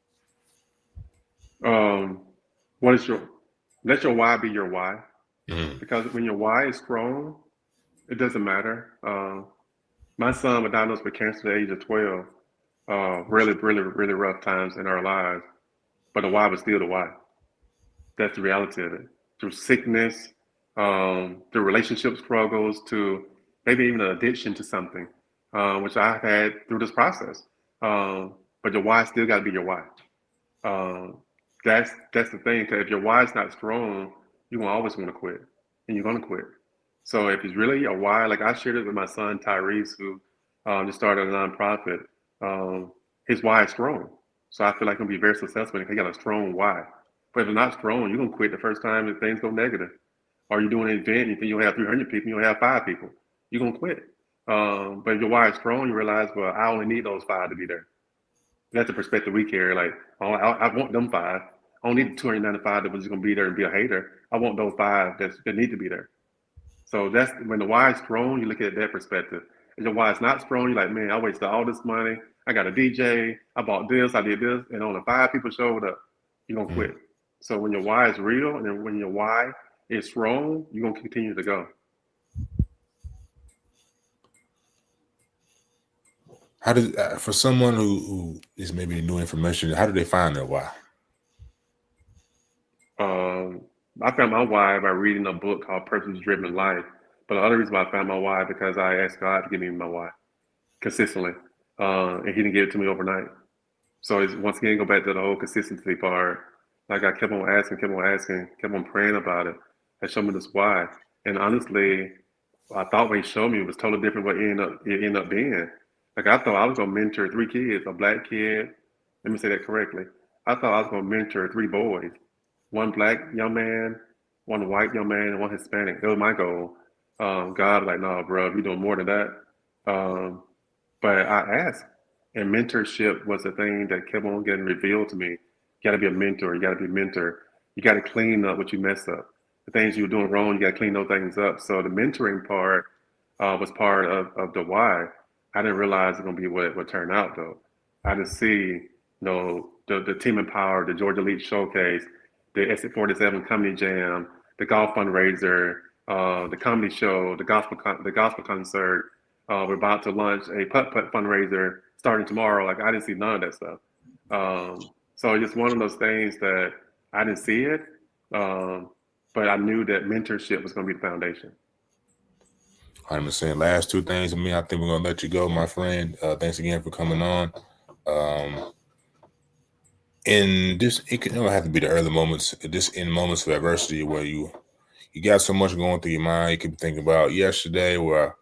Let your why be your why. Because when your why is strong, it doesn't matter. My son was diagnosed with cancer at the age of 12. Really, really, really rough times in our lives. But the why was still the why. That's the reality of it. Through sickness, through relationship struggles, to maybe even an addiction to something, which I've had through this process. But your why still got to be your why. That's the thing. Because if your why is not strong, you're gonna always want to quit, and you're gonna quit. So if it's really a why, like I shared it with my son Tyrese, who just started a nonprofit. His why is strong, so I feel like he'll be very successful if he got a strong why. But if it's not strong, you're gonna quit the first time if things go negative. Or you're doing an event, you think you'll have 300 people, you'll have 5 people. You're gonna quit. But if your why is strong, you realize, well, I only need those 5 to be there. That's the perspective we carry. Like, I want them 5. I don't need the 295 that was just gonna be there and be a hater. I want those 5 that need to be there. So that's when the why is strong, you look at that perspective. And your why is not strong, you're like, man, I wasted all this money. I got a DJ. I bought this. I did this, and only 5 people showed up. You're gonna quit. So when your why is real, and then when your why is strong, you're gonna continue to go.
How did for someone who is maybe new information, how do they find their why?
I found my why by reading a book called Purpose Driven Life. But the other reason why I found my why because I asked God to give me my why consistently, and He didn't give it to me overnight. So it's, once again, go back to the whole consistency part. Like I kept on asking, kept on praying about it. And showed me this why. And honestly, I thought what He showed me was totally different what it ended up being. Like I thought I was gonna mentor 3 kids, a black kid. Let me say that correctly. I thought I was gonna mentor 3 boys, one black young man, one white young man, and one Hispanic. That was my goal. God, like, no, bro, you're doing more than that. Um, but I asked, and mentorship was the thing that kept on getting revealed to me. You got to be a mentor. You got to be a mentor. You got to clean up what you messed up. The things you were doing wrong, you got to clean those things up. So the mentoring part was part of the why. I didn't realize it's going to be what it would turn out, though. I just see, the Team Empower, the Georgia Elite Showcase, the Exit 47 Comedy Jam, the golf fundraiser, the comedy show, the gospel concert. We're about to launch a putt-putt fundraiser starting tomorrow. Like I didn't see none of that stuff. So it's just one of those things that I didn't see it, but I knew that mentorship was going to be the foundation.
100%. Last 2 things for me. I think we're gonna let you go, my friend. Thanks again for coming on. In this, it don't have to be the early moments. Just in moments of adversity where you got so much going through your mind. You could think about yesterday where,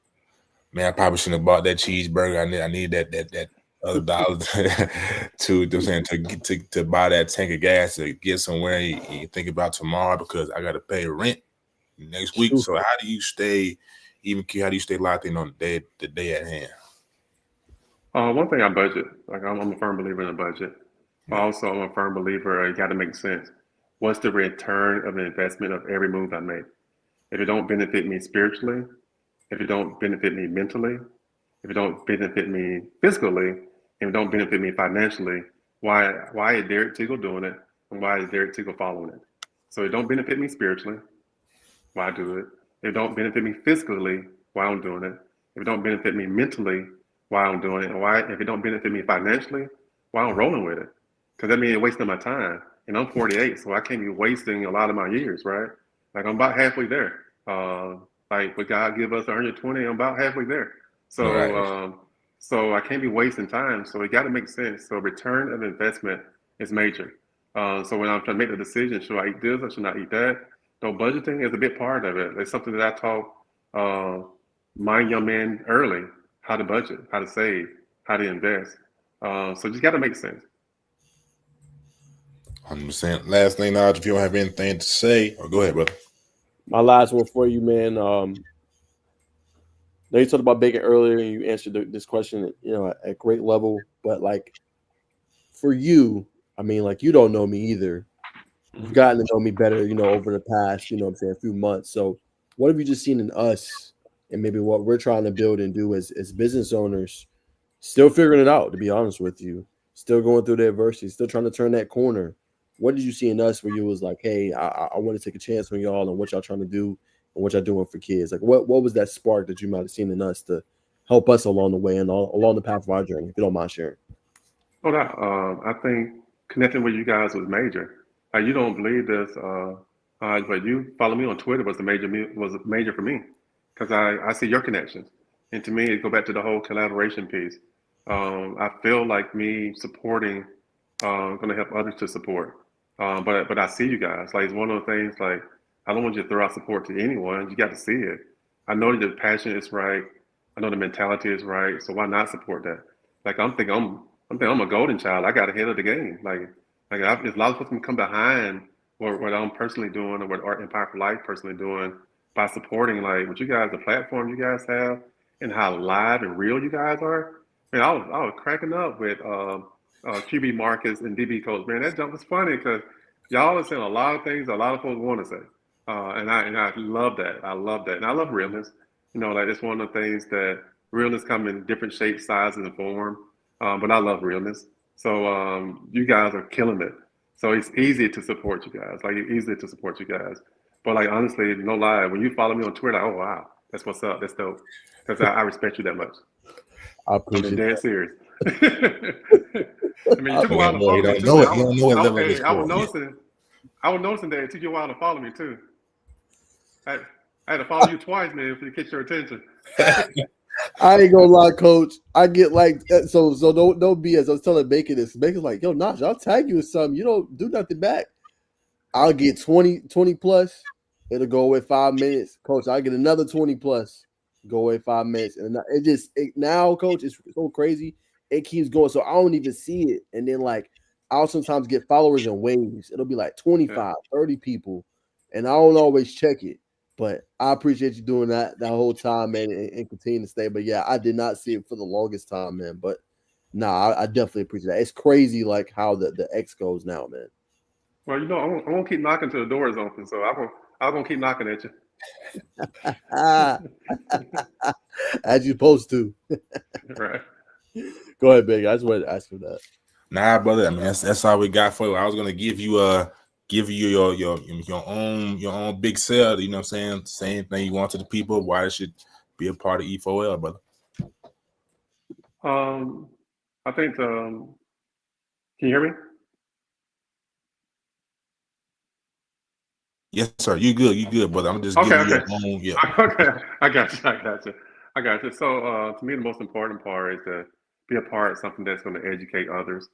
man, I probably shouldn't have bought that cheeseburger. I need that other dollar to buy that tank of gas to get somewhere. You think about tomorrow because I got to pay rent next week. So how do you stay locked in on the day at hand?
One thing, I budget. Like I'm a firm believer in a budget. Also, I'm a firm believer it got to make sense. What's the return of an investment of every move I make? If it don't benefit me spiritually, if it don't benefit me mentally, if it don't benefit me physically, if it don't benefit me financially, why is Derek Teagle doing it, and why is Derek Teagle following it? So it don't benefit me spiritually, why do it? If it don't benefit me physically, why I'm doing it? If it don't benefit me mentally, why I'm doing it? And why, if it don't benefit me financially, why I'm rolling with it? Because that means wasting my time. And I'm 48, so I can't be wasting a lot of my years, right? Like I'm about halfway there. Like would God give us 120? I'm about halfway there. So
Right.
So I can't be wasting time. So it got to make sense. So return of investment is major. So when I'm trying to make the decision, should I eat this or should I eat that? So budgeting is a big part of it. It's something that I taught my young men early, how to budget, how to save, how to invest. So just got to make sense.
100%. Last thing, Naj, if you don't have anything to say, or go ahead, brother.
My last one for you, man. Now you talked about bacon earlier, and you answered this question, at great level. But like, for you, I mean, like, you don't know me either. You've gotten to know me better, over the past, I'm saying, a few months. So, what have you just seen in us, and maybe what we're trying to build and do as business owners? Still figuring it out, to be honest with you. Still going through the adversity. Still trying to turn that corner. What did you see in us where you was like, hey, I want to take a chance on y'all and what y'all trying to do and what y'all doing for kids? Like, what was that spark that you might have seen in us to help us along the way and along the path of our journey, if you don't mind sharing?
Oh, that I think connecting with you guys was major. You don't believe this, but you follow me on Twitter was major for me because I see your connections, and to me it go back to the whole collaboration piece. I feel like me supporting going to help others to support, but I see you guys like it's one of the things like I don't want you to throw out support to anyone. You got to see it. I know the passion is right. I know the mentality is right. So why not support that? Like I'm thinking I'm a golden child. I got ahead of the game. There's a lot of folks can come behind what I'm personally doing or what Art Empire for Life personally doing by supporting like what you guys, the platform you guys have, and how live and real you guys are. Man, I was cracking up with QB Marcus and DB Coach. Man, that jump was funny because y'all are saying a lot of things a lot of folks want to say, and I love that. I love that, and I love realness. Like it's one of the things that Realness come in different shapes, sizes, and form. But I love realness. So you guys are killing it. So it's easy to support you guys. Like it's easy to support you guys. But like honestly, no lie, when you follow me on Twitter, oh wow, that's what's up. That's dope. Because I respect you that much.
I
I'm
appreciate
dead
that.
serious. I mean, it took a while to
Well,
follow
you
me
don't
too,
know
man.
it. You don't know what level of
I was
sport.
noticing. I was noticing that it took you a while to follow me too. I, I had to follow you twice, man, to catch your attention.
I ain't gonna lie, coach. I get like so don't BS. I was telling Bacon this. Bacon's like, yo, Notch, I'll tag you with something. You don't do nothing back. I'll get 20 plus. It'll go away 5 minutes. Coach, I'll get another 20 plus. Go away 5 minutes. And now, coach, it's so crazy. It keeps going. So I don't even see it. And then like I'll sometimes get followers in waves. It'll be like 25, 30 people. And I don't always check it. But I appreciate you doing that whole time, man, and continue to stay. But yeah, I did not see it for the longest time, man. But nah, I definitely appreciate that. It's crazy like how the X goes now, man.
Well, you know, I won't keep knocking till the door is open, so I'm gonna keep knocking at you.
As you supposed to.
Right.
Go ahead, Big. I just wanted to ask you that.
Nah, brother. I mean, that's all we got for you. I was gonna give you your own big sale. You know what I'm saying? Same thing you want to the people. Why it should be a part of E4L, brother.
I think. Can you hear me?
Yes, sir. You good, brother. I'm just
Okay.
giving you your own. Yeah.
Okay, I got you. So to me, the most important part is to be a part of something that's going to educate others.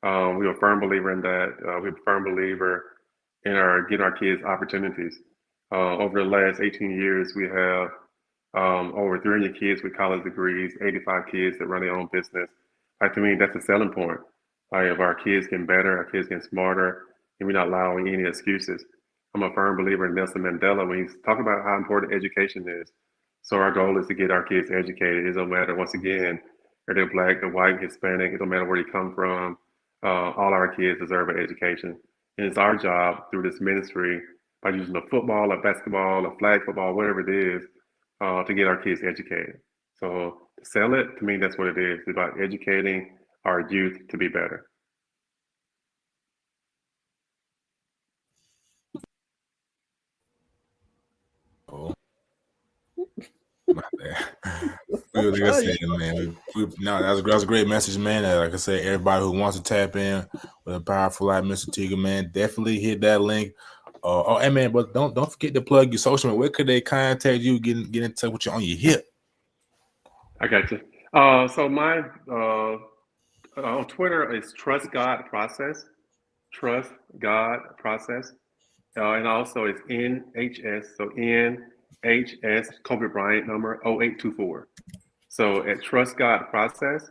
We're a firm believer in that. We're a firm believer in getting our kids opportunities. Over the last 18 years, we have over 300 kids with college degrees, 85 kids that run their own business. Like to me, that's a selling point. Like if our kids getting better, our kids getting smarter, and we're not allowing any excuses. I'm a firm believer in Nelson Mandela when he's talking about how important education is. So our goal is to get our kids educated. It doesn't matter, once again, if they're black, they're white, Hispanic, it don't matter where they come from. All our kids deserve an education. And it's our job through this ministry, by using a football, a basketball, a flag football, whatever it is, to get our kids educated. So to sell it, to me, that's what it is. It's about educating our youth to be better.
Oh. My bad. Like I said, man, that was a great message, man. Like I said, everybody who wants to tap in with a powerful life, Mr. Teagle, man, definitely hit that link. Hey man, but don't forget to plug your social media. Where could they contact you? Get in touch with you on your hip.
I got you. So my on Twitter is Trust God Process. Trust God Process. And also it's NHS. So NHS Kobe Bryant number 0824. So at Trust God Process.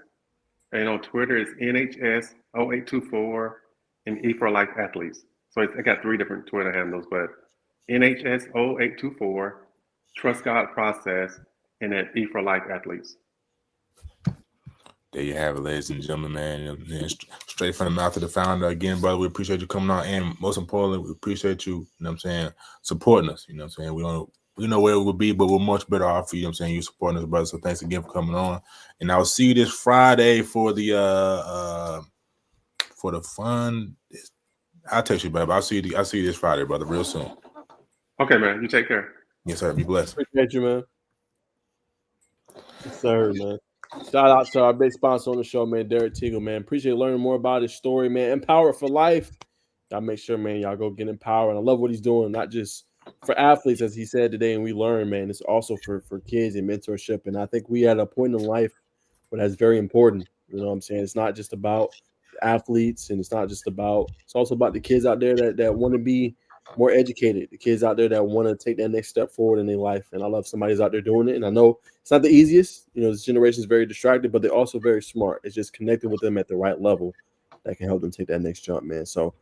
And on Twitter it's NHS 0824 and E for Life Athletes. So I got 3 different Twitter handles, but NHS 0824, Trust God Process, and at E for Life Athletes.
There you have it, ladies and gentlemen, man. Straight from the mouth of the founder. Again, brother, we appreciate you coming on. And most importantly, we appreciate you, you know what I'm saying, supporting us. You know what I'm saying? We know where it would be, but we're much better off for you know what I'm saying, you supporting us, brother. So thanks again for coming on. And I'll see you this Friday for the fun. I'll text you, brother. I'll see you this Friday, brother, real soon.
Okay, man. You take care.
Yes, sir. Be blessed.
Appreciate you, man. Yes, sir, man. Shout out to our big sponsor on the show, man, Derek Teagle, man. Appreciate learning more about his story, man. Empowered for life. Y'all make sure, man, y'all go get empowered. I love what he's doing, not just for athletes, as he said today, and we learn, man. It's also for kids and mentorship. And I think we at a point in life where that's very important. You know what I'm saying? It's not just about athletes, and it's also about the kids out there that want to be more educated, the kids out there that want to take that next step forward in their life. And I love somebody's out there doing it. And I know it's not the easiest. You know, this generation is very distracted, but they're also very smart. It's just connecting with them at the right level that can help them take that next jump, man. So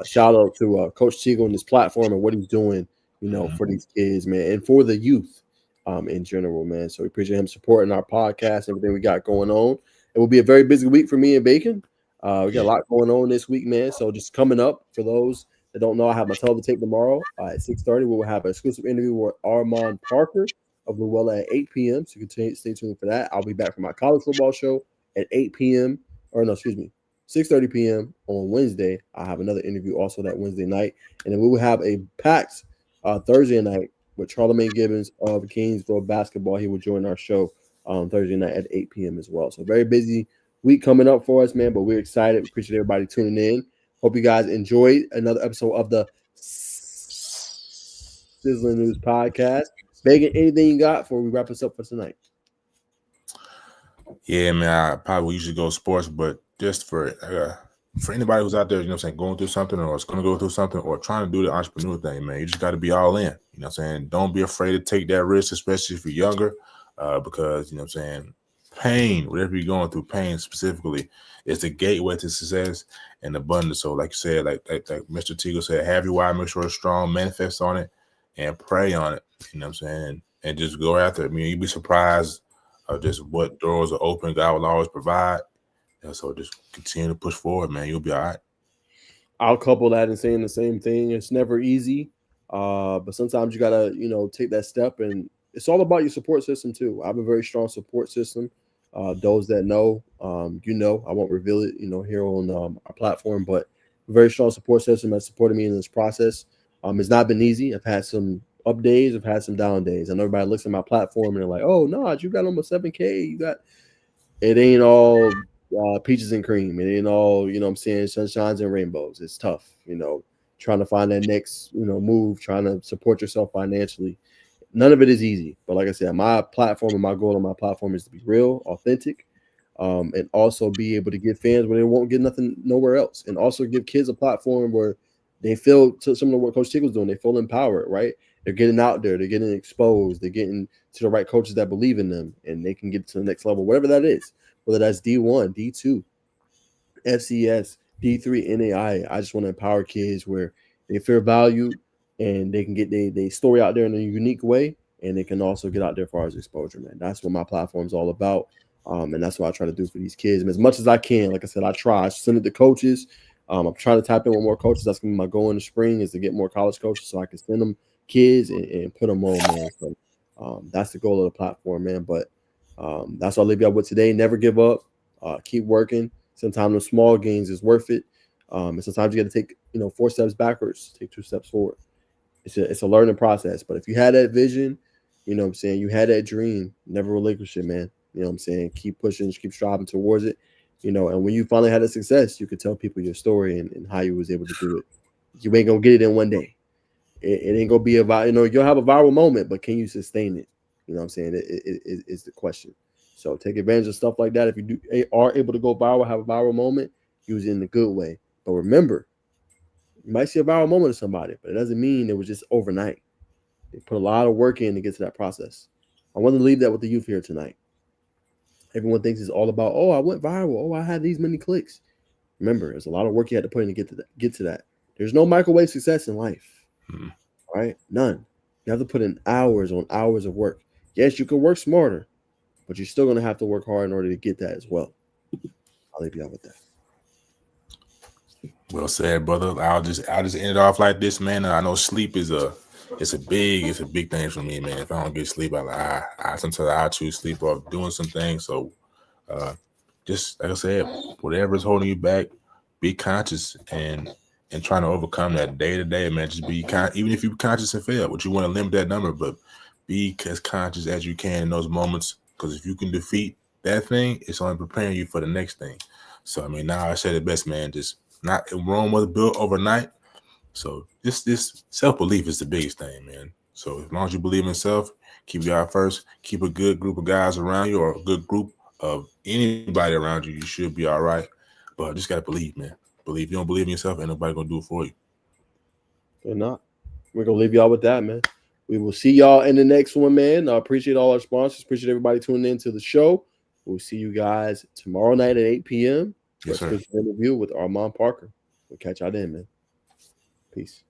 shout out to Coach Teagle and this platform and what he's doing, you know, for these kids, man, and for the youth in general, man. So we appreciate him supporting our podcast, everything we got going on. It will be a very busy week for me and Bacon. We got a lot going on this week, man. So just coming up for those that don't know, I have my television tape tomorrow at 6:30. We will have an exclusive interview with Armand Parker of Luella at 8 p.m. So you can stay tuned for that. I'll be back for my college football show at 8 p.m. Or no, excuse me, 6:30 p.m. on Wednesday. I have another interview also that Wednesday night. And then we will have a packed Thursday night with Charlamagne Gibbons of Kingsville Basketball. He will join our show Thursday night at 8 p.m. as well. So very busy week coming up for us, man, but we're excited. We appreciate everybody tuning in. Hope you guys enjoyed another episode of the Sizzling News Podcast. Megan, anything you got before we wrap this up for tonight?
Yeah, man, I probably usually go sports, but just for anybody who's out there, you know what I'm saying, going through something or is going to go through something or trying to do the entrepreneur thing, man, you just got to be all in. You know what I'm saying? Don't be afraid to take that risk, especially if you're younger, because, you know what I'm saying, pain, whatever you're going through, pain specifically, is the gateway to success and abundance. So like you said, like Mr. Teagle said, have your why, make sure it's strong, manifest on it, and pray on it. You know what I'm saying? And just go after it. I mean, you'd be surprised of just what doors are open. God will always provide. And so just continue to push forward, man. You'll be all right.
I'll couple that in saying the same thing. It's never easy, but sometimes you gotta, take that step, and it's all about your support system too. I have a very strong support system. Those that know, I won't reveal it, here on our platform, but a very strong support system has supported me in this process. It's not been easy. I've had some up days, I've had some down days, and everybody looks at my platform and they're like, "Oh no, you got almost 7K. You got." It ain't all peaches and cream. It ain't all, sunshines and rainbows. It's tough, trying to find that next, move, trying to support yourself financially. None of it is easy. But like I said, my platform and my goal on my platform is to be real, authentic, and also be able to give fans where they won't get nothing nowhere else. And also give kids a platform where they feel, to some of what Coach Tiggle's doing, they feel empowered, right? They're getting out there. They're getting exposed. They're getting to the right coaches that believe in them, and they can get to the next level, whatever that is, whether that's D1, D2, FCS, D3, NAI. I just want to empower kids where they feel valued and they can get their story out there in a unique way, and they can also get out there as far as exposure, man. That's what my platform is all about, and that's what I try to do for these kids. And as much as I can, like I said, I try. I send it to coaches. I'm trying to tap in with more coaches. That's going to be my goal in the spring, is to get more college coaches so I can send them kids and put them on, man. So that's the goal of the platform, man. But that's what I'll leave y'all with today. Never give up. Keep working. Sometimes the small gains is worth it. And sometimes you got to take, 4 steps backwards, take 2 steps forward. It's a learning process. But if you had that vision, you had that dream, never relinquish it, man. Keep pushing, keep striving towards it. And when you finally had a success, you could tell people your story and how you was able to do it. You ain't gonna get it in one day. It ain't gonna be about, you'll have a viral moment, but can you sustain it? It's the question. So take advantage of stuff like that. If you are able to go viral, have a viral moment, use it in a good way. But remember, you might see a viral moment of somebody, but it doesn't mean it was just overnight. They put a lot of work in to get to that process. I want to leave that with the youth here tonight. Everyone thinks it's all about, I went viral. Oh, I had these many clicks. Remember, there's a lot of work you had to put in to get to that. There's no microwave success in life. All right? None. You have to put in hours on hours of work. Yes, you can work smarter, but you're still going to have to work hard in order to get that as well. I'll leave you out with that.
Well said, brother. I'll just end it off like this, man. I know sleep is a big thing for me, man. If I don't get sleep, sometimes I choose sleep off doing some things. So just like I said, whatever is holding you back, be conscious and trying to overcome that day to day, man. Just be even if you're conscious and fail, but you want to limit that number, but be as conscious as you can in those moments, because if you can defeat that thing, it's only preparing you for the next thing. So now I say the best, man. Just not Rome was built overnight. So this self-belief is the biggest thing, man. So as long as you believe in yourself, keep God first, keep a good group of guys around you, or a good group of anybody around you, you should be all right. But just gotta believe, man. Believe. You don't believe in yourself, ain't nobody gonna do it for you.
They're not. We're gonna leave y'all with that, man. We will see y'all in the next one, man. I appreciate all our sponsors. Appreciate everybody tuning in to the show. We'll see you guys tomorrow night at 8 p.m.
Yes, sir.
Interview with Armand Parker. We'll catch y'all then, man. Peace.